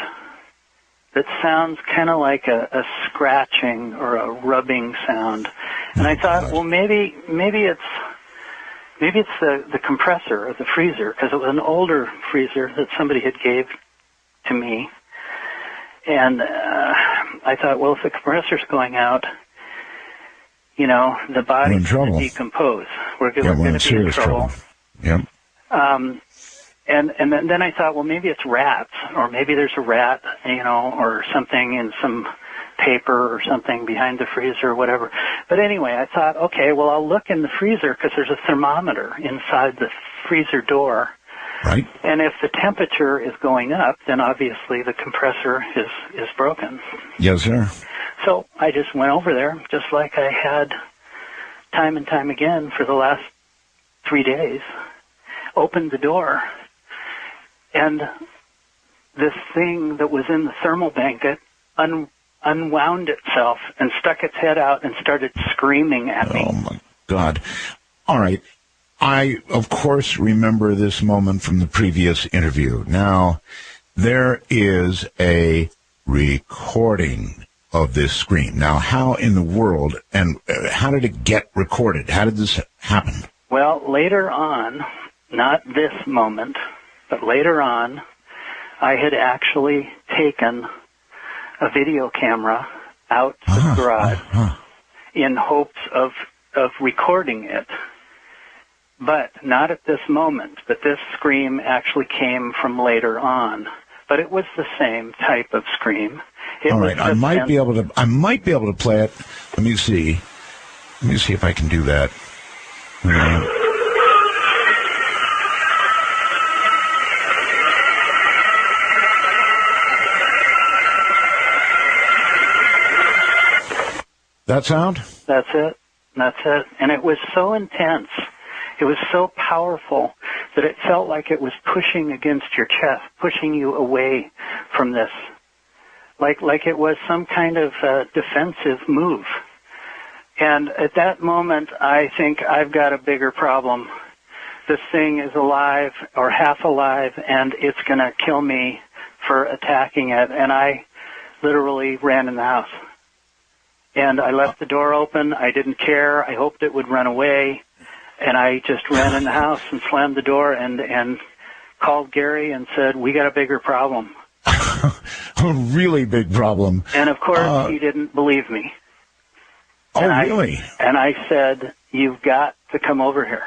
that sounds kind of like a scratching or a rubbing sound. And I thought, well, maybe it's the compressor or the freezer, because it was an older freezer that somebody had gave to me. And I thought, well, if the compressor's going out, the body's going to decompose. We're going to be in trouble. Yep. And then I thought, well, maybe it's rats, or maybe there's a rat, or something in some paper or something behind the freezer or whatever. But anyway, I thought, okay, well, I'll look in the freezer because there's a thermometer inside the freezer door. Right. And if the temperature is going up, then obviously the compressor is broken. Yes, sir. So I just went over there, just like I had time and time again for the last 3 days, opened the door, and this thing that was in the thermal blanket unwound itself and stuck its head out and started screaming at me. Oh, my God. All right. I, of course, remember this moment from the previous interview. Now, there is a recording of this scream. Now, how in the world, and how did it get recorded? How did this happen? Well, later on, not this moment, but later on, I had actually taken a video camera out to the garage in hopes of recording it. But not at this moment. But this scream actually came from later on. But it was the same type of scream. All right, I might be able to play it. Let me see if I can do that. That sound? That's it. And it was so intense. It was so powerful that it felt like it was pushing against your chest, pushing you away from this. Like it was some kind of defensive move. And at that moment, I think I've got a bigger problem. This thing is alive or half alive, and it's going to kill me for attacking it. And I literally ran in the house. And I left the door open. I didn't care. I hoped it would run away. And I just ran in the house and slammed the door and called Gary and said, we got a bigger problem. A really big problem. And, of course, he didn't believe me. Really? And I said, you've got to come over here.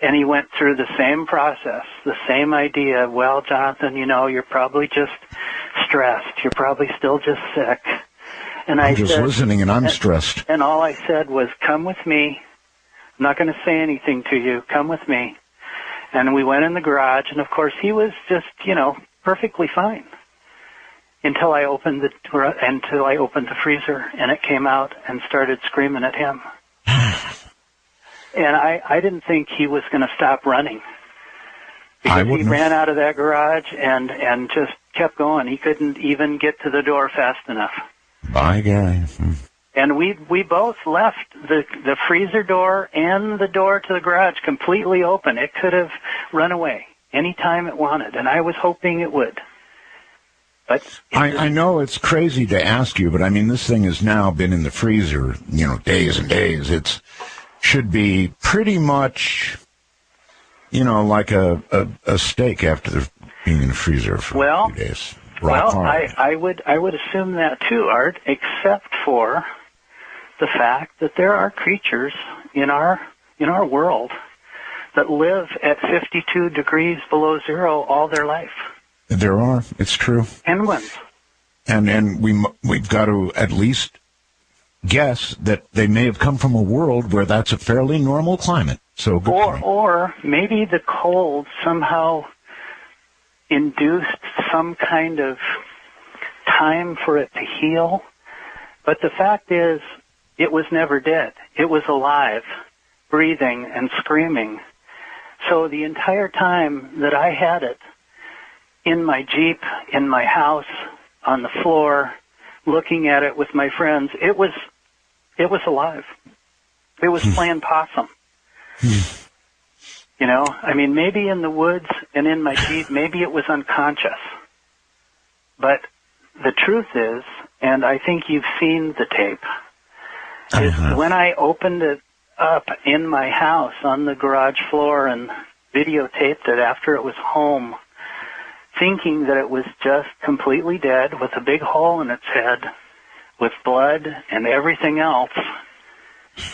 And he went through the same process, the same idea. Well, Jonathan, you're probably just stressed. You're probably still just sick. And I'm just listening, and I'm stressed. And all I said was, come with me. I'm not going to say anything to you. Come with me. And we went in the garage, and, of course, he was just, perfectly fine until I opened the freezer, and it came out and started screaming at him. And I didn't think he was going to stop running. Because he ran out of that garage and just kept going. He couldn't even get to the door fast enough. By Gary. And we both left the freezer door and the door to the garage completely open. It could have run away any time it wanted, and I was hoping it would. But I know it's crazy to ask you, but I mean, this thing has now been in the freezer, days and days. It should be pretty much, like a steak after being in the freezer for a few days. I would assume that too, Art, except for the fact that there are creatures in our world that live at 52 degrees below zero all their life. There are. It's true. Penguins. And we've got to at least guess that they may have come from a world where that's a fairly normal climate. So or maybe the cold somehow induced some kind of time for it to heal. But the fact is, it was never dead. It was alive, breathing and screaming. So the entire time that I had it in my Jeep, in my house, on the floor, looking at it with my friends, it was alive. It was playing possum. Maybe in the woods and in my Jeep, maybe it was unconscious. But the truth is, and I think you've seen the tape, is when I opened it up in my house on the garage floor and videotaped it after it was home, thinking that it was just completely dead with a big hole in its head, with blood and everything else,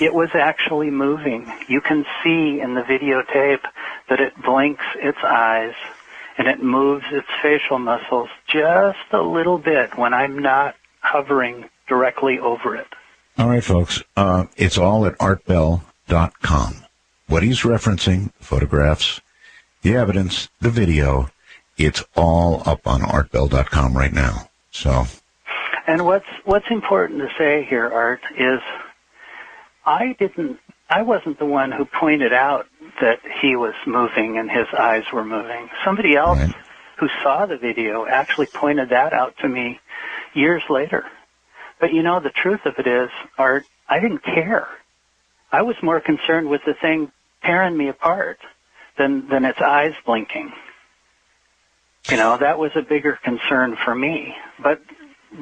it was actually moving. You can see in the videotape that it blinks its eyes and it moves its facial muscles just a little bit when I'm not hovering directly over it. All right, folks. It's all at artbell.com. What he's referencing, photographs, the evidence, the video, it's all up on artbell.com right now. So, and what's important to say here, Art, is I wasn't the one who pointed out that he was moving and his eyes were moving. Somebody else who saw the video actually pointed that out to me years later. But the truth of it is, Art, I didn't care. I was more concerned with the thing tearing me apart than its eyes blinking. That was a bigger concern for me. But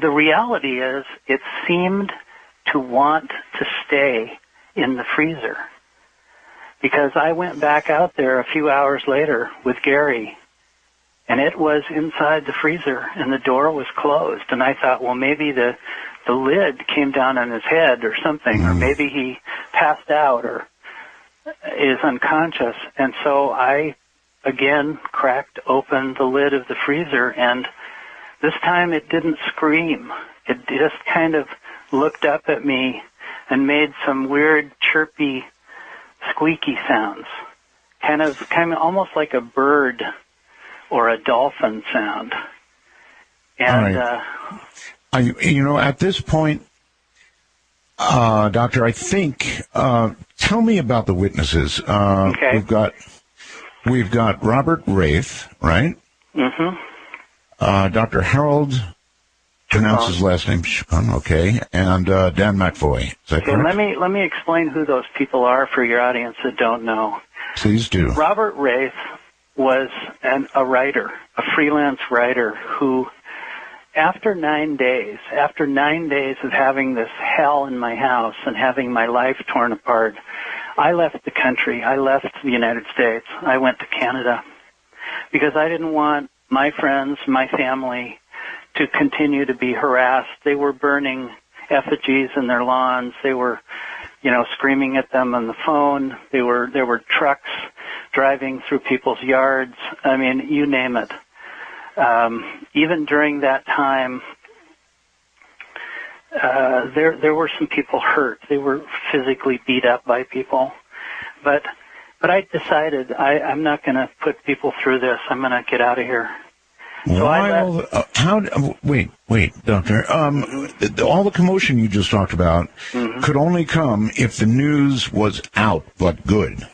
the reality is, it seemed to want to stay in the freezer. Because I went back out there a few hours later with Gary, and it was inside the freezer, and the door was closed. And I thought, well, maybe the lid came down on his head or something, or maybe he passed out or is unconscious. And so I, again, cracked open the lid of the freezer, and this time it didn't scream. It just kind of looked up at me and made some weird, chirpy, squeaky sounds, kind of almost like a bird or a dolphin sound. And at this point, Doctor, I think, tell me about the witnesses. Okay. We've got Robert Wraith, right? Mm-hmm. Dr. Harold, pronounce his last name, Chapon, okay, and Dan McFoy. Is that correct? Let me explain who those people are for your audience that don't know. Please do. Robert Wraith was a writer, a freelance writer who, after 9 days of having this hell in my house and having my life torn apart, I left the country. I left the United States. I went to Canada because I didn't want my friends, my family, to continue to be harassed. They were burning effigies in their lawns. They were, screaming at them on the phone. There were trucks driving through people's yards. I mean, you name it. Even during that time, there were some people hurt. They were physically beat up by people. But I decided I'm not going to put people through this. I'm going to get out of here. Wait, Doctor. All the commotion you just talked about could only come if the news was out, but good.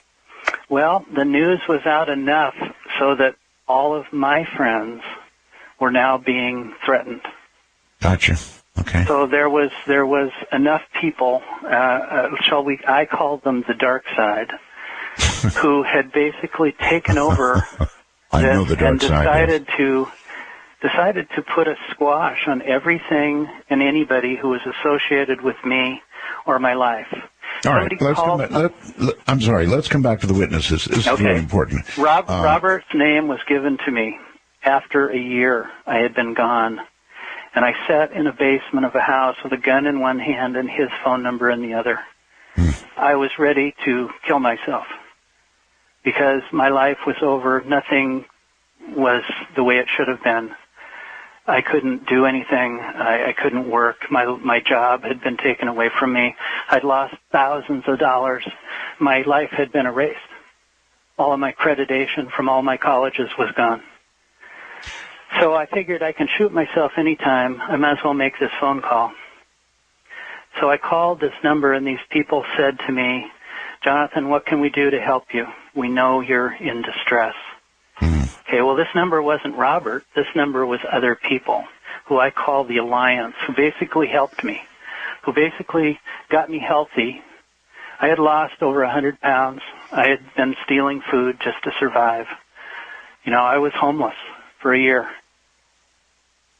Well, the news was out enough so that all of my friends were now being threatened. Gotcha. Okay. So there was enough people, I called them the dark side, who had basically taken over know the dark and decided to put a squash on everything and anybody who was associated with me or my life. All right, let's come back. I'm sorry, let's come back to the witnesses. This is very important. Robert's name was given to me after a year I had been gone, and I sat in a basement of a house with a gun in one hand and his phone number in the other. I was ready to kill myself because my life was over. Nothing was the way it should have been. I couldn't do anything. I couldn't work. My job had been taken away from me. I'd lost thousands of dollars. My life had been erased. All of my accreditation from all my colleges was gone. So I figured I can shoot myself anytime. I might as well make this phone call. So I called this number, and these people said to me, Jonathan, what can we do to help you? We know you're in distress. Okay, well, this number wasn't Robert. This number was other people who I call the Alliance, who basically helped me, who basically got me healthy. I had lost over 100 pounds. I had been stealing food just to survive. I was homeless for a year.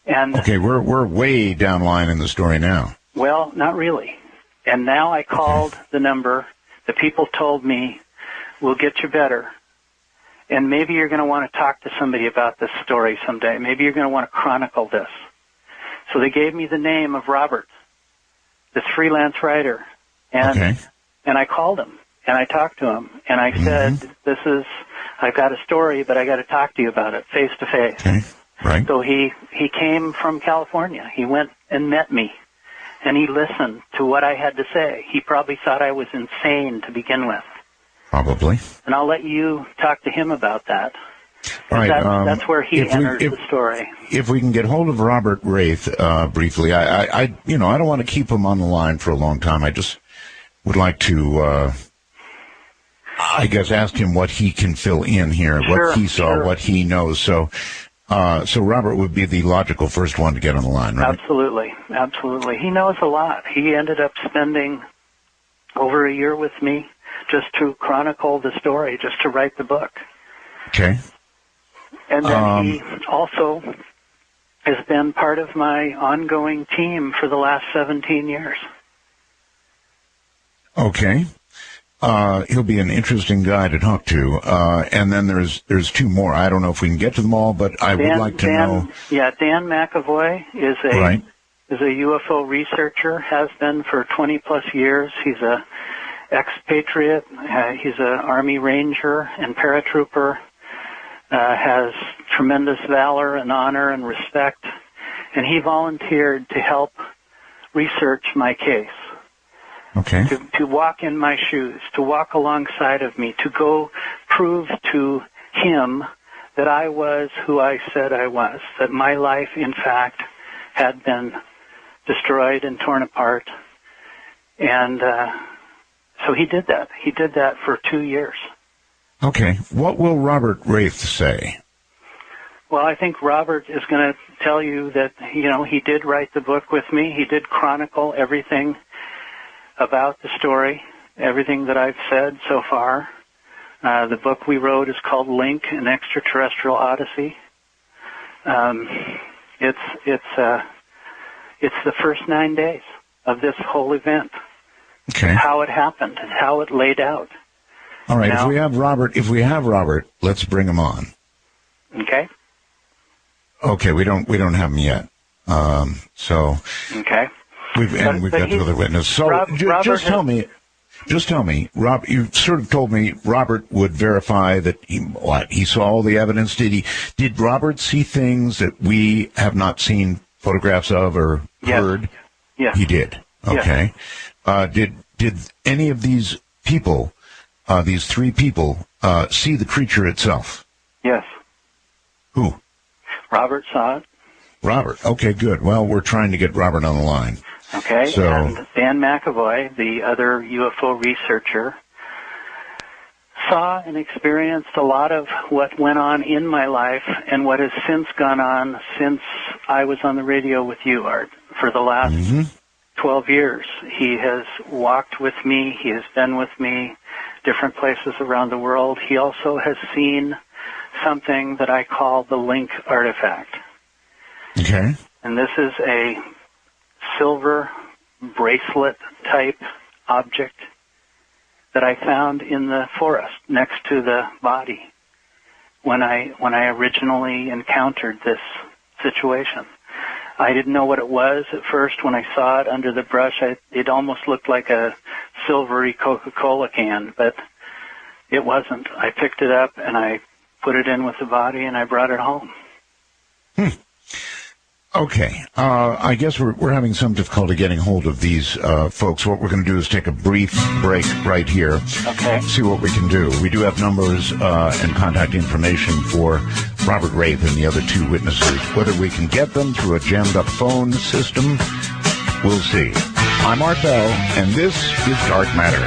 And okay, we're way down the line in the story now. Well, not really. And now I called the number. The people told me, we'll get you better. And maybe you're going to want to talk to somebody about this story someday. Maybe you're going to want to chronicle this. So they gave me the name of Robert, this freelance writer. And I called him, and I talked to him, and I said, I've got a story, but I got to talk to you about it face to face. Okay. Right. So he came from California. He went and met me, and he listened to what I had to say. He probably thought I was insane to begin with. Probably. And I'll let you talk to him about that. All right. That's where he enters the story. If we can get hold of Robert Wraith briefly, I don't want to keep him on the line for a long time. I just would like to, ask him what he can fill in here, what he saw, what he knows. So Robert would be the logical first one to get on the line, right? Absolutely. He knows a lot. He ended up spending over a year with me just to chronicle the story, just to write the book. Okay. And then he also has been part of my ongoing team for the last 17 years. Okay. He'll be an interesting guy to talk to. And then there's two more. I don't know if we can get to them all, but I would like to know. Yeah, Dan McAvoy is a UFO researcher, has been for 20 plus years. He's a expatriate. He's an Army Ranger and paratrooper. Has tremendous valor and honor and respect. And he volunteered to help research my case. Okay. To walk in my shoes, to walk alongside of me, to go prove to him that I was who I said I was, that my life, in fact, had been destroyed and torn apart. And so he did that. He did that for 2 years. Okay. What will Robert Wraith say? Well, I think Robert is going to tell you that, he did write the book with me. He did chronicle everything about the story, everything that I've said so far. The book we wrote is called Link, An Extraterrestrial Odyssey. It's the first 9 days of this whole event. Okay. How it happened, how it laid out. All right. If we have Robert, let's bring him on. Okay. Okay. We don't have him yet. So. Okay. We've got two other witnesses. So just tell me, Rob, you sort of told me Robert would verify that he saw all the evidence. Did Robert see things that we have not seen photographs of or heard? Yes. He did. Okay. Yes. Did any of these people, these three people, see the creature itself? Yes. Who? Robert saw it. Robert. Okay, good. Well, we're trying to get Robert on the line. Okay, and Dan McAvoy, the other UFO researcher, saw and experienced a lot of what went on in my life and what has since gone on since I was on the radio with you, Art, for the last 12 years. He has walked with me. He has been with me different places around the world. He also has seen something that I call the Link artifact. Okay. And this is a silver bracelet type object that I found in the forest next to the body when I originally encountered this situation. I didn't know what it was at first. When I saw it under the brush, it almost looked like a silvery Coca-Cola can, but it wasn't. I picked it up and I put it in with the body and I brought it home. Okay. I guess we're having some difficulty getting hold of these folks. What we're going to do is take a brief break right here. Okay. See what we can do. We do have numbers and contact information for Robert Wraith and the other two witnesses. Whether we can get them through a jammed-up phone system, we'll see. I'm Art Bell, and this is Dark Matter.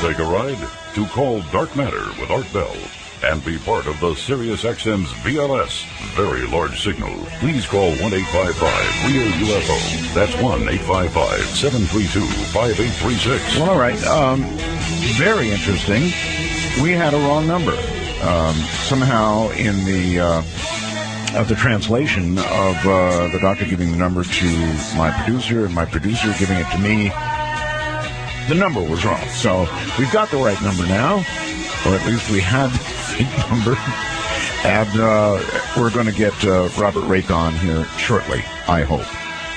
Take a ride? To call Dark Matter with Art Bell and be part of the Sirius XM's VLS Very Large Signal. Please call 1-855-REAL-UFO. That's 1-855-732-5836. Well, all right. Very interesting. We had a wrong number. Somehow in the translation of the doctor giving the number to my producer and my producer giving it to me, the number was wrong. So we've got the right number now, or at least we had right number. And we're going to get Robert Rake on here shortly, I hope.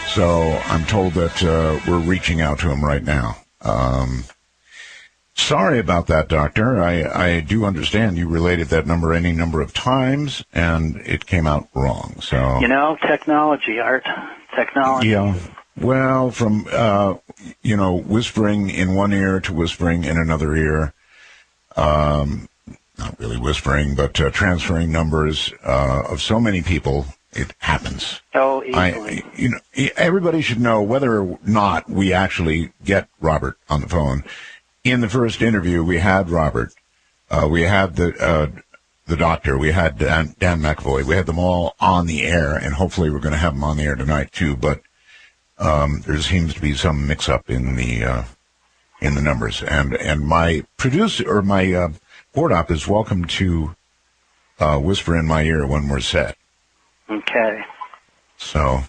So I'm told that we're reaching out to him right now. Sorry about that, Doctor. I do understand you related that number any number of times, and it came out wrong. So technology, Art. Technology. Yeah. Well, from, whispering in one ear to whispering in another ear. Not really whispering, but transferring numbers of so many people, it happens. Oh, easily. Everybody should know whether or not we actually get Robert on the phone. In the first interview, we had Robert. We had the doctor. We had Dan McAvoy. We had them all on the air, and hopefully we're going to have them on the air tonight too. But there seems to be some mix-up in the numbers. And my producer or my board op is welcome to whisper in my ear when we're set. Okay. So,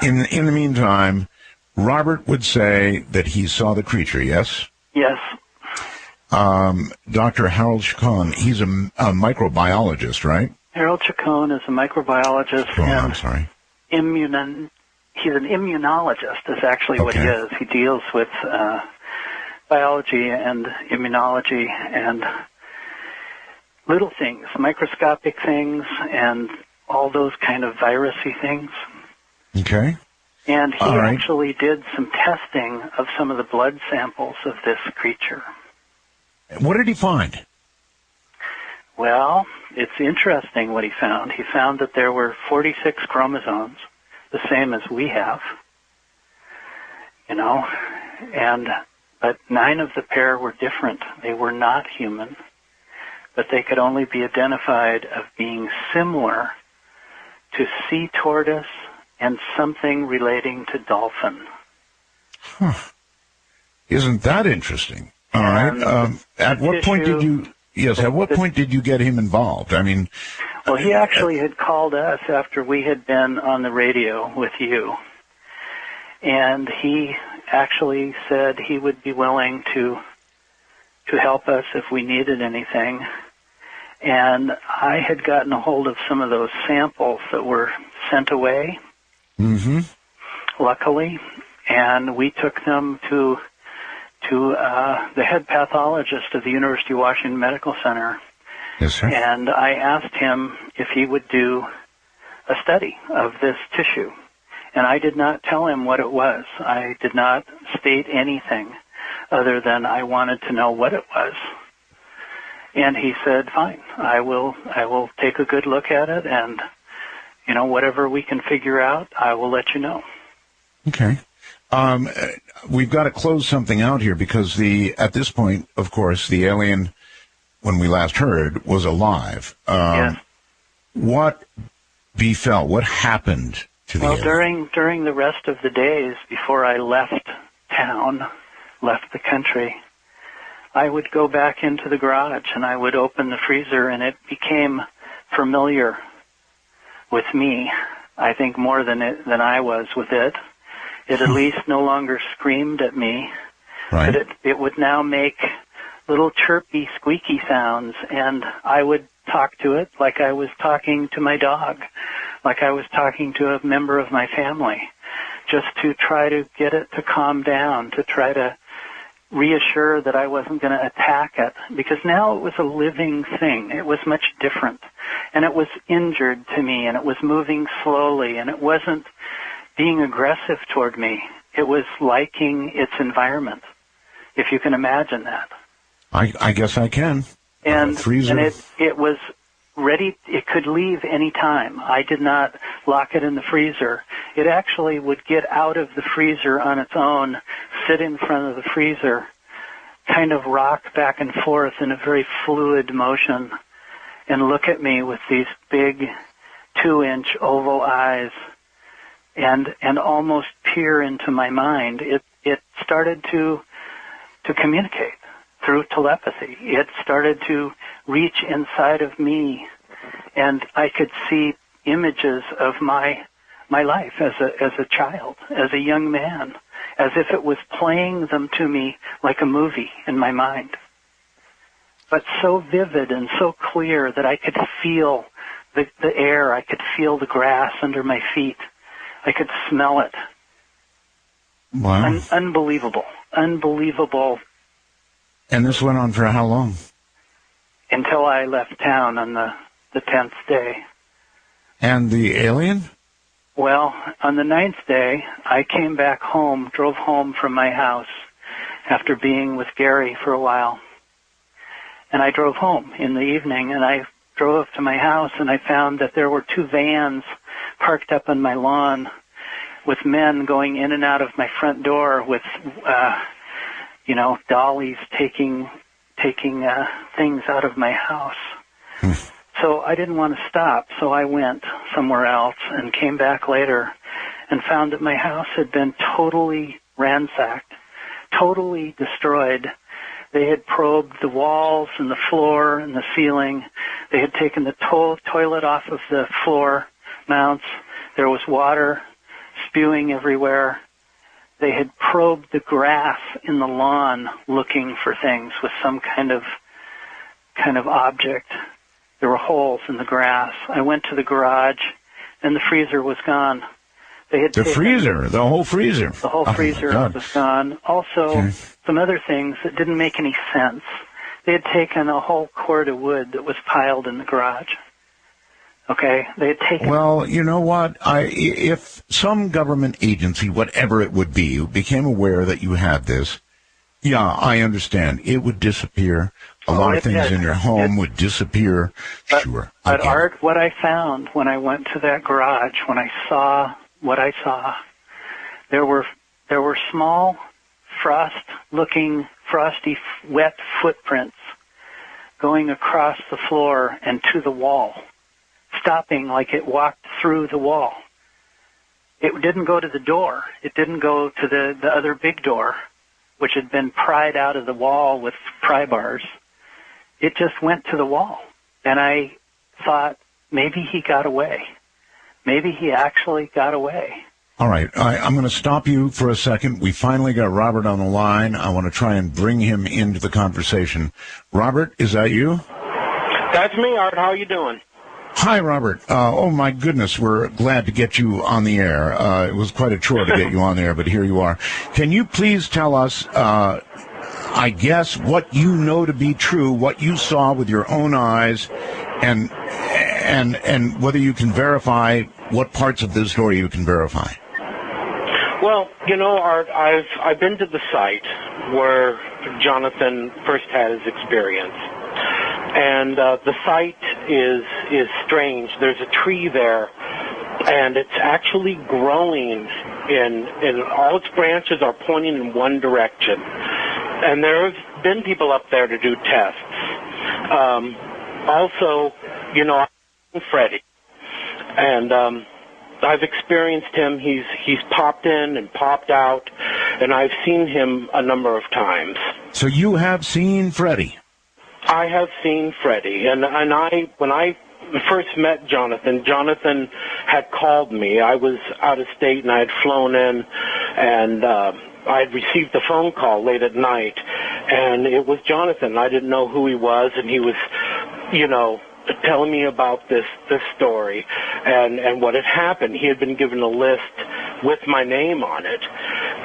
in the meantime, Robert would say that he saw the creature. Yes. Yes. Dr. Harold Chacon, he's a microbiologist, right? Harold Chacon is a microbiologist. I'm sorry. He's an immunologist is actually what he is. He deals with biology and immunology and little things, microscopic things, and all those kind of virusy things. Okay. And he actually did some testing of some of the blood samples of this creature. What did he find? Well, it's interesting what he found. He found that there were 46 chromosomes, the same as we have, but 9 of the pair were different. They were not human, but they could only be identified of being similar to sea tortoise and something relating to dolphin. Huh. Isn't that interesting? All right. At what point did you... Yes, at what point did you get him involved? I mean... Well, he actually had called us after we had been on the radio with you. And he actually said he would be willing to help us if we needed anything. And I had gotten a hold of some of those samples that were sent away, luckily, and we took them to the head pathologist of the University of Washington Medical Center. Yes, sir. And I asked him if he would do a study of this tissue. And I did not tell him what it was. I did not state anything other than I wanted to know what it was. And he said, fine, I will take a good look at it, and, whatever we can figure out, I will let you know. Okay. We've got to close something out here because at this point, of course, the alien, when we last heard, was alive. Yes. What befell? What happened to the alien? During the rest of the days before I left town, left the country, I would go back into the garage and I would open the freezer, and it became familiar with me, I think more than I was with it. It at least no longer screamed at me, right. But it would now make little chirpy, squeaky sounds, and I would talk to it like I was talking to my dog, like I was talking to a member of my family, just to try to get it to calm down, to try to reassure that I wasn't going to attack it, because now it was a living thing. It was much different, and it was injured to me, and it was moving slowly, and it wasn't being aggressive toward me. It was liking its environment, if you can imagine that. I guess I can. And freezer. And it was ready. It could leave any time. I did not lock it in the freezer. It actually would get out of the freezer on its own, sit in front of the freezer, kind of rock back and forth in a very fluid motion, and look at me with these big 2-inch oval eyes, and almost peer into my mind. It started to communicate through telepathy. It started to reach inside of me, and I could see images of my life as a child, as a young man, as if it was playing them to me like a movie in my mind. but so vivid and so clear that I could feel the air. I could feel the grass under my feet. I could smell it. Wow. Unbelievable. Unbelievable. And this went on for how long? Until I left town on the 10th day. And the alien? Well, on the 9th day, I came back home, drove home from my house after being with Gary for a while. And I drove home in the evening, and I drove up to my house, and I found that there were 2 vans parked up on my lawn with men going in and out of my front door with, dollies taking things out of my house. So I didn't want to stop, so I went somewhere else and came back later and found that my house had been totally ransacked, totally destroyed. They had probed the walls and the floor and the ceiling. They had taken the toilet off of the floor mounts. There was water spewing everywhere. They had probed the grass in the lawn looking for things with some kind of object. There were holes in the grass. I went to the garage, and the freezer was gone. They had the freezer, the whole freezer. The whole freezer was gone. Also, some other things that didn't make any sense. They had taken a whole cord of wood that was piled in the garage. Okay, they had taken. Well, you know what? If some government agency, whatever it would be, became aware that you had this, yeah, I understand. It would disappear. A lot of things in your home would disappear. Sure. But Art, what I found when I went to that garage, when I saw what I saw, there were small, frosty, wet footprints going across the floor and to the wall, stopping like it walked through the wall. It didn't go to the door. It didn't go to the other big door, which had been pried out of the wall with pry bars. It just went to the wall. And I thought, maybe he got away. Maybe he actually got away. All right. I'm going to stop you for a second. We finally got Robert on the line. I want to try and bring him into the conversation. Robert, is that you? That's me, Art. How are you doing? Hi, Robert. Oh, my goodness. We're glad to get you on the air. It was quite a chore to get you on the air, but here you are. Can you please tell us, I guess, what you know to be true, what you saw with your own eyes, and whether you can verify what parts of this story you can verify? Well, Art, I've been to the site where Jonathan first had his experience. And the site is strange. There's a tree there, and it's actually growing in all its branches are pointing in one direction. And there have been people up there to do tests. Also, I'm Freddie, and I've experienced him. He's popped in and popped out, and I've seen him a number of times. So you have seen Freddie? I have seen Freddie, and when I first met Jonathan had called me. I was out of state, and I had flown in, and I had received a phone call late at night, and it was Jonathan. I didn't know who he was, and he was, telling me about this story and what had happened. He had been given a list with my name on it,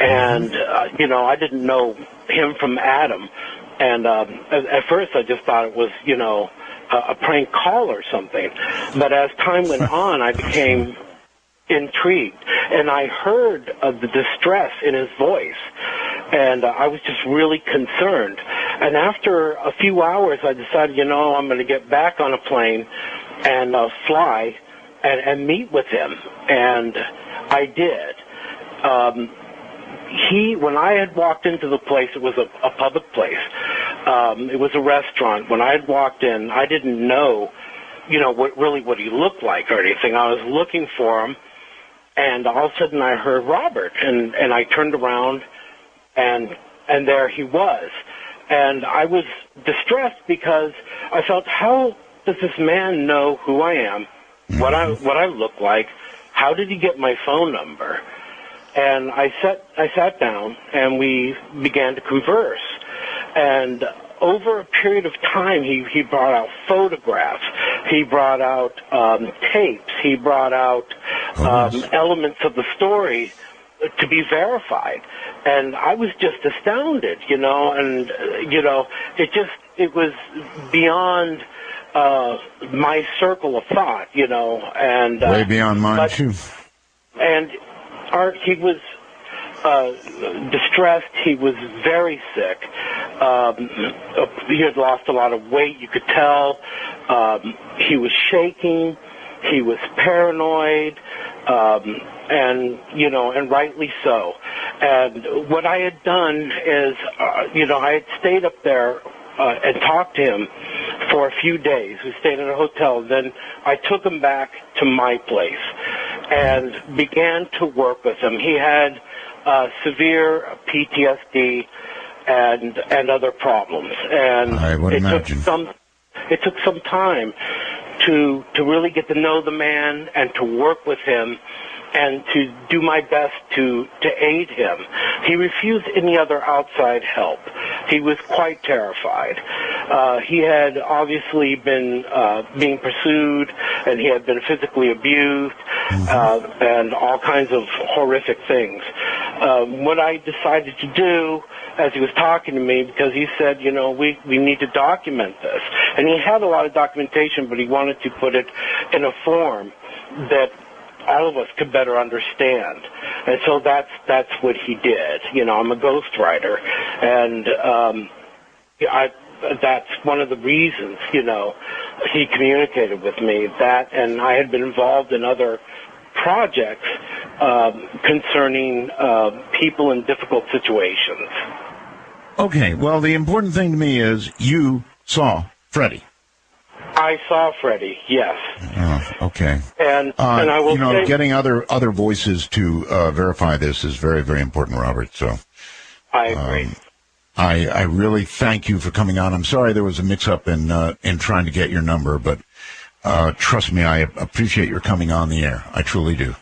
and I didn't know him from Adam. And at first I just thought it was, a prank call or something. But as time went on, I became intrigued. And I heard of the distress in his voice. And I was just really concerned. And after a few hours, I decided, I'm going to get back on a plane and fly and meet with him. And I did. When I had walked into the place, it was a public place. It was a restaurant. When I had walked in, I didn't know, what he looked like or anything. I was looking for him, and all of a sudden I heard Robert, and I turned around, and there he was. And I was distressed because I felt, how does this man know who I am, what I look like? How did he get my phone number? And I sat down, and we began to converse. And over a period of time, he brought out photographs, he brought out tapes, he brought out elements of the story to be verified, and I was just astounded, and it was beyond my circle of thought, and way beyond mine too. And Art, he was distressed. He was very sick. He had lost a lot of weight. You could tell. He was shaking. He was paranoid. And rightly so. And what I had done is, I had stayed up there and talked to him for a few days. We stayed in a hotel. Then I took him back to my place and began to work with him. He had severe PTSD and other problems. And I would imagine. It took some time to really get to know the man and to work with him and to do my best to aid him. He refused any other outside help. He was quite terrified. He had obviously been being pursued, and he had been physically abused, and all kinds of horrific things. What I decided to do, as he was talking to me, because he said, we need to document this. And he had a lot of documentation, but he wanted to put it in a form that all of us could better understand. And so that's what he did. I'm a ghostwriter, and that's one of the reasons, he communicated with me. That, and I had been involved in other projects concerning people in difficult situations. Okay, well, the important thing to me is you saw Freddie. I saw Freddie, yes. Okay. And I will say, getting other voices to verify this is very, very important, Robert. So I agree. I really thank you for coming on. I'm sorry there was a mix-up in trying to get your number, but trust me, I appreciate your coming on the air. I truly do.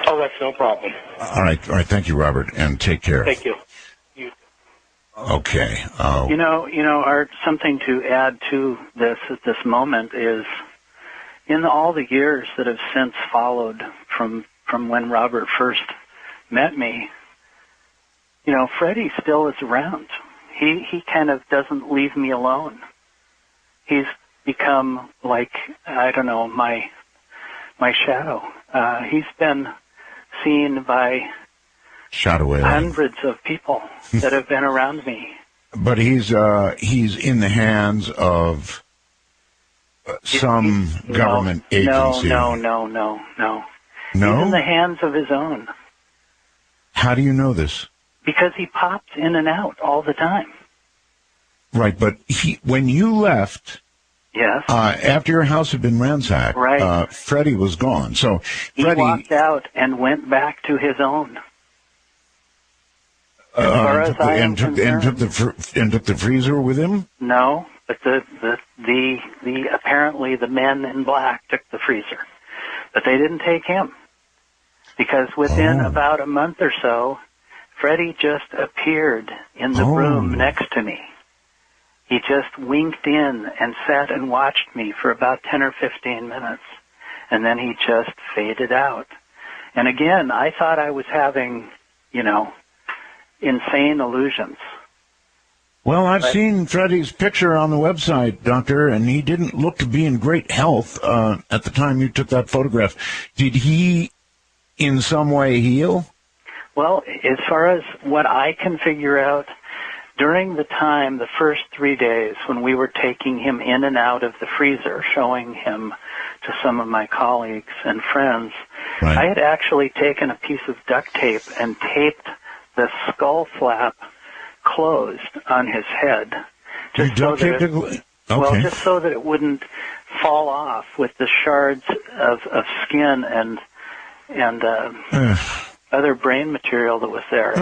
Oh, that's no problem. All right. Thank you, Robert, and take care. Thank you. Okay. Art, something to add to this at this moment is, in all the years that have since followed from when Robert first met me, Freddie still is around. He kind of doesn't leave me alone. He's become like, I don't know, my shadow. He's been seen by hundreds of people that have been around me. But he's in the hands of some government agency. No. He's in the hands of his own. How do you know this? Because he pops in and out all the time. Right, but when you left, yes, after your house had been ransacked, right, Freddie was gone. So he walked out and went back to his own. Took the freezer with him? No, but the apparently the men in black took the freezer, but they didn't take him, because within about a month or so, Freddie just appeared in the room next to me. He just winked in and sat and watched me for about 10 or 15 minutes, and then he just faded out. And again, I thought I was having, insane illusions. Well, I've seen Freddie's picture on the website, Doctor, and he didn't look to be in great health at the time you took that photograph. Did he in some way heal? Well, as far as what I can figure out, during the time, the first 3 days, when we were taking him in and out of the freezer, showing him to some of my colleagues and friends, I had actually taken a piece of duct tape and taped the skull flap closed on his head. Just so that it wouldn't fall off with the shards of skin and other brain material that was there.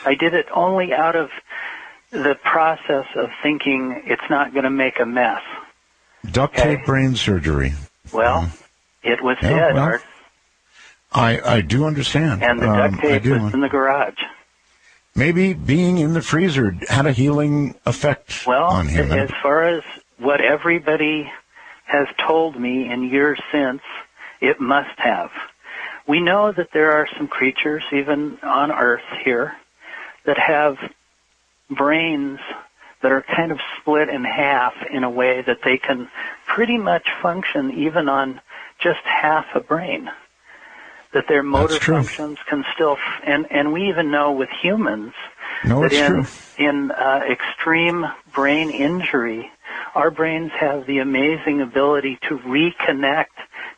I did it only out of the process of thinking it's not going to make a mess. Duct tape brain surgery. Well, it was dead, Art. I do understand. And the duct tape was in the garage. maybe being in the freezer had a healing effect on him. As far as what everybody has told me in years since, it must have. We know that there are some creatures, even on Earth here, that have brains that are kind of split in half in a way that they can pretty much function even on just half a brain. That their motor functions can still, and we even know with humans that in extreme brain injury, our brains have the amazing ability to reconnect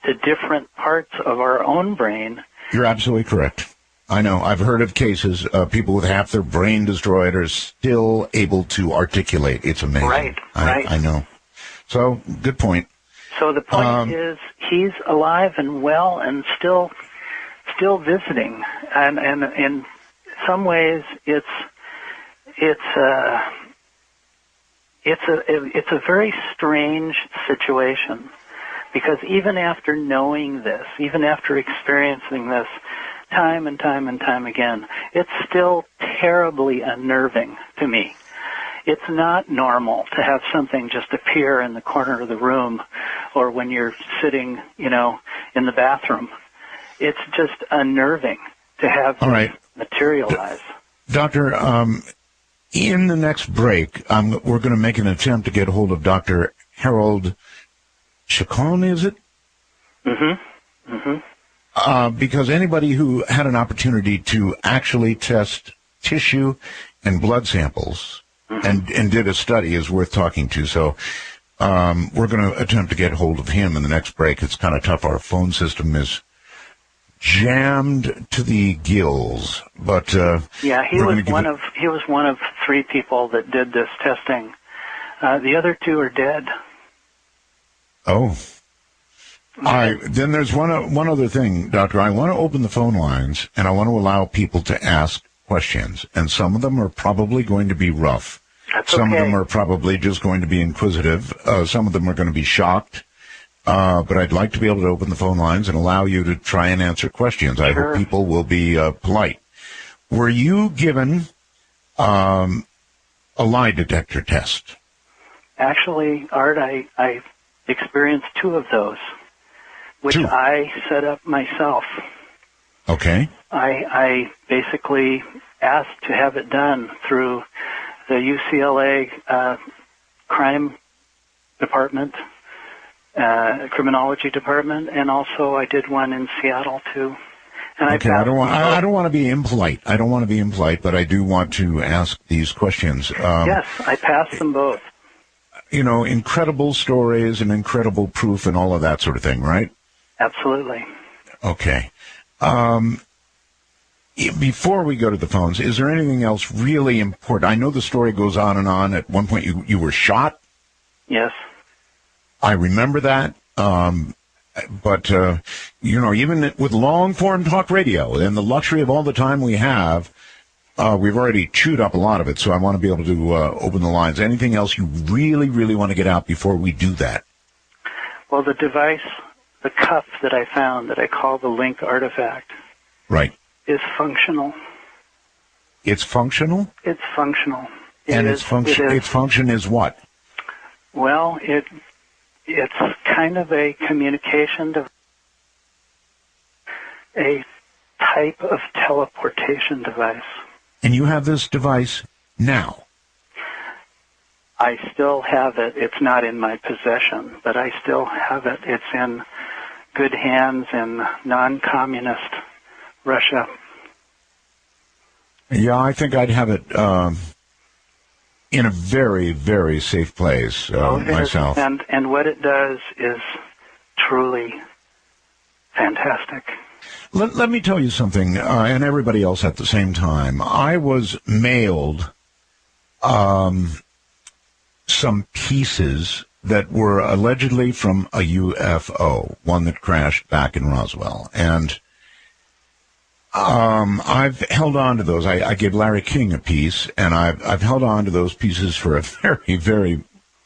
to different parts of our own brain. You're absolutely correct. I know. I've heard of cases of people with half their brain destroyed are still able to articulate. It's amazing. Right. I know. So, good point. So the point is, he's alive and well and still visiting, and in some ways it's a very strange situation, because even after knowing this, even after experiencing this time and time and time again, it's still terribly unnerving to me. It's not normal to have something just appear in the corner of the room or when you're sitting, in the bathroom. It's just unnerving to have this materialize. Doctor, in the next break, we're going to make an attempt to get hold of Dr. Harold Chacon, is it? Mm-hmm. Mm-hmm. Because anybody who had an opportunity to actually test tissue and blood samples and did a study is worth talking to. So we're going to attempt to get hold of him in the next break. It's kind of tough. Our phone system is jammed to the gills, but he was one of 3 people that did this testing. The other 2 are dead. Oh. All right. Then there's one other thing, Doctor. I want to open the phone lines, and I want to allow people to ask questions, and some of them are probably going to be rough. Some of them are probably just going to be inquisitive. Some of them are going to be shocked. But I'd like to be able to open the phone lines and allow you to try and answer questions. I hope people will be polite. Were you given a lie detector test? Actually, Art, I experienced 2 of those, which I set up myself. Okay. I basically asked to have it done through the UCLA crime department, criminology department, and also I did one in Seattle too. And okay, I don't want to be impolite. I don't want to be impolite, but I do want to ask these questions. Yes, I passed them both. Incredible stories and incredible proof and all of that sort of thing, right? Absolutely. Okay. Before we go to the phones, is there anything else really important? I know the story goes on and on. At one point, you were shot. Yes. I remember that. But even with long-form talk radio and the luxury of all the time we have, we've already chewed up a lot of it, so I want to be able to open the lines. Anything else you really, really want to get out before we do that? Well, the device, the cuff that I found that I call the Link Artifact, right, is functional. It's functional? It's functional. Its function is what? Well, it's kind of a communication device, a type of teleportation device. And you have this device now? I still have it. It's not in my possession, but I still have it. It's in good hands in non-communist Russia. Yeah, I think I'd have it in a very, very safe place myself. And what it does is truly fantastic. Let me tell you something, and everybody else at the same time. I was mailed some pieces that were allegedly from a UFO, one that crashed back in Roswell. And I've held on to those. I gave Larry King a piece, and I've held on to those pieces for a very, very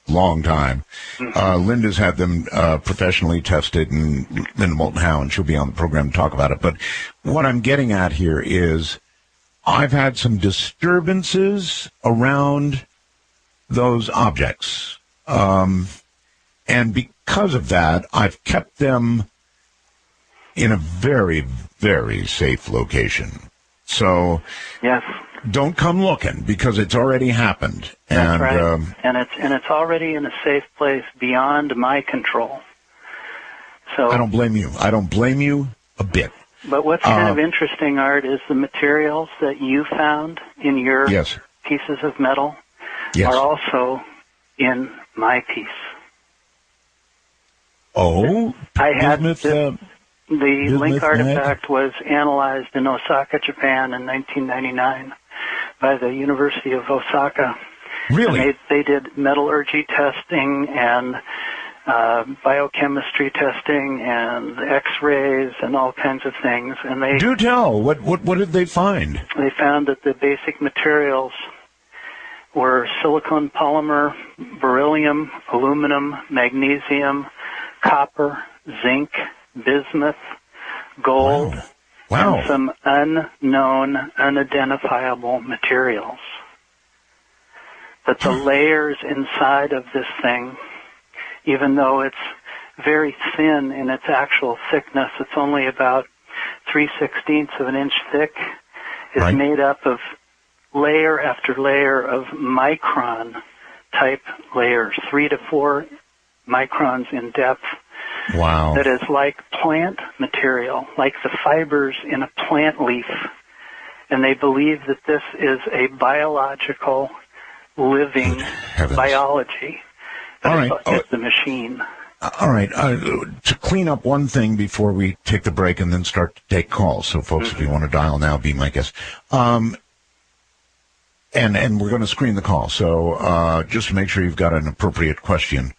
long time. Linda's had them professionally tested, and Linda Moulton Howe, and she'll be on the program to talk about it. But what I'm getting at here is I've had some disturbances around those objects. And because of that, I've kept them in a very, very safe location. So yes, don't come looking because it's already happened. That's right. And it's already in a safe place beyond my control. So I don't blame you. I don't blame you a bit. But what's kind of interesting, Art, is the materials that you found in your pieces of metal are also in my piece. Oh, I had the Link artifact was analyzed in Osaka, Japan in 1999 by the University of Osaka. Really? And they did metallurgy testing and biochemistry testing and X-rays and all kinds of things. And they do tell. What did they find? They found that the basic materials were silicon polymer, beryllium, aluminum, magnesium, copper, zinc, bismuth, gold, and some unknown, unidentifiable materials. But the layers inside of this thing, even though it's very thin in its actual thickness, it's only about 3/16 of an inch thick, is made up of layer after layer of micron-type layers, 3 to 4 microns in depth. Wow. That is like plant material, like the fibers in a plant leaf. And they believe that this is a biological, living biology. All right. It's the machine. All right. To clean up one thing before we take the break and then start to take calls. So, folks, if you want to dial now, be my guest. And we're going to screen the call. So just to make sure you've got an appropriate question.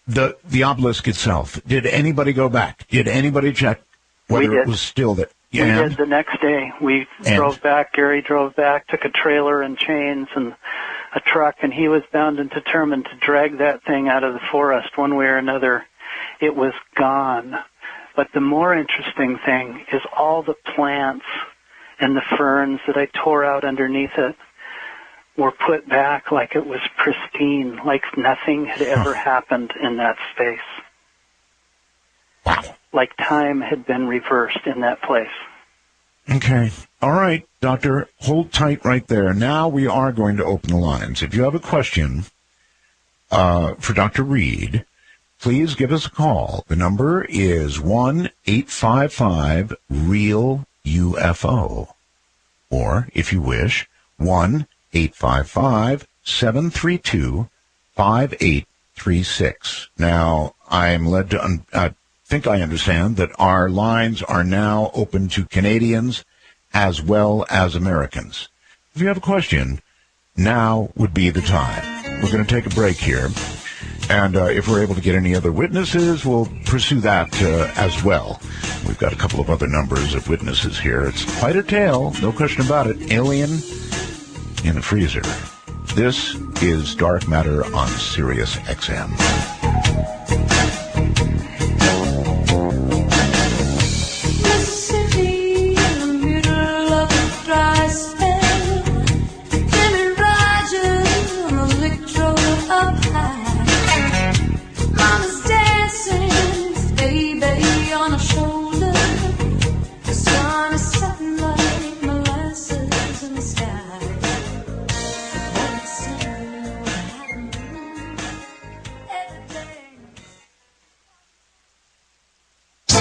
The obelisk itself, did anybody go back? Did anybody check whether it was still there? We did the next day. We drove back. Gary drove back, took a trailer and chains and a truck, and he was bound and determined to drag that thing out of the forest one way or another. It was gone. But the more interesting thing is all the plants and the ferns that I tore out underneath it were put back like it was pristine, like nothing had ever happened in that space. Wow. Like time had been reversed in that place. Okay. All right, Doctor, hold tight right there. Now we are going to open the lines. If you have a question for Dr. Reed, please give us a call. The number is 1-855-REAL-UFO. Or, if you wish, 1-855-732-5836. Now, I'm led to think I understand that our lines are now open to Canadians as well as Americans. If you have a question, now would be the time. We're going to take a break here. And if we're able to get any other witnesses, we'll pursue that as well. We've got a couple of other numbers of witnesses here. It's quite a tale, no question about it. Alien in the freezer. This is Dark Matter on Sirius XM.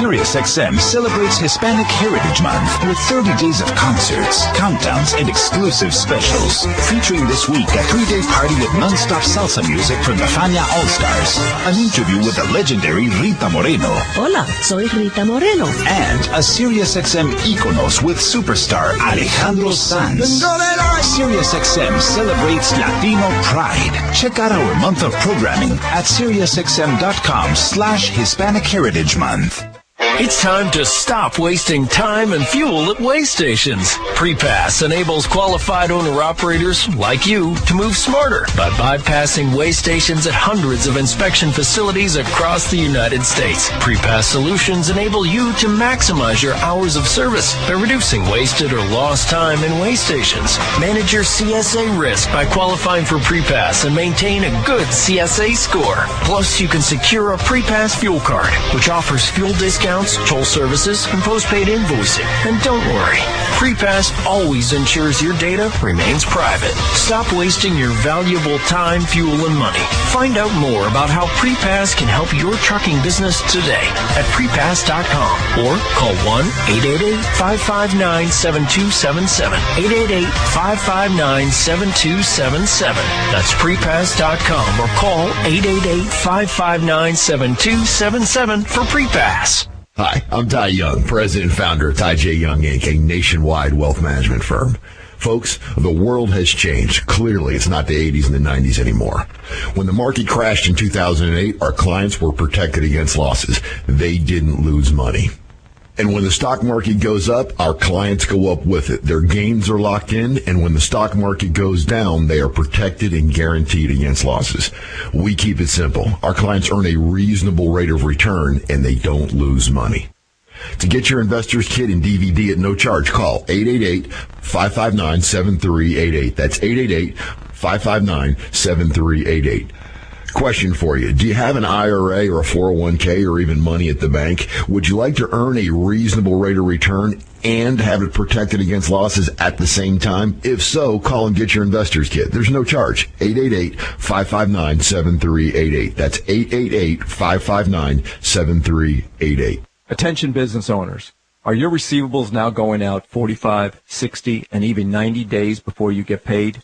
SiriusXM celebrates Hispanic Heritage Month with 30 days of concerts, countdowns, and exclusive specials. Featuring this week a 3-day party with non-stop salsa music from the Fania All-Stars, an interview with the legendary Rita Moreno. Hola, soy Rita Moreno. And a SiriusXM Iconos with superstar Alejandro Sanz. SiriusXM celebrates Latino pride. Check out our month of programming at SiriusXM.com/Hispanic Heritage Month. It's time to stop wasting time and fuel at weigh stations. Prepass enables qualified owner-operators like you to move smarter by bypassing weigh stations at hundreds of inspection facilities across the United States. Prepass solutions enable you to maximize your hours of service by reducing wasted or lost time in weigh stations. Manage your CSA risk by qualifying for Prepass and maintain a good CSA score. Plus, you can secure a Prepass fuel card, which offers fuel discounts, toll services, and postpaid invoicing. And don't worry, Prepass always ensures your data remains private. Stop wasting your valuable time, fuel, and money. Find out more about how Prepass can help your trucking business today at prepass.com or call 1-888-559-7277. 888-559-7277. That's prepass.com or call 888-559-7277 for Prepass. Hi, I'm Ty Young, president and founder of Ty J. Young, Inc., a nationwide wealth management firm. Folks, the world has changed. Clearly, it's not the 80s and the 90s anymore. When the market crashed in 2008, our clients were protected against losses. They didn't lose money. And when the stock market goes up, our clients go up with it. Their gains are locked in, and when the stock market goes down, they are protected and guaranteed against losses. We keep it simple. Our clients earn a reasonable rate of return, and they don't lose money. To get your investor's kit and DVD at no charge, call 888-559-7388. That's 888-559-7388. Question for you. Do you have an IRA or a 401k or even money at the bank? Would you like to earn a reasonable rate of return and have it protected against losses at the same time? If so, call and get your investor's kit. There's no charge. 888-559-7388. That's 888-559-7388. Attention business owners. Are your receivables now going out 45, 60, and even 90 days before you get paid?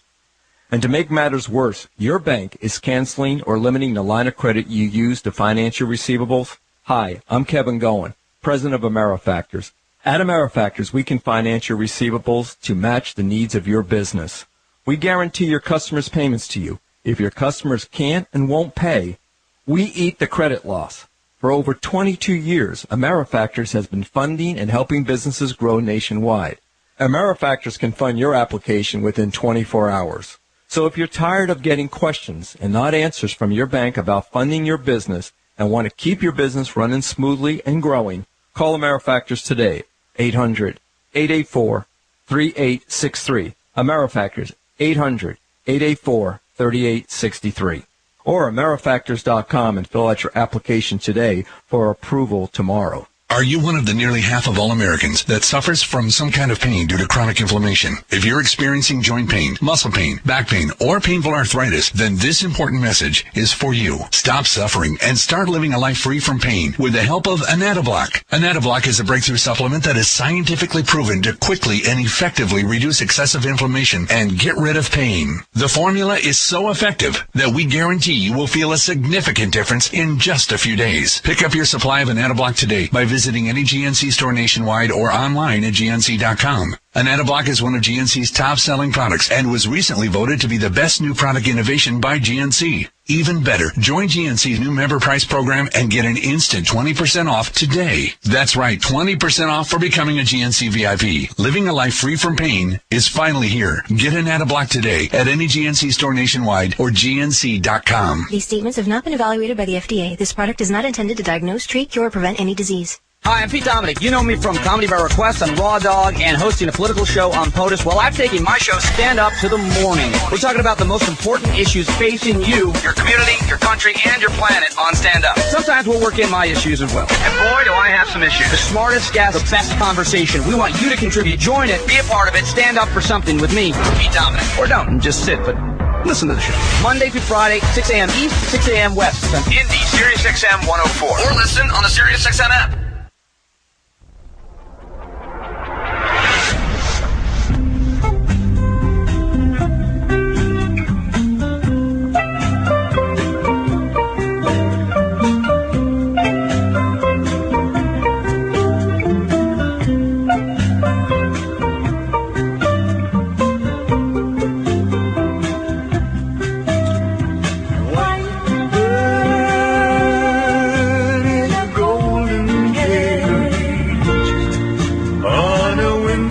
And to make matters worse, your bank is canceling or limiting the line of credit you use to finance your receivables? Hi, I'm Kevin Goen, president of AmeriFactors. At AmeriFactors, we can finance your receivables to match the needs of your business. We guarantee your customers' payments to you. If your customers can't and won't pay, we eat the credit loss. For over 22 years, AmeriFactors has been funding and helping businesses grow nationwide. AmeriFactors can fund your application within 24 hours. So if you're tired of getting questions and not answers from your bank about funding your business and want to keep your business running smoothly and growing, call AmeriFactors today, 800-884-3863. AmeriFactors, 800-884-3863. Or AmeriFactors.com and fill out your application today for approval tomorrow. Are you one of the nearly half of all Americans that suffers from some kind of pain due to chronic inflammation? If you're experiencing joint pain, muscle pain, back pain, or painful arthritis, then this important message is for you. Stop suffering and start living a life free from pain with the help of Anatoblock. Anatoblock is a breakthrough supplement that is scientifically proven to quickly and effectively reduce excessive inflammation and get rid of pain. The formula is so effective that we guarantee you will feel a significant difference in just a few days. Pick up your supply of Anatoblock today by visiting any GNC store nationwide or online at GNC.com. Anatoblock is one of GNC's top-selling products and was recently voted to be the best new product innovation by GNC. Even better, join GNC's new member price program and get an instant 20% off today. That's right, 20% off for becoming a GNC VIP. Living a life free from pain is finally here. Get Anatoblock today at any GNC store nationwide or GNC.com. These statements have not been evaluated by the FDA. This product is not intended to diagnose, treat, cure, or prevent any disease. Hi, I'm Pete Dominic. You know me from Comedy by Request on Raw Dog and hosting a political show on POTUS. Well, I'm taking my show Stand Up to the Morning. We're talking about the most important issues facing you, your community, your country, and your planet on Stand Up. Sometimes we'll work in my issues as well. And boy, do I have some issues. The smartest guests, the best conversation. We want you to contribute. Join it. Be a part of it. Stand up for something with me, Pete Dominic. Or don't, and just sit, but listen to the show. Monday through Friday, 6 a.m. East, 6 a.m. West. On Indy, Sirius XM 104. Or listen on the Sirius XM app.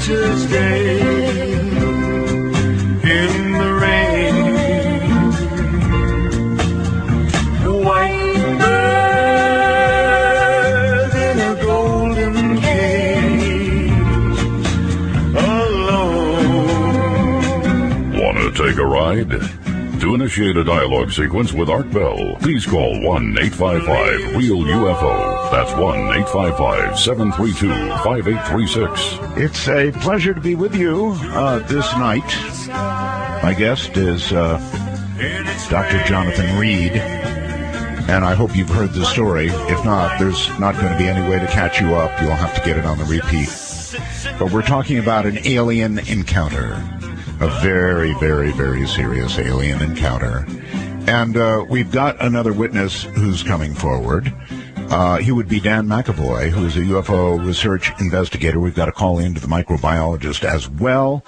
winter's day in the rain. White bird in a golden cage, alone. Want to take a ride? To initiate a dialogue sequence with Art Bell, please call 1-855-REAL-UFO. That's 1-855-732-5836. It's a pleasure to be with you this night. My guest is Dr. Jonathan Reed, and I hope you've heard the story. If not, there's not going to be any way to catch you up. You'll have to get it on the repeat. But we're talking about an alien encounter. A very, very, very serious alien encounter. And we've got another witness who's coming forward. He would be Dan McAvoy, who is a UFO research investigator. We've got a call in to the microbiologist as well.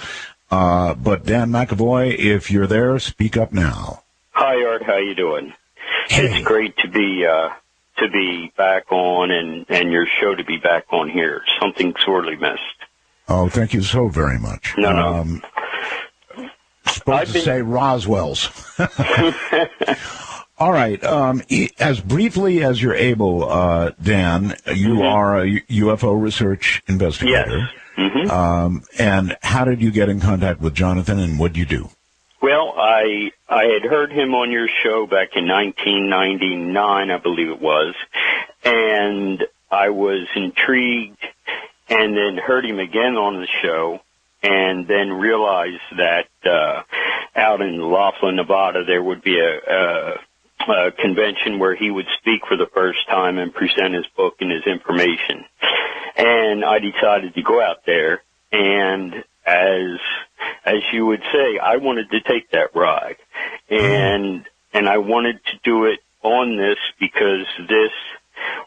But Dan McAvoy, if you're there, speak up now. Hi, Art. How you doing? Hey. It's great to be back on and your show to be back on here. Something sorely missed. Oh, thank you so very much. No. Supposed to say Roswell's. All right. As briefly as you're able, Dan, you are a UFO research investigator. Yes. And how did you get in contact with Jonathan, and what did you do? Well, I had heard him on your show back in 1999, I believe it was, and I was intrigued, and then heard him again on the show, and then realized that out in Laughlin, Nevada, there would be a convention where he would speak for the first time and present his book and his information. And I decided to go out there, and as you would say, I wanted to take that ride. And I wanted to do it on this because this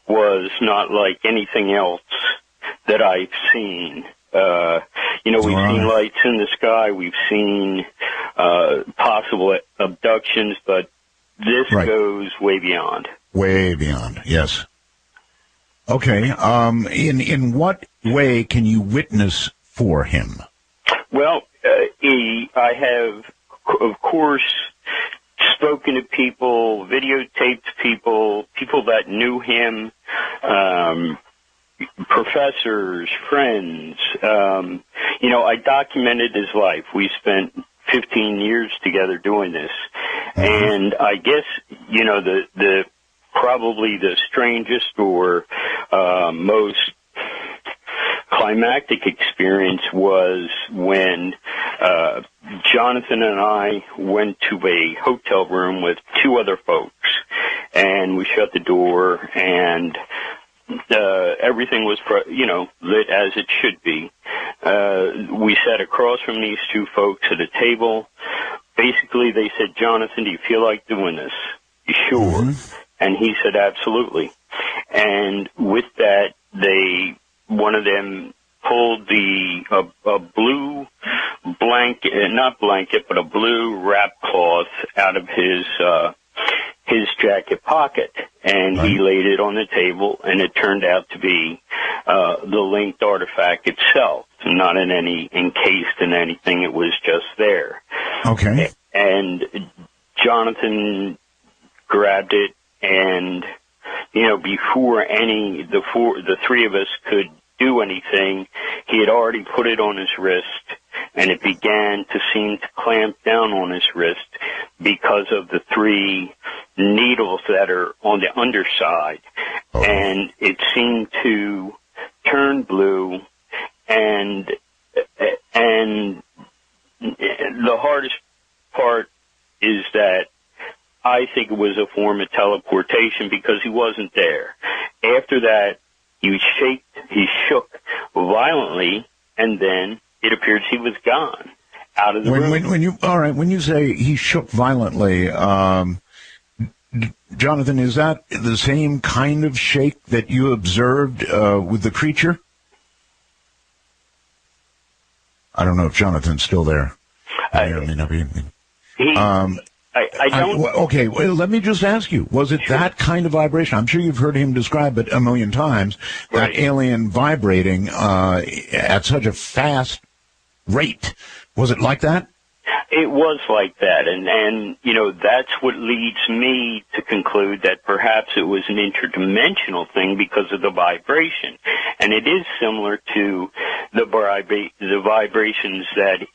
was not like anything else that I've seen. We've seen lights in the sky, we've seen possible abductions, but this goes way beyond. Way beyond, yes. Okay. In what way can you witness for him? Well, I have, of course, spoken to people, videotaped people that knew him, professors, friends. I documented his life. We spent 15 years together doing this. And I guess, the probably the strangest or most climactic experience was when Jonathan and I went to a hotel room with two other folks, and we shut the door, and everything was, lit as it should be. We sat across from these two folks at a table. Basically, they said, "Jonathan, do you feel like doing this?" "Sure." And he said, "Absolutely." And with that, one of them pulled a blue blanket, not blanket, but a blue wrap cloth out of his jacket pocket, and he laid it on the table, and it turned out to be the linked artifact itself, not encased in anything. It was just there. Okay. And Jonathan grabbed it, and before the three of us could do anything, he had already put it on his wrist, and it began to seem to clamp down on his wrist because of the three needles that are on the underside. And it seemed to turn blue, and the hardest part is that I think it was a form of teleportation because he wasn't there. After that, he shook violently, and then it appears he was gone out of the room. When you say he shook violently, Jonathan, is that the same kind of shake that you observed with the creature? I don't know if Jonathan's still there. I don't. Okay, well, let me just ask you, was it that kind of vibration? I'm sure you've heard him describe it a million times, that alien vibrating at such a fast rate. Was it like that? It was like that, and you know, that's what leads me to conclude that perhaps it was an interdimensional thing because of the vibration. And it is similar to the vibrations that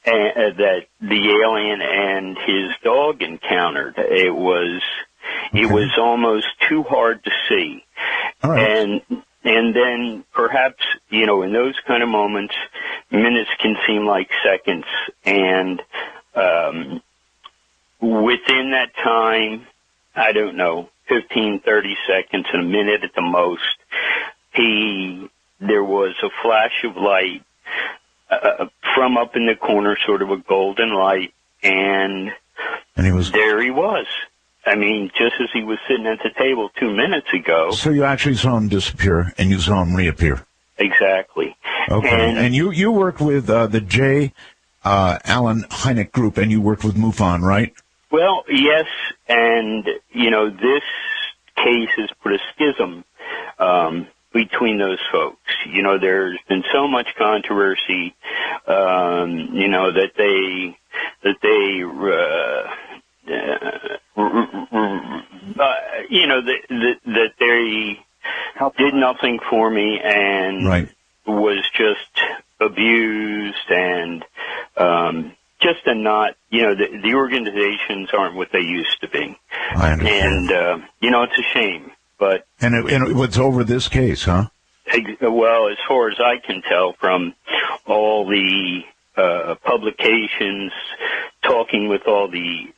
that the alien and his dog encountered. It was almost too hard to see. All right. And then perhaps, you know, in those kind of moments, minutes can seem like seconds. And within that time, I don't know, 15, 30 seconds, a minute at the most, there was a flash of light from up in the corner, sort of a golden light, and there he was. I mean, just as he was sitting at the table 2 minutes ago. So you actually saw him disappear, and you saw him reappear. Exactly. Okay. And you worked with the J. Allen Hynek Group, and you worked with MUFON, right? Well, yes, and, you know, this case has put a schism between those folks. You know, there's been so much controversy, you know, that they you know, that they did nothing for me and was just abused and just a not, you know, the organizations aren't what they used to be. I understand. And, you know, it's a shame. But and it was over this case, huh? Well, as far as I can tell from all the publications, talking with all the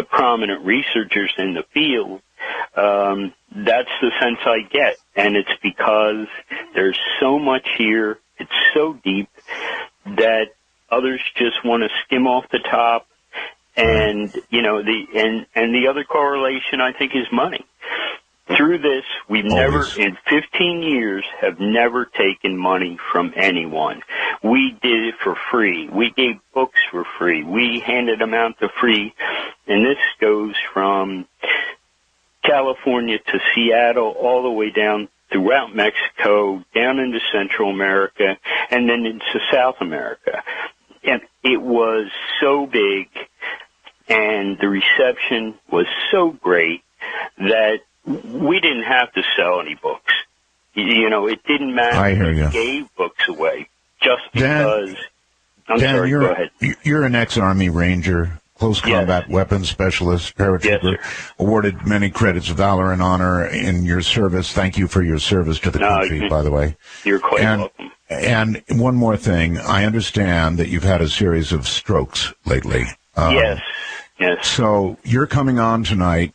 prominent researchers in the field, that's the sense I get. And it's because there's so much here, it's so deep, that others just want to skim off the top. And, you know, the other correlation, I think, is money. Through this, we've never, in 15 years, have never taken money from anyone. We did it for free. We gave books for free. We handed them out for free. And this goes from California to Seattle, all the way down throughout Mexico, down into Central America, and then into South America. And it was so big, and the reception was so great that we didn't have to sell any books. You know, it didn't matter. I hear you. We gave books away just because. Dan, sorry, go ahead. You're an ex-Army Ranger, close combat weapons specialist, paratrooper, awarded many credits of valor and honor in your service. Thank you for your service to the country, by the way. You're quite welcome. And one more thing. I understand that you've had a series of strokes lately. Yes. So you're coming on tonight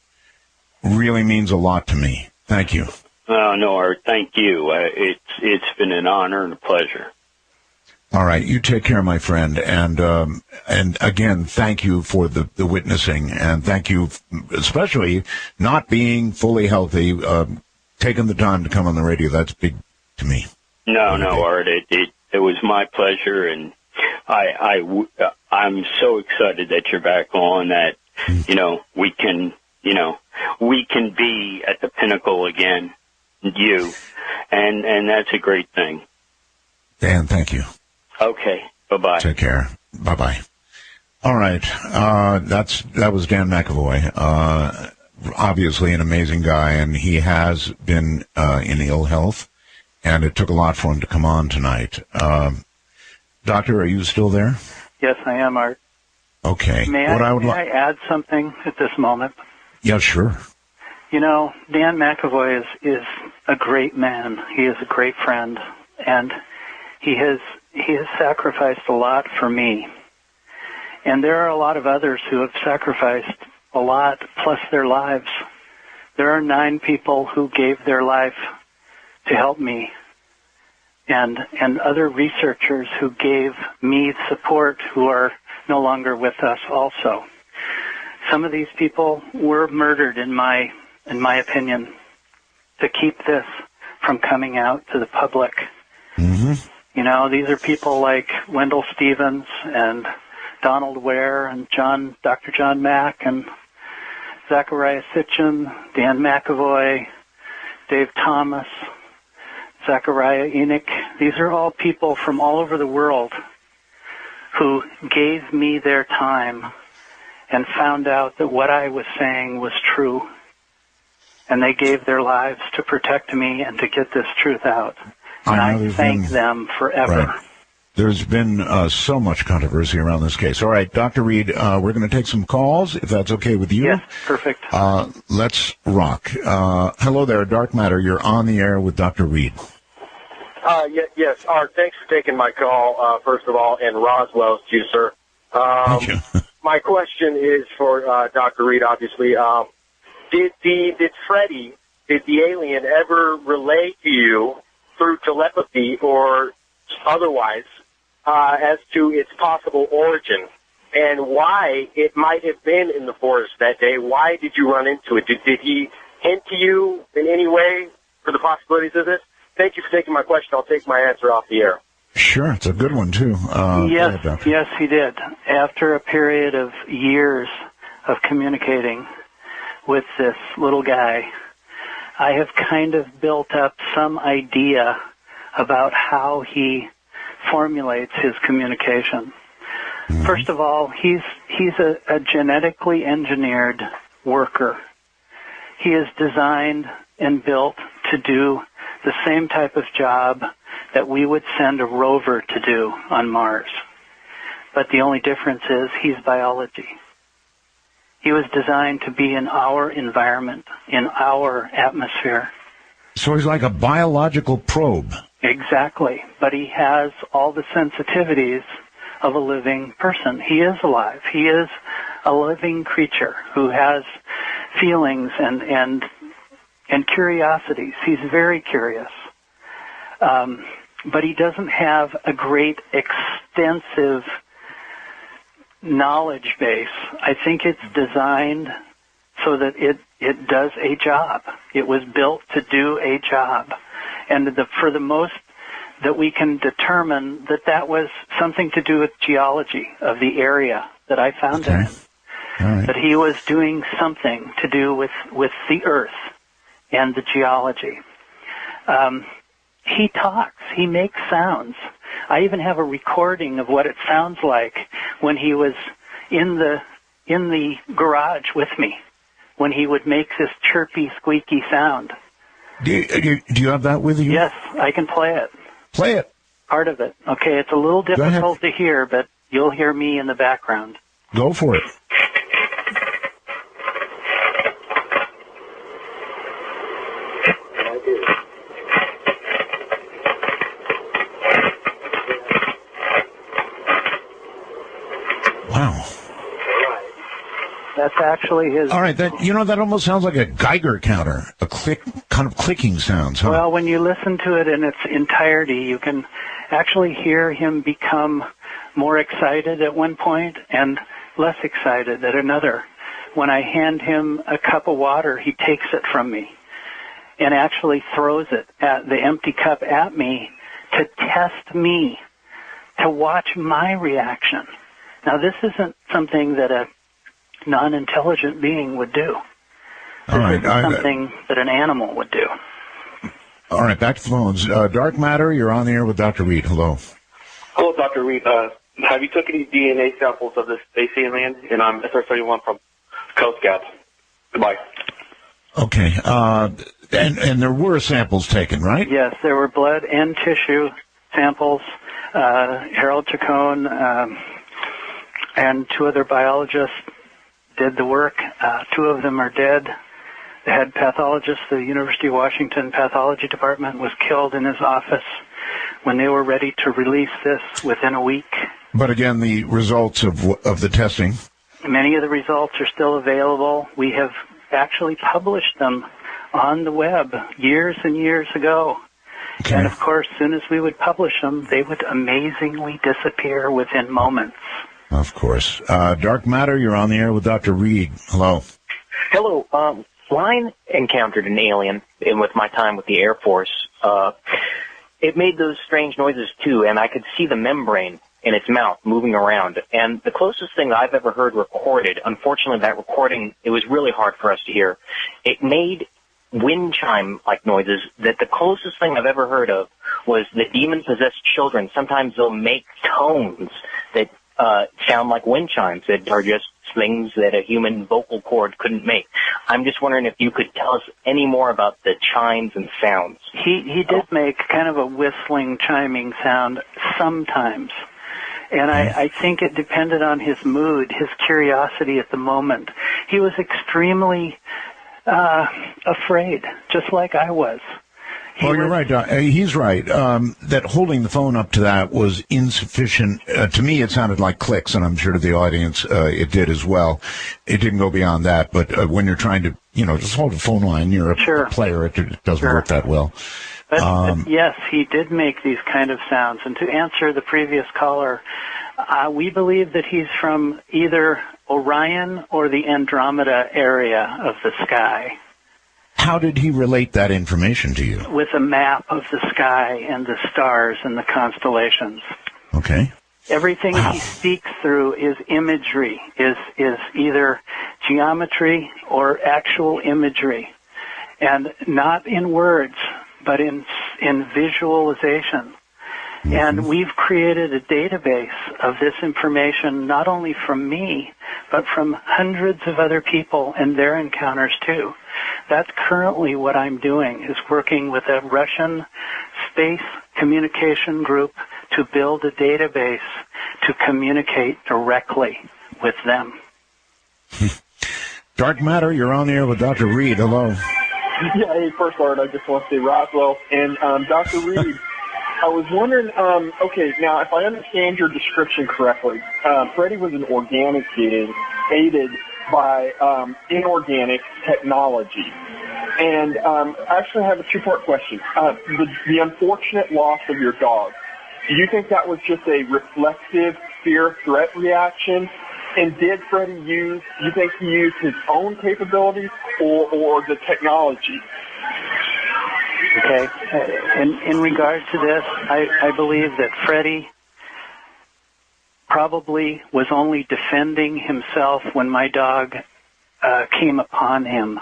really means a lot to me. Thank you. No, Art, thank you. It's been an honor and a pleasure. All right, you take care, my friend, and again, thank you for the witnessing, and thank you, especially not being fully healthy, taking the time to come on the radio. That's big to me. No, Art, it was my pleasure, and I'm so excited that you're back on. That you know we can be at the pinnacle again, and that's a great thing. Dan, thank you. Okay. Bye-bye. Take care. Bye-bye. All right. That was Dan McAvoy. Obviously an amazing guy, and he has been in ill health, and it took a lot for him to come on tonight. Doctor, are you still there? Yes, I am, Art. Okay. May I add something at this moment? Yeah, sure. You know, Dan McAvoy is a great man. He is a great friend, and he has sacrificed a lot for me. And there are a lot of others who have sacrificed a lot, plus their lives. There are 9 people who gave their life to help me, and other researchers who gave me support who are no longer with us also. Some of these people were murdered, in my opinion, to keep this from coming out to the public. Mm-hmm. You know, these are people like Wendell Stevens and Donald Ware and Dr. John Mack and Zachariah Sitchin, Dan McAvoy, Dave Thomas, Zachariah Enoch. These are all people from all over the world who gave me their time and found out that what I was saying was true. And they gave their lives to protect me and to get this truth out. And I thank them forever. Right. There's been so much controversy around this case. All right, Dr. Reed, we're going to take some calls, if that's okay with you. Yes, perfect. Let's rock. Hello there, Dark Matter. You're on the air with Dr. Reed. Yes, Art, thanks for taking my call, first of all, and Roswell's to you, sir. Thank you. My question is for Dr. Reed, obviously. Did Freddy, did the alien ever relay to you through telepathy or otherwise as to its possible origin and why it might have been in the forest that day? Why did you run into it? Did he hint to you in any way for the possibilities of this? Thank you for taking my question. I'll take my answer off the air. Sure, it's a good one, too. Yes, he did. After a period of years of communicating with this little guy, I have kind of built up some idea about how he formulates his communication. Mm-hmm. First of all, he's a genetically engineered worker. He is designed and built to do the same type of job that we would send a rover to do on Mars. But the only difference is he's biology. He was designed to be in our environment, in our atmosphere. So he's like a biological probe. Exactly. But he has all the sensitivities of a living person. He is alive. He is a living creature who has feelings and curiosities. He's very curious. But he doesn't have a great extensive knowledge base. I think it's designed so that it does a job. It was built to do a job. And for the most that we can determine that was something to do with geology of the area that I found him in. All right. That he was doing something to do with the earth and the geology. He talks. He makes sounds. I even have a recording of what it sounds like when he was in the garage with me, when he would make this chirpy, squeaky sound. Do you have that with you? Yes, I can play it. Play it. Part of it. Okay, it's a little difficult to hear, but you'll hear me in the background. Go for it. Wow. That's actually his... All right, that almost sounds like a Geiger counter, a kind of clicking sounds, huh? Well, when you listen to it in its entirety, you can actually hear him become more excited at one point and less excited at another. When I hand him a cup of water, he takes it from me and actually throws it at the empty cup at me to test me, to watch my reaction. Now, this isn't something that a non-intelligent being would do. All right. Something that an animal would do. All right, back to the phones. Dark Matter, you're on the air with Dr. Reed. Hello. Hello, Dr. Reed. Have you took any DNA samples of this space alien? And I'm SR-31 from Coast Gap. Goodbye. Okay. And there were samples taken, right? Yes, there were blood and tissue samples. Harold Chacon and two other biologists did the work. Two of them are dead. The head pathologist of the University of Washington Pathology Department was killed in his office when they were ready to release this within a week. But again, the results of the testing? Many of the results are still available. We have actually published them on the web years and years ago. Okay. And of course, as soon as we would publish them, they would amazingly disappear within moments. Of course. Dark Matter, you're on the air with Dr. Reed. Hello. Hello. I encountered an alien with my time with the Air Force. It made those strange noises, too, and I could see the membrane in its mouth moving around. And the closest thing I've ever heard recorded, unfortunately that recording, it was really hard for us to hear. It made wind chime-like noises that the closest thing I've ever heard of was the demon-possessed children. Sometimes they'll make tones that sound like wind chimes that are just things that a human vocal cord couldn't make. I'm just wondering if you could tell us any more about the chimes and sounds. He did make kind of a whistling, chiming sound sometimes. And I think it depended on his mood, his curiosity at the moment. He was extremely afraid, just like I was. Well, you're right, Doc. He's right. That holding the phone up to that was insufficient. To me, it sounded like clicks, and I'm sure to the audience it did as well. It didn't go beyond that, but when you're trying to, just hold a phone line, you're a player, it doesn't work that well. But yes, he did make these kind of sounds. And to answer the previous caller, we believe that he's from either Orion or the Andromeda area of the sky. How did he relate that information to you? With a map of the sky and the stars and the constellations. Okay. Everything he speaks through is imagery, is either geometry or actual imagery. And not in words, but in visualization. Mm-hmm. And we've created a database of this information, not only from me, but from hundreds of other people and their encounters too. That's currently what I'm doing, is working with a Russian space communication group to build a database to communicate directly with them. Dark Matter, you're on the air with Dr. Reed. Hello. Yeah, hey, first Lord, I just want to say Roswell. And Dr. Reed, I was wondering, okay, now if I understand your description correctly, Freddie was an organic being aided by inorganic technology. And actually I have a two-part question. The unfortunate loss of your dog, do you think that was just a reflexive fear-threat reaction? And did Freddie you think he used his own capabilities or the technology? Okay. In regard to this, I believe that Freddie probably was only defending himself when my dog came upon him.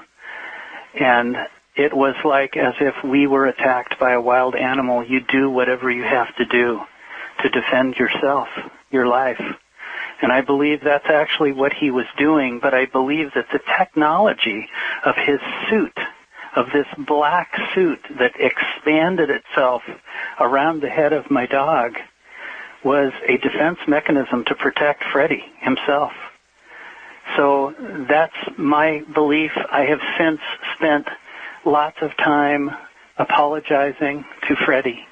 And it was like as if we were attacked by a wild animal. You do whatever you have to do to defend yourself, your life. And I believe that's actually what he was doing, but I believe that the technology of his suit, of this black suit that expanded itself around the head of my dog, was a defense mechanism to protect Freddie himself. So that's my belief. I have since spent lots of time apologizing to Freddie,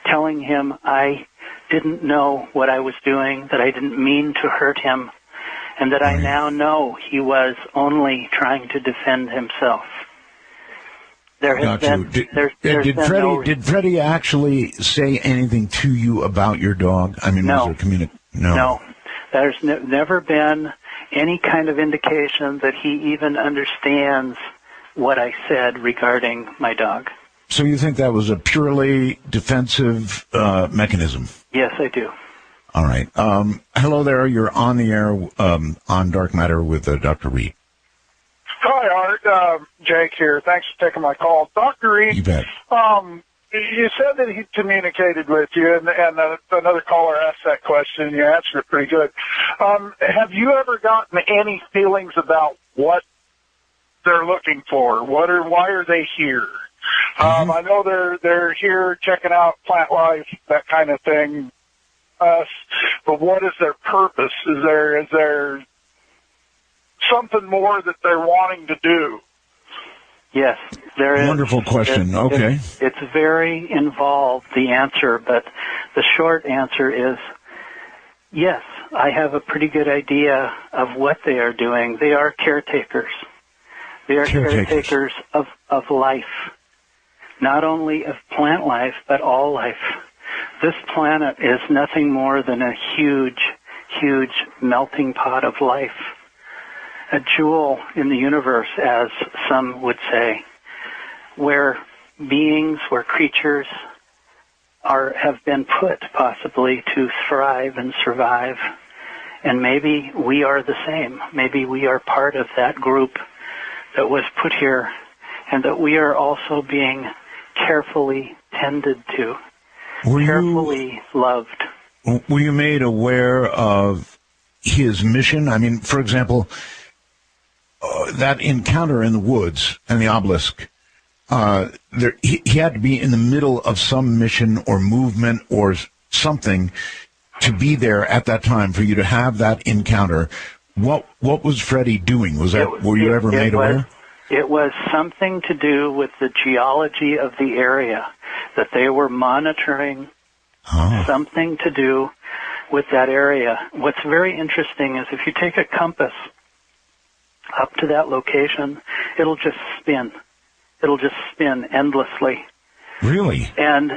telling him I didn't know what I was doing, that I didn't mean to hurt him, and that I now know he was only trying to defend himself. There has been, did Freddie actually say anything to you about your dog? I mean, no. Was there No. There's never been any kind of indication that he even understands what I said regarding my dog. So you think that was a purely defensive mechanism? Yes, I do. All right. Hello there. You're on the air on Dark Matter with Dr. Reed. Hi, Art. Jake here. Thanks for taking my call. Dr. Reed, you bet. You said that he communicated with you, and another caller asked that question, and you answered it pretty good. Have you ever gotten any feelings about what they're looking for? Why are they here? I know they're here checking out plant life, that kind of thing. But what is their purpose? Is there something more that they're wanting to do? Yes, there is. Wonderful question. Okay. It's very involved, the answer, but the short answer is yes, I have a pretty good idea of what they are doing. They are caretakers. They are caretakers of life, not only of plant life, but all life. This planet is nothing more than a huge, huge melting pot of life. A jewel in the universe, as some would say, where beings, where creatures have been put possibly to thrive and survive. And maybe we are the same. Maybe we are part of that group that was put here, and that we are also being carefully tended to, carefully loved. Were you made aware of his mission? I mean, for example, that encounter in the woods and the obelisk, he had to be in the middle of some mission or movement or something to be there at that time for you to have that encounter. What was Freddie doing? Were you ever made aware? It was something to do with the geology of the area, that they were monitoring something to do with that area. What's very interesting is if you take a compass up to that location, it'll just spin. It'll just spin endlessly. Really? And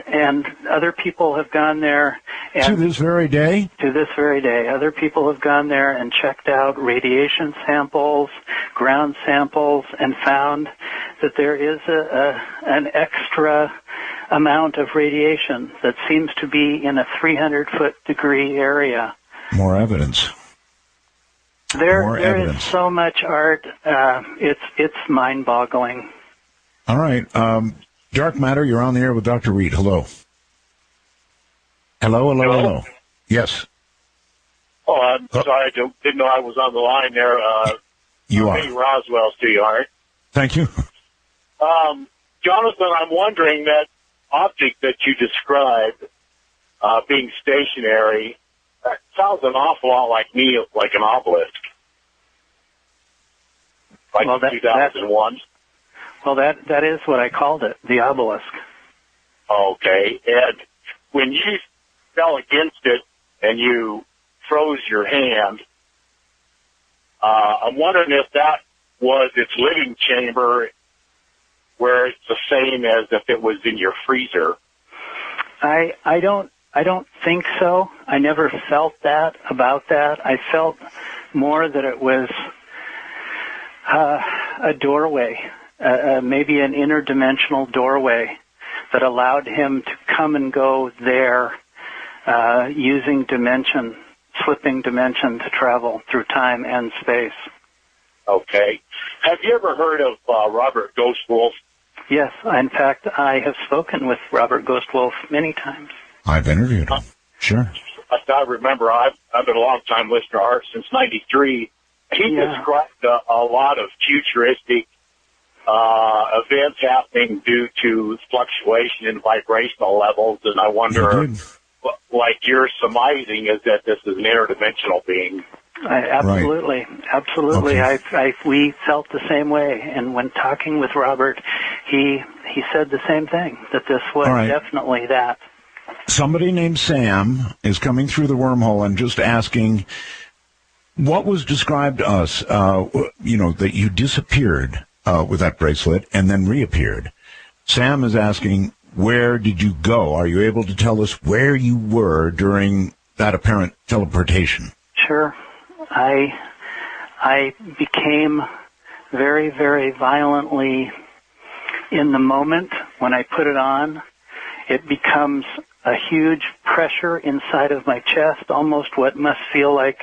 other people have gone there. And to this very day? To this very day. Other people have gone there and checked out radiation samples, ground samples, and found that there is an extra amount of radiation that seems to be in a 300-foot degree area. More evidence. There is so much art. It's mind-boggling. All right. Dark Matter, you're on the air with Dr. Reed. Hello. Hello. Yes. Oh, I'm sorry. I didn't know I was on the line there. You are. Lee Roswell, sweetheart. Thank you. Jonathan, I'm wondering that object that you described being stationary, that sounds an awful lot like me, like an obelisk. Like 2001. Well, that is what I called it, the obelisk. Okay. And when you fell against it and you froze your hand, I'm wondering if that was its living chamber, where it's the same as if it was in your freezer. I don't think so. I never felt that about that. I felt more that it was a doorway. Maybe an interdimensional doorway that allowed him to come and go there using slipping dimension to travel through time and space. Okay. Have you ever heard of Robert Ghostwolf? Yes. In fact, I have spoken with Robert Ghostwolf many times. I've interviewed him. Sure. I remember I've been a long-time listener to Art since '93. He described a lot of futuristic events happening due to fluctuation in vibrational levels, and I wonder, like you're surmising, is that this is an interdimensional being? Absolutely. Okay. We felt the same way, and when talking with Robert, he said the same thing, that this was definitely that. Somebody named Sam is coming through the wormhole and just asking, what was described to us, that you disappeared with that bracelet and then reappeared. Sam is asking, where did you go? Are you able to tell us where you were during that apparent teleportation? Sure. I became very, very violently in the moment when I put it on. It becomes a huge pressure inside of my chest, almost what must feel like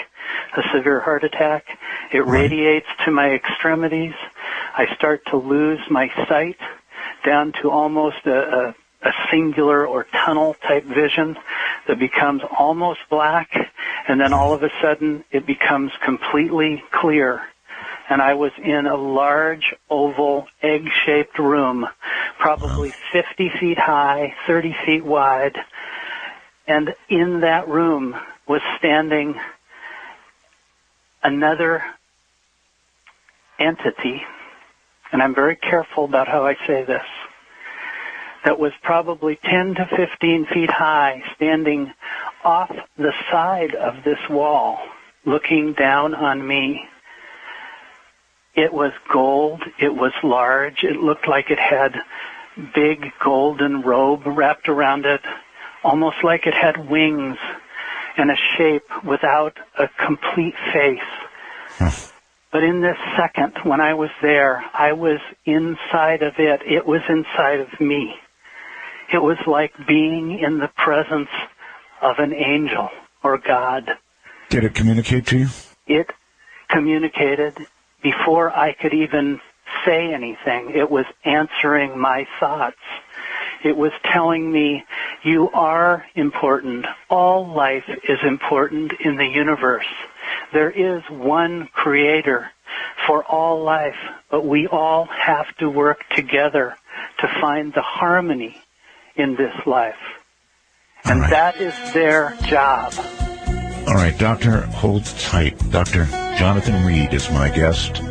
a severe heart attack. It radiates to my extremities. I start to lose my sight down to almost a singular or tunnel type vision that becomes almost black, and then all of a sudden it becomes completely clear. And I was in a large, oval, egg-shaped room, probably 50 feet high, 30 feet wide. And in that room was standing another entity, and I'm very careful about how I say this, that was probably 10 to 15 feet high, standing off the side of this wall, looking down on me. It was gold. It was large. It looked like it had big golden robe wrapped around it, almost like it had wings and a shape without a complete face. But in this second, when I was there, I was inside of it. It was inside of me. It was like being in the presence of an angel or God. Did it communicate to you? It communicated before I could even say anything. It was answering my thoughts. It was telling me, you are important. All life is important in the universe. There is one creator for all life, but we all have to work together to find the harmony in this life. And that is their job. All right, Doctor, hold tight. Dr. Jonathan Reed is my guest.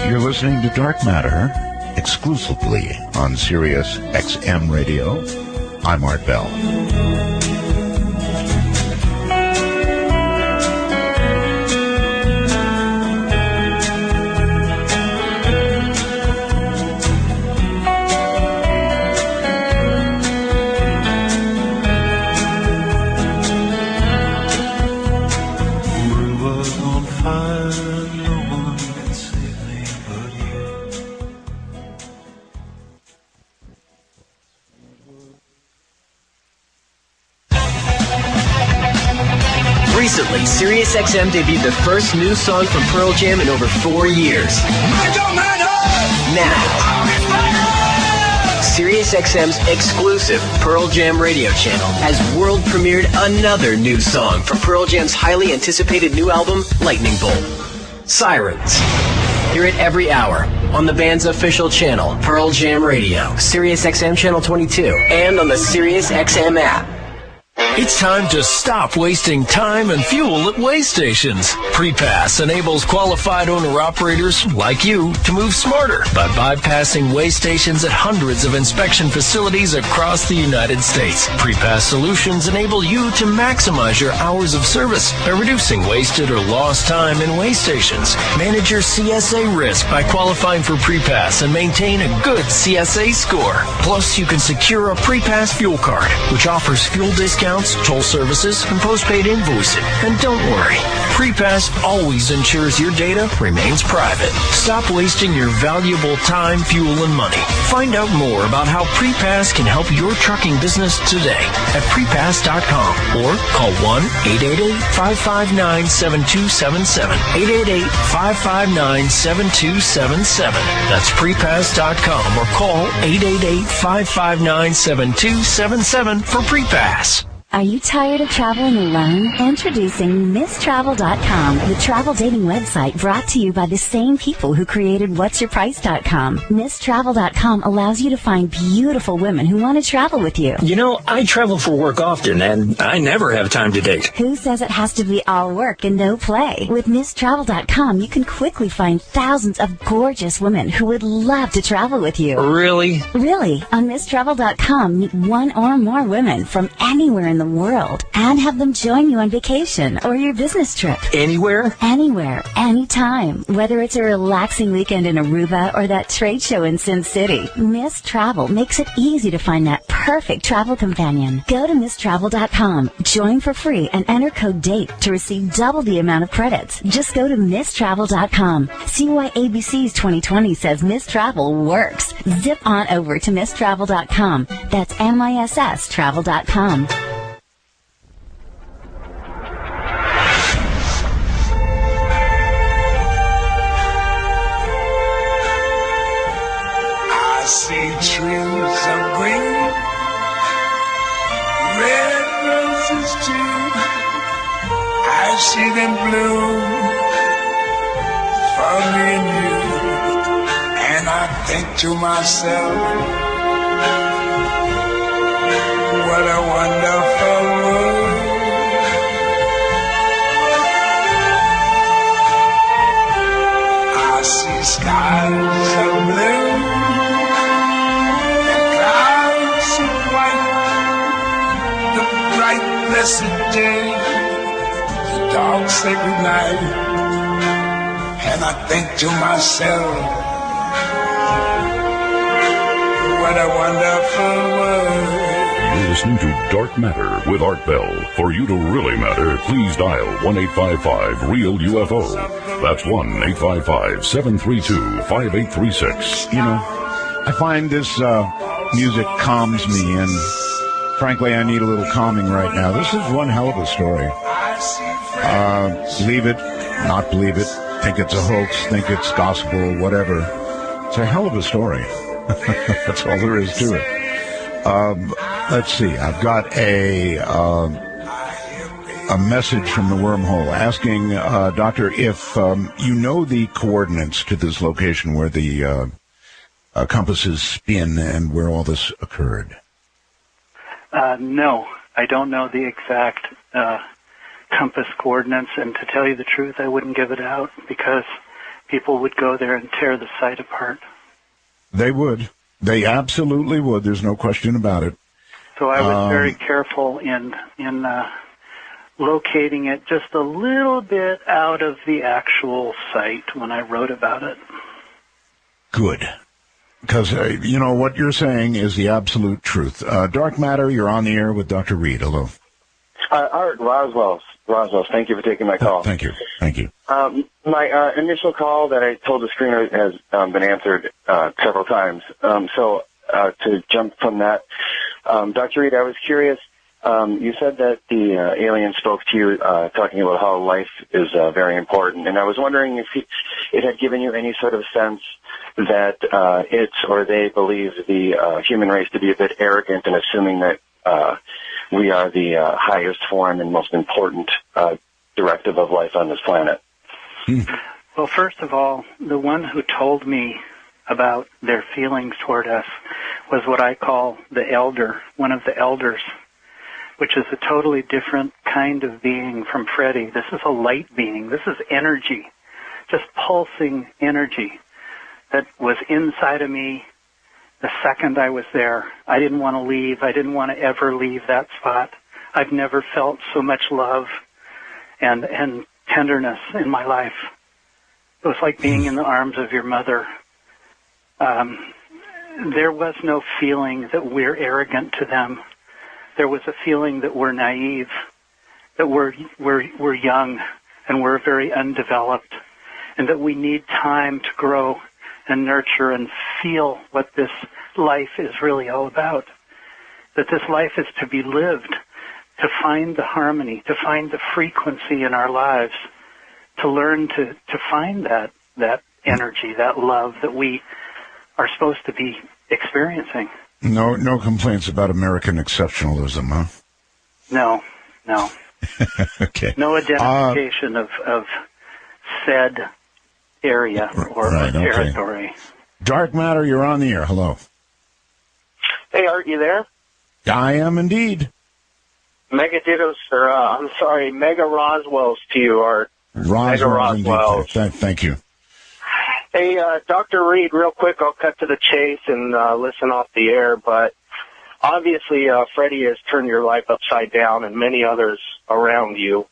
You're listening to Dark Matter exclusively on Sirius XM Radio. I'm Art Bell. Recently, SiriusXM debuted the first new song from Pearl Jam in over 4 years. Now, SiriusXM's exclusive Pearl Jam radio channel has world premiered another new song from Pearl Jam's highly anticipated new album, Lightning Bolt. Sirens. Hear it every hour on the band's official channel, Pearl Jam Radio, SiriusXM Channel 22, and on the SiriusXM app. It's time to stop wasting time and fuel at weigh stations. PrePass enables qualified owner-operators like you to move smarter by bypassing weigh stations at hundreds of inspection facilities across the United States. PrePass solutions enable you to maximize your hours of service by reducing wasted or lost time in weigh stations. Manage your CSA risk by qualifying for PrePass and maintain a good CSA score. Plus, you can secure a PrePass fuel card, which offers fuel discounts, toll services, and postpaid invoicing. And don't worry, PrePass always ensures your data remains private. Stop wasting your valuable time, fuel, and money. Find out more about how PrePass can help your trucking business today at prepass.com or call 1-888-559-7277. 888-559-7277. That's prepass.com or call 888-559-7277 for PrePass. Are you tired of traveling alone? Introducing MissTravel.com, the travel dating website brought to you by the same people who created What'sYourPrice.com. MissTravel.com allows you to find beautiful women who want to travel with you. You know, I travel for work often, and I never have time to date. Who says it has to be all work and no play? With MissTravel.com, you can quickly find thousands of gorgeous women who would love to travel with you. Really? Really. On MissTravel.com, meet one or more women from anywhere in the world and have them join you on vacation or your business trip. Anywhere? Anywhere, anytime. Whether it's a relaxing weekend in Aruba or that trade show in Sin City, Miss Travel makes it easy to find that perfect travel companion. Go to MissTravel.com, join for free, and enter code DATE to receive double the amount of credits. Just go to MissTravel.com. See why ABC's 2020 says Miss Travel works. Zip on over to MissTravel.com. That's MISS Travel.com. I see trees of green, red roses too. I see them bloom for me and you. And I think to myself, what a wonderful world. I see skies of blue, blessed day, the dark sacred night, and I think to myself, what a wonderful world. You're listening to Dark Matter with Art Bell. For you to really matter, please dial 1-855-REAL-UFO. That's 1-855-732-5836. You know, I find this music calms me, and frankly, I need a little calming right now. This is one hell of a story. Believe it, not believe it, think it's a hoax, think it's gospel, whatever. It's a hell of a story. That's all there is to it. Let's see. I've got a message from the wormhole asking, Doctor, if you know the coordinates to this location where the compasses spin and where all this occurred. No, I don't know the exact compass coordinates, and to tell you the truth, I wouldn't give it out because people would go there and tear the site apart. They would. They absolutely would. There's no question about it. So I was very careful in locating it just a little bit out of the actual site when I wrote about it. Good. Because, you know, what you're saying is the absolute truth. Dark Matter, you're on the air with Dr. Reed. Hello. Art Roswell, thank you for taking my call. Thank you. My initial call that I told the screener has been answered several times. So to jump from that, Dr. Reed, I was curious. You said that the alien spoke to you talking about how life is very important, and I was wondering if it had given you any sort of sense that it or they believe the human race to be a bit arrogant in assuming that we are the highest form and most important directive of life on this planet. Well, first of all, the one who told me about their feelings toward us was what I call the elder, one of the elders, which is a totally different kind of being from Freddie. This is a light being. This is energy, just pulsing energy that was inside of me the second I was there. I didn't want to leave. I didn't want to ever leave that spot. I've never felt so much love and tenderness in my life. It was like being in the arms of your mother. There was no feeling that we're arrogant to them. There was a feeling that we're naive, that we're young and we're very undeveloped, and that we need time to grow and nurture and feel what this life is really all about. That this life is to be lived, to find the harmony, to find the frequency in our lives, to learn to find that energy, that love that we are supposed to be experiencing. No complaints about American exceptionalism, huh? No. Okay. No identification of said area or territory. Dark Matter, you're on the air. Hello. Hey, Art, you there? I am indeed. Mega Roswells to you, Art. Roswells. Thank you. Hey, Dr. Reed, real quick, I'll cut to the chase and listen off the air, but obviously Freddie has turned your life upside down and many others around you.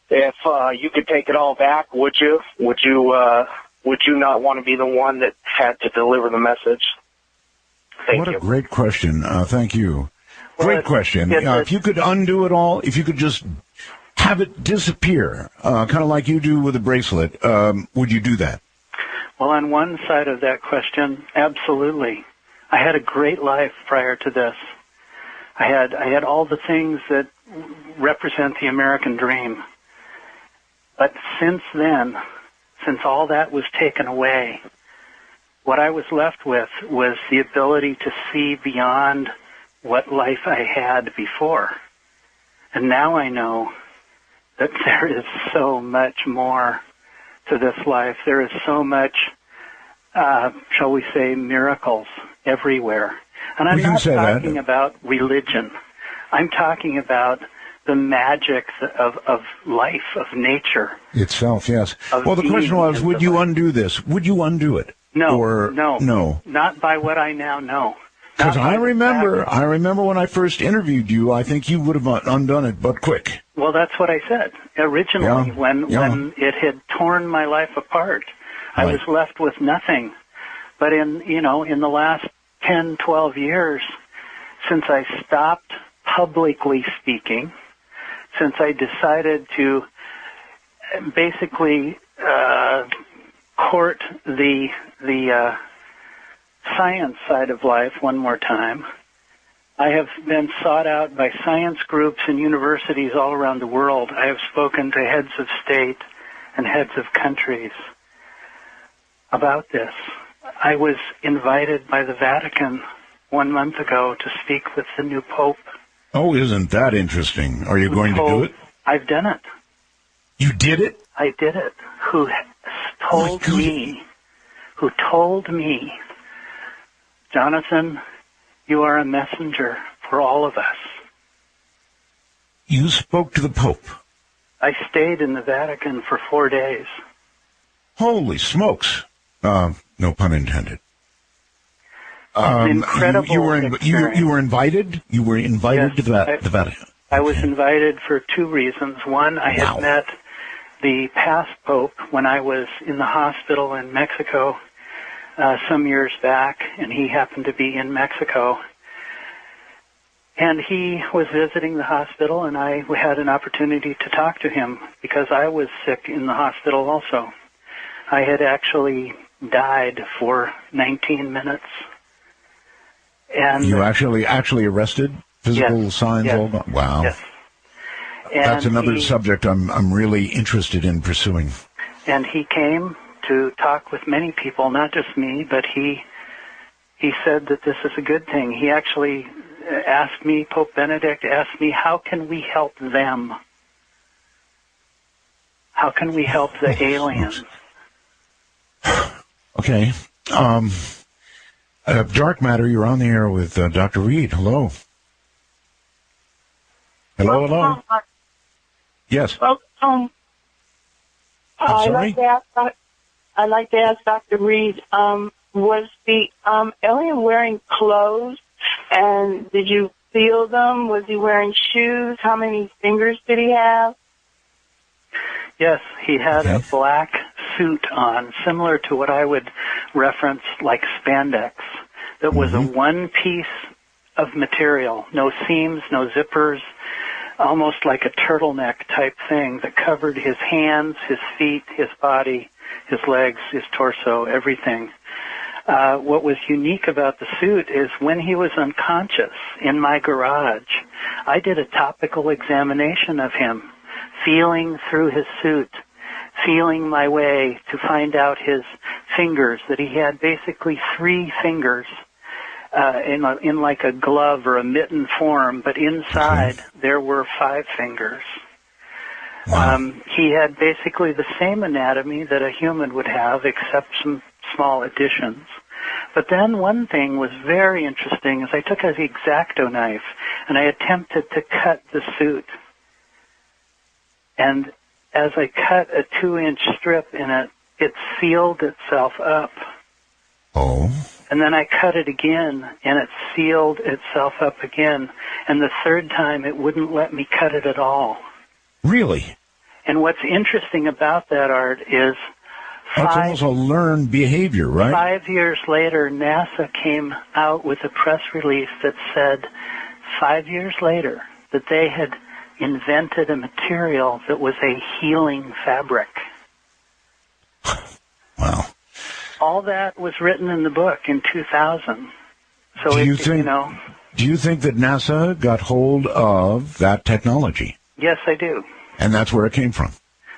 If you could take it all back, would you? Would you not want to be the one that had to deliver the message? What a great question. Thank you. Great question. If you could undo it all, if you could just have it disappear, kind of like you do with a bracelet, would you do that? Well, on one side of that question, absolutely. I had a great life prior to this. I had all the things that represent the American dream. But since then, since all that was taken away, what I was left with was the ability to see beyond what life I had before. And now I know that there is so much more to this life. There is so much, shall we say, miracles everywhere. And I'm not talking about religion. I'm talking about the magic of life, of nature. Itself, yes. Well, the question was, would you undo this? Would you undo it? No. No. Not by what I now know. Because I remember when I first interviewed you, I think you would have undone it, but quick. Well, that's what I said originally when it had torn my life apart. I was left with nothing. But in the last 10, 12 years, since I stopped publicly speaking, since I decided to basically court the science side of life one more time. I have been sought out by science groups and universities all around the world. I have spoken to heads of state and heads of countries about this. I was invited by the Vatican 1 month ago to speak with the new Pope. Oh, isn't that interesting? Are you going to do it? I've done it. You did it? I did it. Who told me, Jonathan, you are a messenger for all of us. You spoke to the Pope? I stayed in the Vatican for 4 days. Holy smokes. No pun intended. Incredible you were invited? You were invited to the Vatican? I was invited for two reasons. One, I had met the past Pope when I was in the hospital in Mexico some years back, and he happened to be in Mexico. And he was visiting the hospital, and I had an opportunity to talk to him because I was sick in the hospital also. I had actually died for 19 minutes. And you actually arrested? Physical signs? Yes. All gone? Wow. Yes. That's another subject I'm really interested in pursuing. And he came to talk with many people, not just me, but he said that this is a good thing. He actually asked me, Pope Benedict asked me, how can we help them? How can we help the aliens? Okay. Dark Matter, you're on the air with Dr. Reed. Hello. Hello. Yes. Well, I'd like to ask Dr. Reed, was the alien wearing clothes, and did you feel them? Was he wearing shoes? How many fingers did he have? Yes, he had a black suit on, similar to what I would reference like spandex, that was a one piece of material, no seams, no zippers, almost like a turtleneck type thing that covered his hands, his feet, his body, his legs, his torso, everything. What was unique about the suit is when he was unconscious in my garage, I did a topical examination of him, feeling through his suit, feeling my way to find out his fingers, that he had basically 3 fingers in like a glove or a mitten form, but inside there were 5 fingers. He had basically the same anatomy that a human would have, except some small additions. But then one thing was very interesting is I took an X-Acto knife and I attempted to cut the suit. And as I cut a 2-inch strip in it, it sealed itself up. Oh. And then I cut it again, and it sealed itself up again. And the third time, it wouldn't let me cut it at all. Really? And what's interesting about that, Art, is that's almost a learned behavior, right? 5 years later, NASA came out with a press release that said 5 years later that they had invented a material that was a healing fabric. Wow. All that was written in the book in 2000. So do you think that NASA got hold of that technology? Yes, I do. And that's where it came from?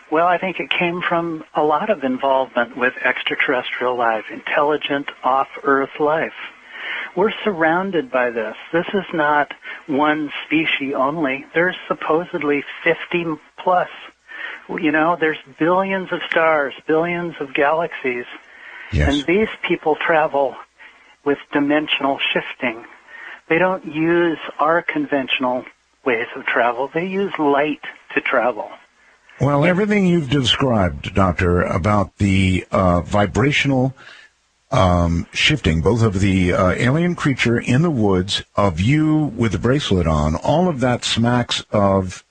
Well, I think it came from a lot of involvement with extraterrestrial life, intelligent off-Earth life. We're surrounded by this. This is not one species only. There's supposedly 50 plus. You know, there's billions of stars, billions of galaxies. Yes. And these people travel with dimensional shifting. They don't use our conventional ways of travel. They use light to travel. Well, everything you've described, Doctor, about the vibrational shifting, both of the alien creature in the woods, of you with the bracelet on, all of that smacks of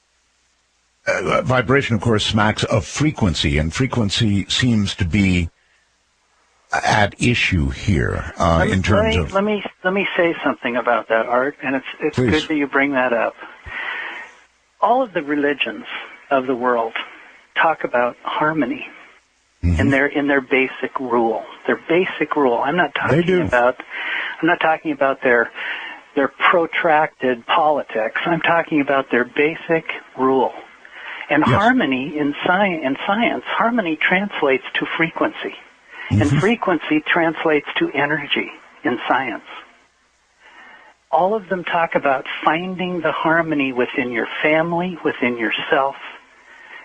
vibration, of course, smacks of frequency, and frequency seems to be at issue here in terms of... Let me say something about that, Art, and it's good that you bring that up. All of the religions of the world talk about harmony in their basic rule. their basic rule. I'm not talking about their protracted politics. I'm talking about their basic rule. And harmony in science, harmony translates to frequency. And frequency translates to energy in science. All of them talk about finding the harmony within your family, within yourself,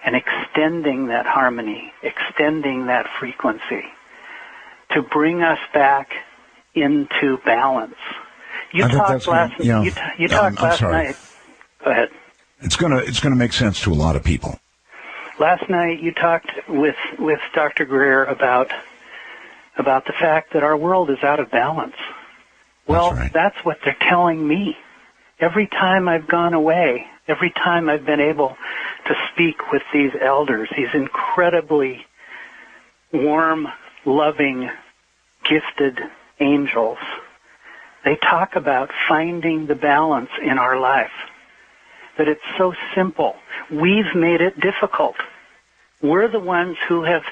and extending that harmony, extending that frequency to bring us back into balance. You talked last night. Go ahead. It's gonna make sense to a lot of people. Last night you talked with Dr. Greer about the fact that our world is out of balance. Well, that's what they're telling me. Every time I've gone away, every time I've been able to speak with these elders, these incredibly warm, loving, gifted angels, they talk about finding the balance in our life. That it's so simple. We've made it difficult. We're the ones who have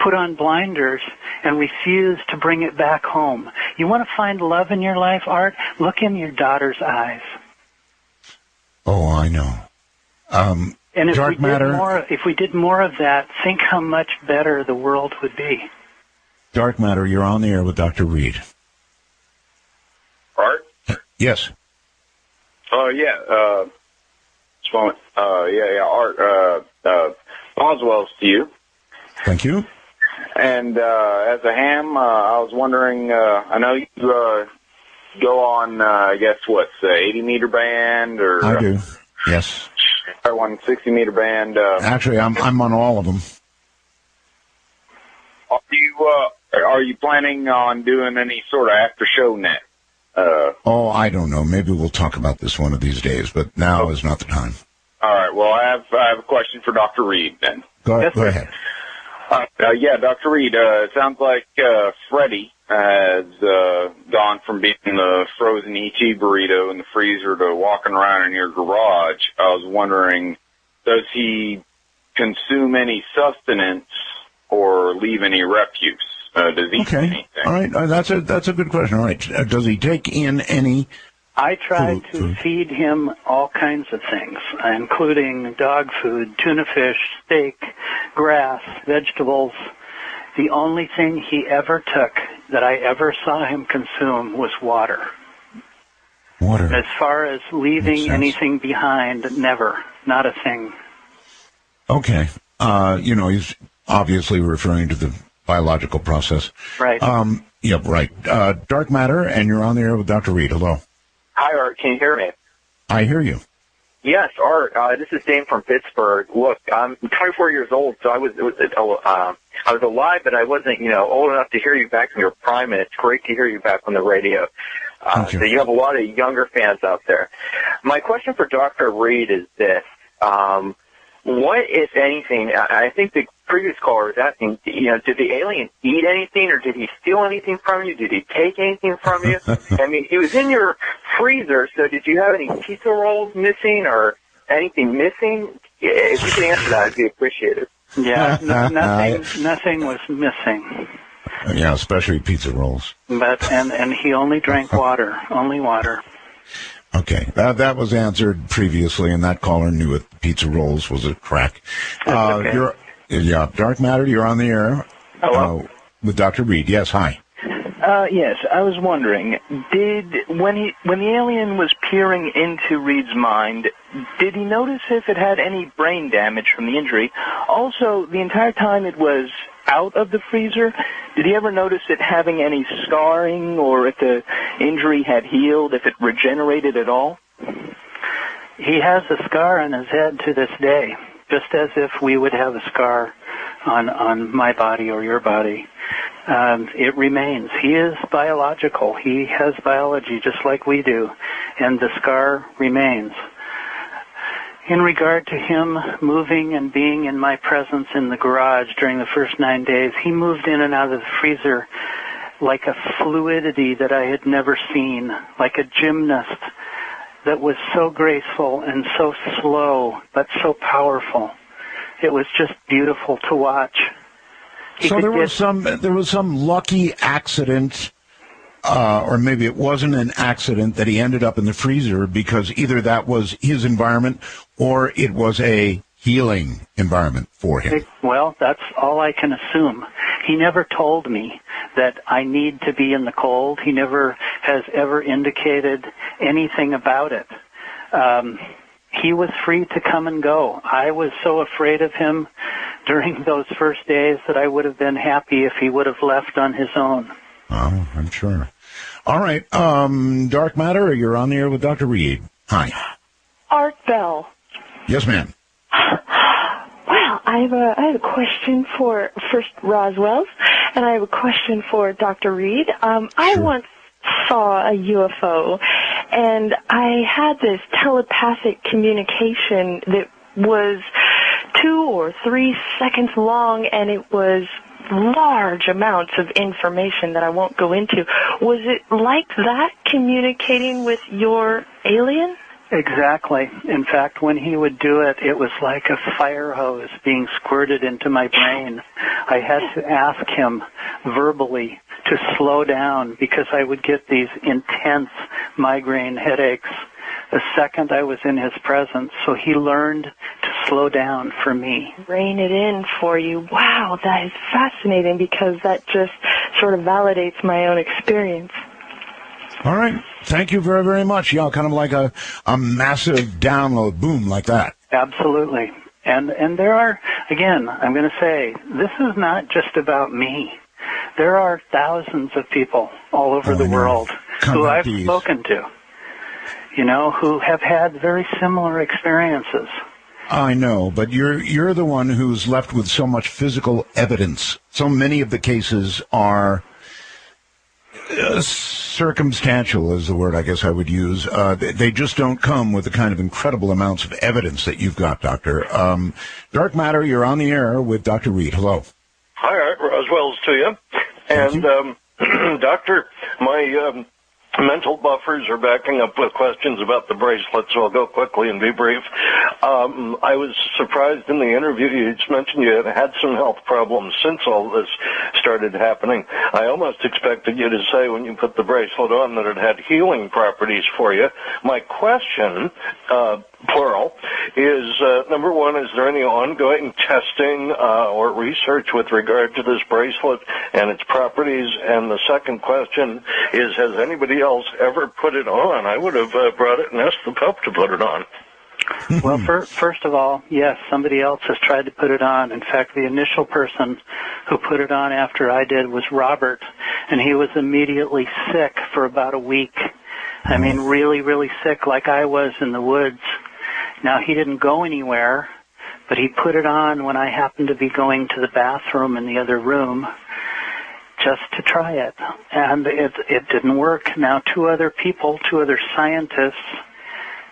put on blinders and refused to bring it back home. You want to find love in your life, Art? Look in your daughter's eyes. Oh, I know. And if we did more of that, think how much better the world would be. Dark Matter, you're on the air with Dr. Reed. Art? Yes. Oh, yeah. Art, Boswell's to you. Thank you. And as a ham, I was wondering, I know you go on, I guess, 80-meter band? Or I do, yes. 160-meter band. Actually, I'm on all of them. Are you planning on doing any sort of after-show net? I don't know. Maybe we'll talk about this one of these days, but now is not the time. All right. Well, I have a question for Dr. Reed then. Go ahead. Dr. Reed, it sounds like Freddie has gone from being the frozen E.T. burrito in the freezer to walking around in your garage. I was wondering, does he consume any sustenance or leave any refuse? Does he eat anything? All right. That's a good question. All right. Does he take in any? I try to feed him all kinds of things, including dog food, tuna fish, steak, grass, vegetables. The only thing he ever took that I ever saw him consume was water. Water. As far as leaving anything behind, never. Not a thing. Okay. He's obviously referring to the biological process. Right. Yep, right. Dark Matter, and you're on the air with Dr. Reed. Hello. Hi, Art. Can you hear me? I hear you. Yes, Art. This is Dane from Pittsburgh. Look, I'm 24 years old, so I was alive, but I wasn't, old enough to hear you back in your prime, and it's great to hear you back on the radio. Thank you. So you have a lot of younger fans out there. My question for Dr. Reed is this. What, if anything, I think the previous caller was asking, did the alien eat anything, or did he steal anything from you? Did he take anything from you? I mean, he was in your freezer, so did you have any pizza rolls missing or anything missing? If you could answer that, I'd be appreciated. Yeah, nothing was missing. Yeah, especially pizza rolls. But and he only drank water, only water. Okay, that was answered previously, and that caller knew it. Pizza rolls was a crack. Okay. Dark Matter, you're on the air. Hello? With Dr. Reed. Yes, hi. Yes, I was wondering, when the alien was peering into Reed's mind, did he notice if it had any brain damage from the injury? Also, the entire time it was out of the freezer, did he ever notice it having any scarring, or if the injury had healed, if it regenerated at all? He has a scar on his head to this day, just as if we would have a scar on my body or your body. It remains. He is biological. He has biology just like we do, and the scar remains. In regard to him moving and being in my presence in the garage during the first 9 days, he moved in and out of the freezer like a fluidity that I had never seen, like a gymnast that was so graceful and so slow, but so powerful. It was just beautiful to watch. So there was some lucky accident, or maybe it wasn't an accident that he ended up in the freezer because either that was his environment or it was a healing environment for him. Well, that's all I can assume. He never told me that I need to be in the cold. He never has ever indicated anything about it. He was free to come and go. I was so afraid of him during those first days that I would have been happy if he would have left on his own. Oh, I'm sure. All right. Dark Matter, you're on the air with Dr. Reed. Hi. Art Bell. Yes, ma'am. Well, I have a question for first Roswell's, and I have a question for Dr. Reed. I once saw a UFO, and I had this telepathic communication that was 2 or 3 seconds long, and it was large amounts of information that I won't go into. Was it like that, communicating with your alien? Exactly. In fact, when he would do it, it was like a fire hose being squirted into my brain. I had to ask him verbally to slow down because I would get these intense migraine headaches the second I was in his presence. So he learned to slow down for me. Rein it in for you. Wow, that is fascinating because that just sort of validates my own experience. All right. Thank you very, very much. Yeah, kind of like a massive download, boom, like that. Absolutely. And there are, again, I'm going to say, this is not just about me. There are thousands of people all over the world who I've spoken to, who have had very similar experiences. I know, but you're the one who's left with so much physical evidence. So many of the cases are circumstantial is the word I guess I would use. They just don't come with the kind of incredible amounts of evidence that you've got, Doctor. Dark Matter, you're on the air with Dr. Reed. Hello. Hi, Art Roswell's to you. And, Doctor, my mental buffers are backing up with questions about the bracelet, so I'll go quickly and be brief. I was surprised in the interview you just mentioned you had some health problems since all this started happening. I almost expected you to say when you put the bracelet on that it had healing properties for you. My question, plural, is, number one, is there any ongoing testing or research with regard to this bracelet and its properties? And the second question is, has anybody else ever put it on? I would have brought it and asked the Pope to put it on. Well, first of all, yes, somebody else has tried to put it on. In fact, the initial person who put it on after I did was Robert, and he was immediately sick for about a week. I mean, really, really sick, like I was in the woods. Now, he didn't go anywhere, but he put it on when I happened to be going to the bathroom in the other room just to try it. And it didn't work. Now, two other scientists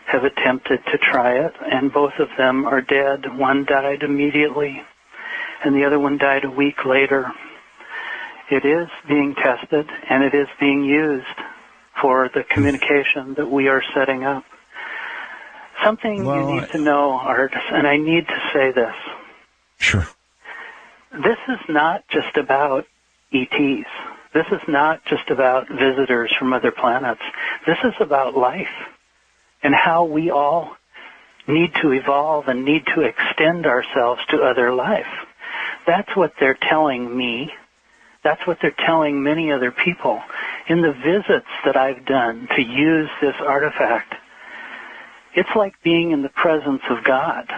have attempted to try it, and both of them are dead. One died immediately, and the other one died a week later. It is being tested, and it is being used for the communication that we are setting up. Something you need to know, Art, and I need to say this. Sure. This is not just about ETs. This is not just about visitors from other planets. This is about life and how we all need to evolve and need to extend ourselves to other life. That's what they're telling me. That's what they're telling many other people. In the visits that I've done to use this artifact, it's like being in the presence of God.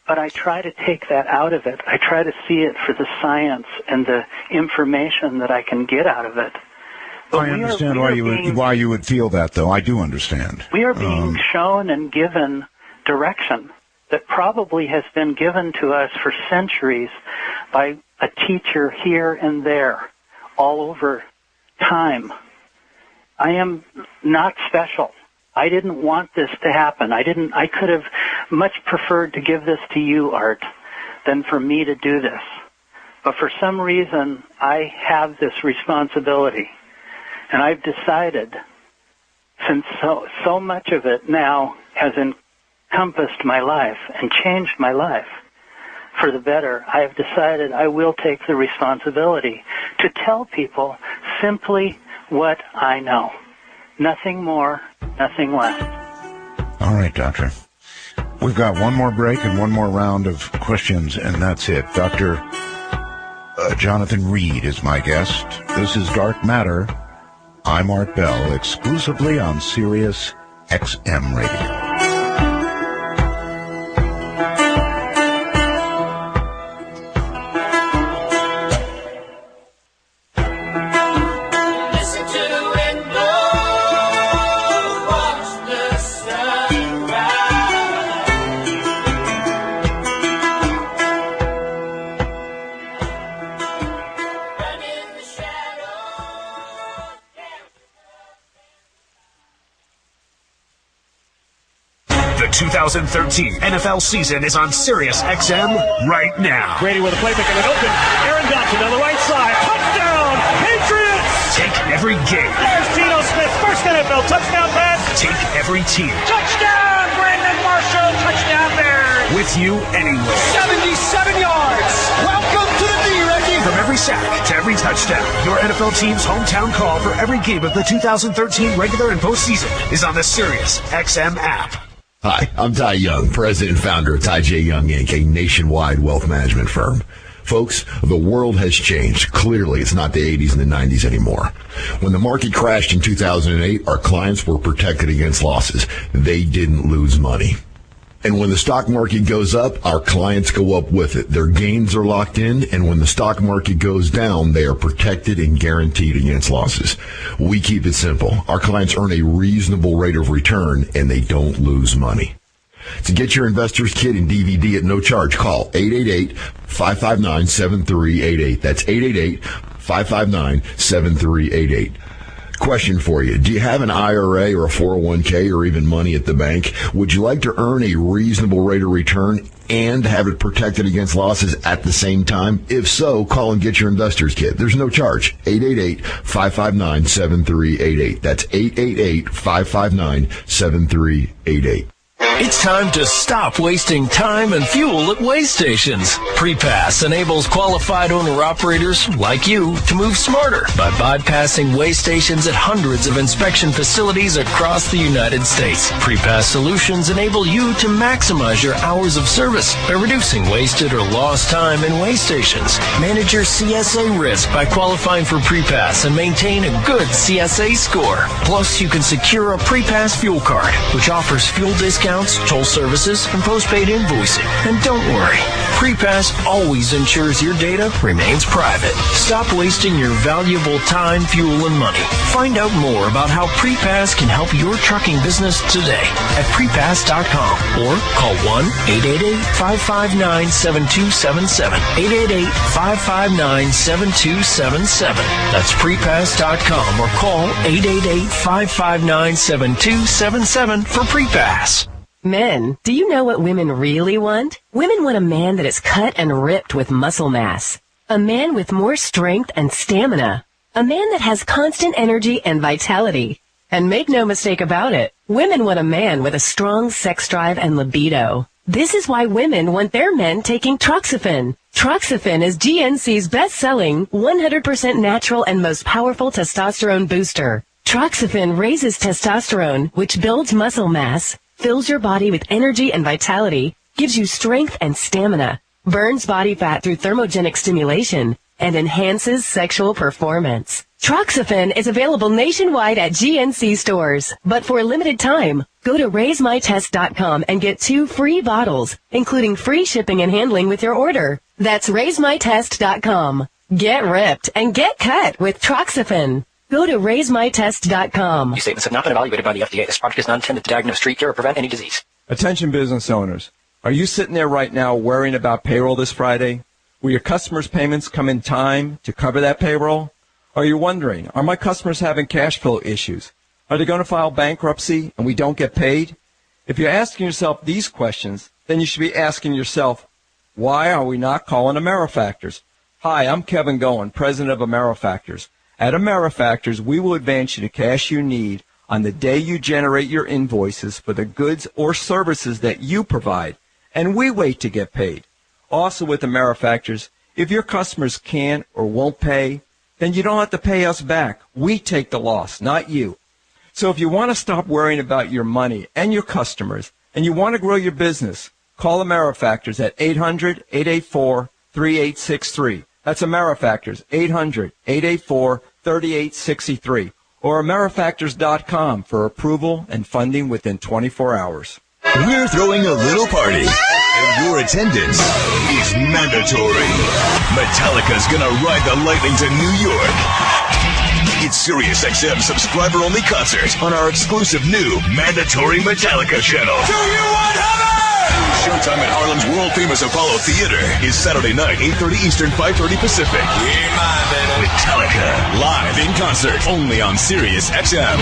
But I try to take that out of it. I try to see it for the science and the information that I can get out of it. But I understand why you would feel that, though. I do understand. We are being shown and given direction that probably has been given to us for centuries by a teacher here and there, all over time. I am not special. I didn't want this to happen. I could have much preferred to give this to you, Art, than for me to do this. But for some reason, I have this responsibility. And I've decided, since so much of it now has encompassed my life and changed my life, for the better, I have decided I will take the responsibility to tell people simply what I know. Nothing more, nothing less. All right, Doctor. We've got one more break and one more round of questions, and that's it. Dr. Jonathan Reed is my guest. This is Dark Matter. I'm Art Bell, exclusively on Sirius XM Radio. The 2013 NFL season is on Sirius XM right now. Brady with a play making it open. Aaron Johnson down the right side. Touchdown, Patriots! Take every game. There's Geno Smith, first NFL touchdown pass. Take every team. Touchdown, Brandon Marshall. Touchdown Bears. With you anywhere. 77 yards. Welcome to the D-Reggie. From every sack to every touchdown, your NFL team's hometown call for every game of the 2013 regular and postseason is on the Sirius XM app. Hi, I'm Ty Young, president and founder of Ty J. Young, Inc., a nationwide wealth management firm. Folks, the world has changed. Clearly, it's not the 80s and the 90s anymore. When the market crashed in 2008, our clients were protected against losses. They didn't lose money. And when the stock market goes up, our clients go up with it. Their gains are locked in, and when the stock market goes down, they are protected and guaranteed against losses. We keep it simple. Our clients earn a reasonable rate of return, and they don't lose money. To get your investor's kit and DVD at no charge, call 888-559-7388. That's 888-559-7388. Question for you. Do you have an IRA or a 401k or even money at the bank? Would you like to earn a reasonable rate of return and have it protected against losses at the same time? If so, call and get your investor's kit. There's no charge. 888-559-7388. That's 888-559-7388. It's time to stop wasting time and fuel at weigh stations. Prepass enables qualified owner-operators like you to move smarter by bypassing weigh stations at hundreds of inspection facilities across the United States. Prepass solutions enable you to maximize your hours of service by reducing wasted or lost time in weigh stations. Manage your CSA risk by qualifying for Prepass and maintain a good CSA score. Plus, you can secure a Prepass fuel card, which offers fuel discounts, toll services, and postpaid invoicing. And don't worry, Prepass always ensures your data remains private. Stop wasting your valuable time, fuel, and money. Find out more about how Prepass can help your trucking business today at prepass.com or call 1-888-559-7277. 888-559-7277. That's prepass.com or call 888-559-7277 for Prepass. Men, do you know what women really want? Women want a man that is cut and ripped with muscle mass. A man with more strength and stamina. A man that has constant energy and vitality. And make no mistake about it, women want a man with a strong sex drive and libido. This is why women want their men taking Troxafen. Troxafen is GNC's best-selling, 100% natural and most powerful testosterone booster. Troxafen raises testosterone, which builds muscle mass, fills your body with energy and vitality, gives you strength and stamina, burns body fat through thermogenic stimulation, and enhances sexual performance. Troxafen is available nationwide at GNC stores, but for a limited time, go to RaiseMyTest.com and get 2 free bottles, including free shipping and handling with your order. That's RaiseMyTest.com. Get ripped and get cut with Troxafen. Go to RaiseMyTest.com. These statements have not been evaluated by the FDA. This product is not intended to diagnose, treat, cure, or prevent any disease. Attention business owners. Are you sitting there right now worrying about payroll this Friday? Will your customers' payments come in time to cover that payroll? Are you wondering, are my customers having cash flow issues? Are they going to file bankruptcy and we don't get paid? If you're asking yourself these questions, then you should be asking yourself, why are we not calling AmeriFactors? Hi, I'm Kevin Goen, president of AmeriFactors. At AmeriFactors, we will advance you the cash you need on the day you generate your invoices for the goods or services that you provide, and we wait to get paid. Also with AmeriFactors, if your customers can't or won't pay, then you don't have to pay us back. We take the loss, not you. So if you want to stop worrying about your money and your customers, and you want to grow your business, call AmeriFactors at 800-884-3863. That's AmeriFactors, 800-884-3863. Or AmeriFactors.com for approval and funding within 24 hours. We're throwing a little party, and your attendance is mandatory. Metallica's gonna ride the lightning to New York. It's SiriusXM subscriber-only concert on our exclusive new mandatory Metallica channel. Do you want heaven? Showtime at Harlem's world-famous Apollo Theater is Saturday night, 8:30 Eastern, 5:30 Pacific. Metallica, live in concert, only on SiriusXM.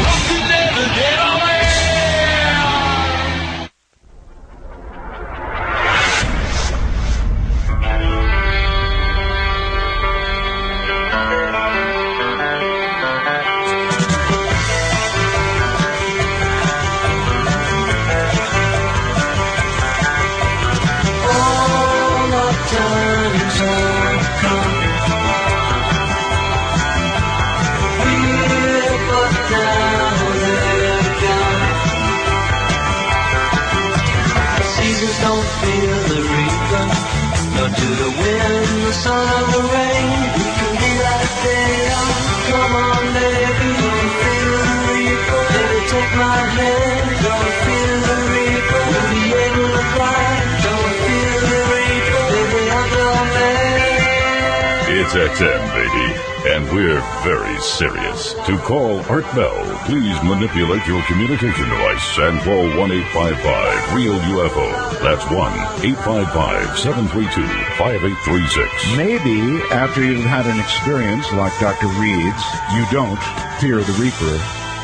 It's XM, baby, and we're very serious. To call Art Bell, please manipulate your communication device and call 1-855-REAL-UFO. That's 1-855-732-5836. Maybe after you've had an experience like Dr. Reed's, you don't fear the Reaper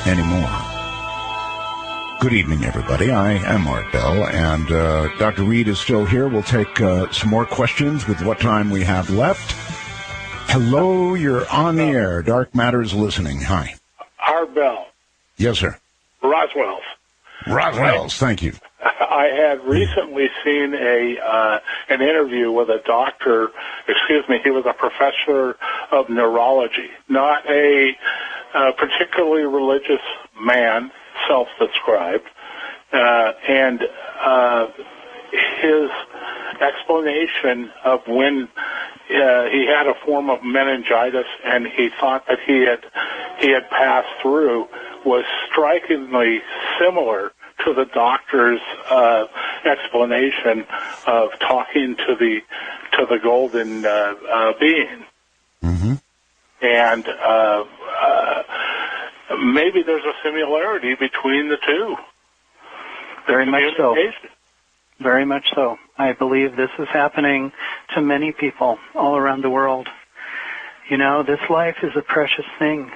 anymore. Good evening, everybody. I am Art Bell, and Dr. Reed is still here. We'll take some more questions with what time we have left. Hello, you're on the air. Dark Matter's listening. Hi. Art Bell. Yes, sir. Roswell's. Roswell's, thank you. I had recently seen an interview with a doctor, he was a professor of neurology, not a particularly religious man, self-described, and his explanation of when he had a form of meningitis and he thought that he had passed through was strikingly similar to the doctor's explanation of talking to the golden being. Mm-hmm. And maybe there's a similarity between the two. Very much so. Very much so. I believe this is happening to many people all around the world. You know, this life is a precious thing,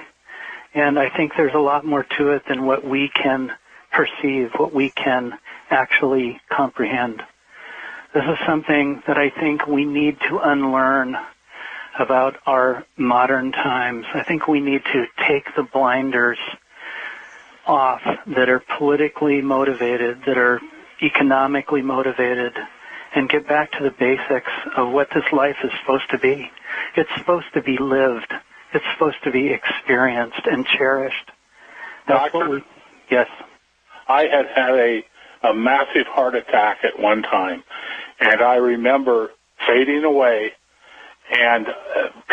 and I think there's a lot more to it than what we can perceive, what we can actually comprehend. This is something that I think we need to unlearn about our modern times. I think we need to take the blinders off that are politically motivated, that are economically motivated, and get back to the basics of what this life is supposed to be. It's supposed to be lived. It's supposed to be experienced and cherished. That's Doctor, what we... Yes. I had a massive heart attack at one time, and I remember fading away, and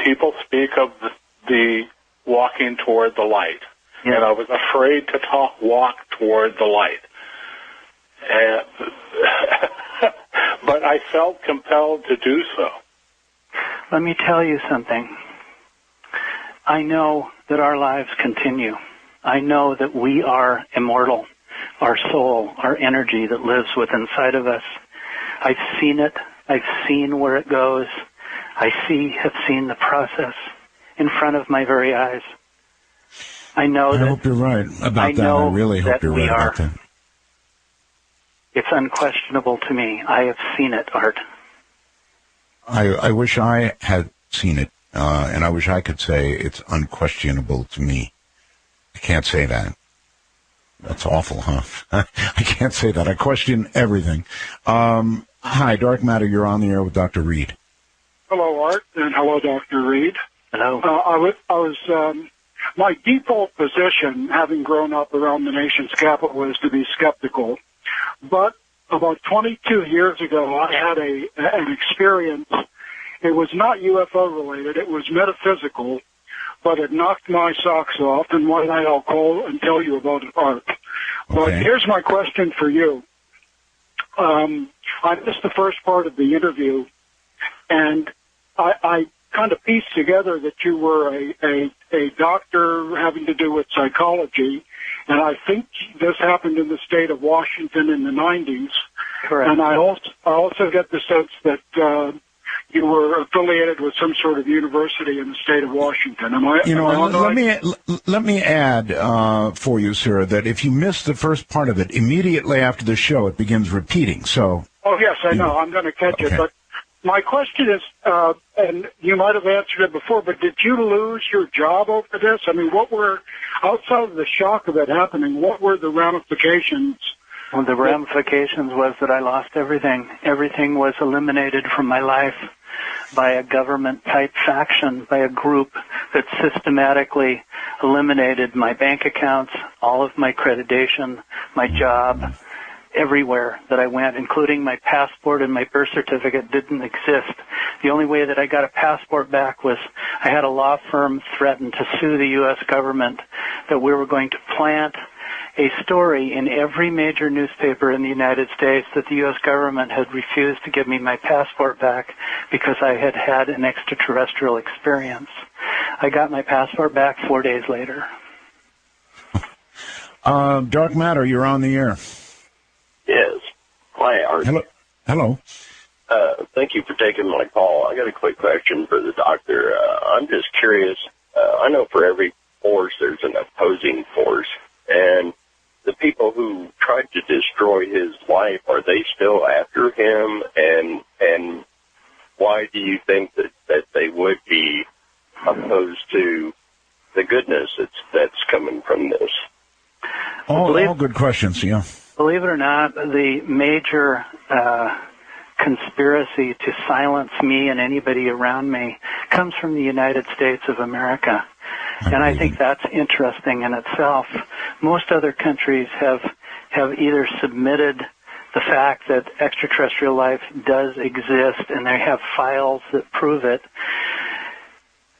people speak of the walking toward the light, and I was afraid to walk toward the light. But I felt compelled to do so. Let me tell you something. I know that our lives continue. I know that we are immortal. Our soul, our energy that lives within inside of us. I've seen it. I've seen where it goes. I have seen the process in front of my very eyes. I hope you're right about that. I really hope you're right about that. It's unquestionable to me. I have seen it, Art. I wish I had seen it, and I wish I could say it's unquestionable to me. I can't say that. That's awful, huh? I can't say that. I question everything. Hi, Dark Matter. You're on the air with Dr. Reed. Hello, Art, and hello, Dr. Reed. Hello. My default position, having grown up around the nation's capital, is to be skeptical. But about 22 years ago, I had an experience. It was not UFO related. It was metaphysical, but it knocked my socks off. And one night I'll call and tell you about it, Art. But here's my question for you. I missed the first part of the interview, and I kind of pieced together that you were a doctor having to do with psychology, and I think this happened in the state of Washington in the 90s. Correct. And I also get the sense that you were affiliated with some sort of university in the state of Washington. Let me add for you, sir, that if you missed the first part of it, immediately after the show, it begins repeating. So. Oh yes, I know. I'm going to catch it, but. My question is, and you might have answered it before, but did you lose your job over this? I mean, outside of the shock of it happening, what were the ramifications? Well, the ramifications was that I lost everything. Everything was eliminated from my life by a government-type faction, by a group that systematically eliminated my bank accounts, all of my accreditation, my job. Everywhere that I went, including my passport and my birth certificate, didn't exist. The only way that I got a passport back was I had a law firm threaten to sue the U.S. government that we were going to plant a story in every major newspaper in the United States that the U.S. government had refused to give me my passport back because I had had an extraterrestrial experience. I got my passport back 4 days later. Dark Matter, you're on the air. Yes. Hi, Art. Hello. Thank you for taking my call. I got a quick question for the doctor. I'm just curious. I know for every force there's an opposing force, and the people who tried to destroy his life, are they still after him? And why do you think that they would be opposed to the goodness that's coming from this? All good questions, yeah. Believe it or not, the major conspiracy to silence me and anybody around me comes from the United States of America. And I think that's interesting in itself. Most other countries have either submitted the fact that extraterrestrial life does exist and they have files that prove it.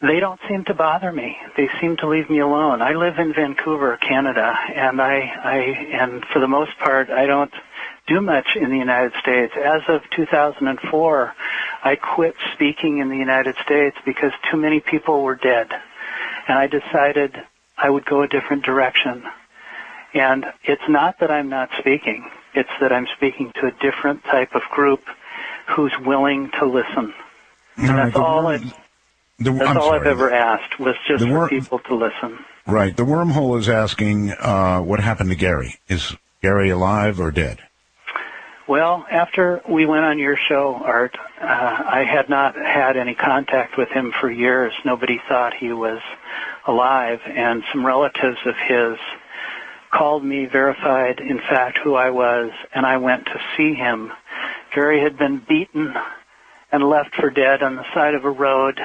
They don't seem to bother me. They seem to leave me alone. I live in Vancouver, Canada, and and for the most part, I don't do much in the United States. As of 2004, I quit speaking in the United States because too many people were dead. And I decided I would go a different direction. And it's not that I'm not speaking. It's that I'm speaking to a different type of group who's willing to listen. And that's all I've ever asked, was just for people to listen. Right. The wormhole is asking what happened to Gary. Is Gary alive or dead? Well, after we went on your show, Art, I had not had any contact with him for years. Nobody thought he was alive, and some relatives of his called me, verified, in fact, who I was, and I went to see him. Gary had been beaten and left for dead on the side of a road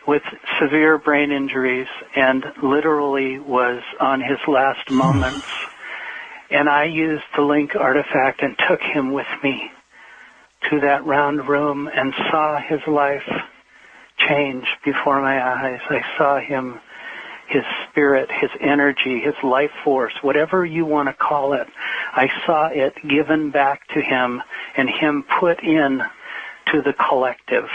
with severe brain injuries and literally was on his last moments. And I used the Link artifact and took him with me to that round room and saw his life change before my eyes. I saw him, his spirit, his energy, his life force, whatever you want to call it. I saw it given back to him and him put in to the collective.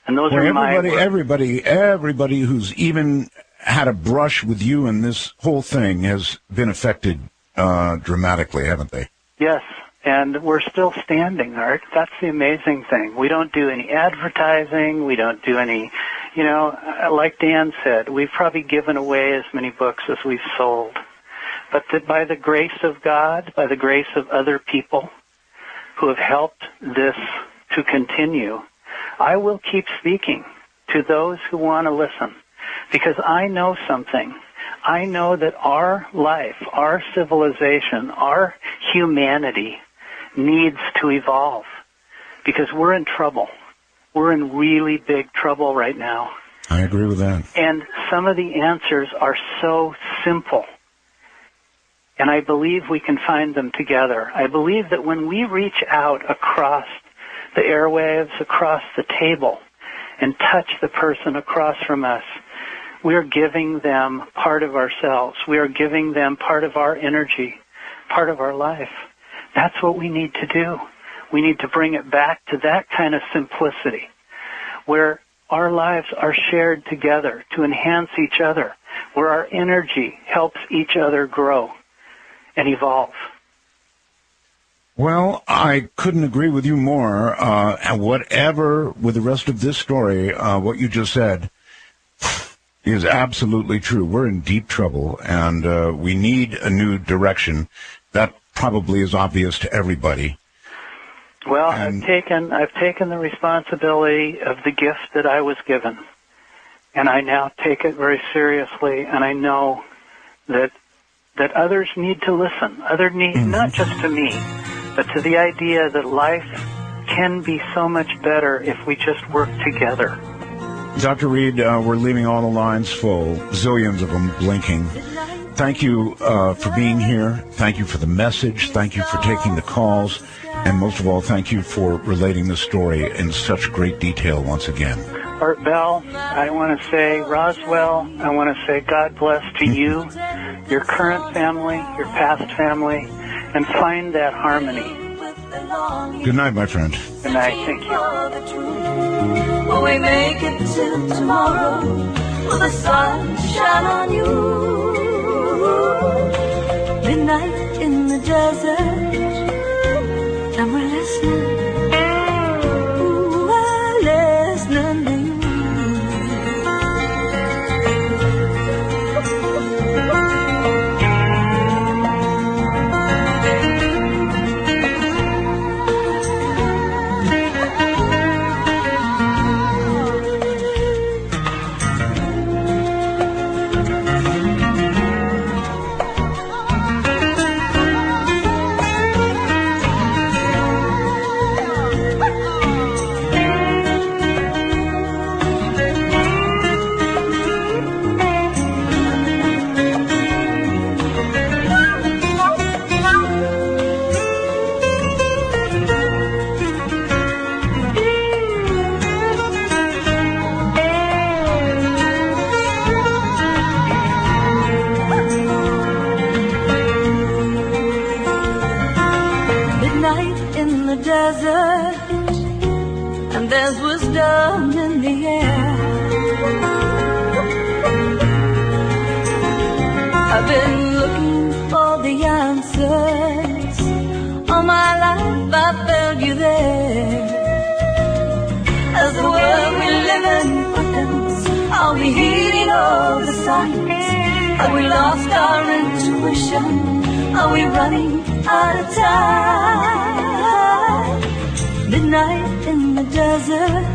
And those are my words. Everybody who's even had a brush with you in this whole thing has been affected dramatically, haven't they? Yes, and we're still standing, Art. That's the amazing thing. We don't do any advertising. We don't do any, like Dan said, we've probably given away as many books as we've sold. But by the grace of God, by the grace of other people who have helped this to continue, I will keep speaking to those who want to listen, because I know something. I know that our life, our civilization, our humanity needs to evolve. because we're in trouble. We're in really big trouble right now. I agree with that. And some of the answers are so simple. And I believe we can find them together. I believe that when we reach out across the airwaves, across the table, and touch the person across from us, we are giving them part of ourselves. We are giving them part of our energy, part of our life. That's what we need to do. We need to bring it back to that kind of simplicity, where our lives are shared together to enhance each other, where our energy helps each other grow and evolve. Well, I couldn't agree with you more. And whatever, with the rest of this story, what you just said is absolutely true. We're in deep trouble, and we need a new direction. That probably is obvious to everybody. Well, I've taken the responsibility of the gift that I was given, and I now take it very seriously, and I know that others need to listen. Others need, not just to me, but to the idea that life can be so much better if we just work together. Dr. Reed, we're leaving all the lines full, zillions of them blinking. Thank you for being here. Thank you for the message. Thank you for taking the calls. And most of all, thank you for relating the story in such great detail once again. Art Bell, I want to say, Roswell, I want to say God bless to you, your current family, your past family, and find that harmony. Good night, my friend. Good night. Thank you. Will we make it till tomorrow? Will the sun shine on you? Midnight in the desert, and we're listening. Ooh, we're listening to you. Desert, and there's wisdom in the air. I've been looking for the answers all my life. I felt you there. As the world we live in quickens, are we heeding all the signs? Have we lost our intuition? Are we running out of time? Midnight in the desert,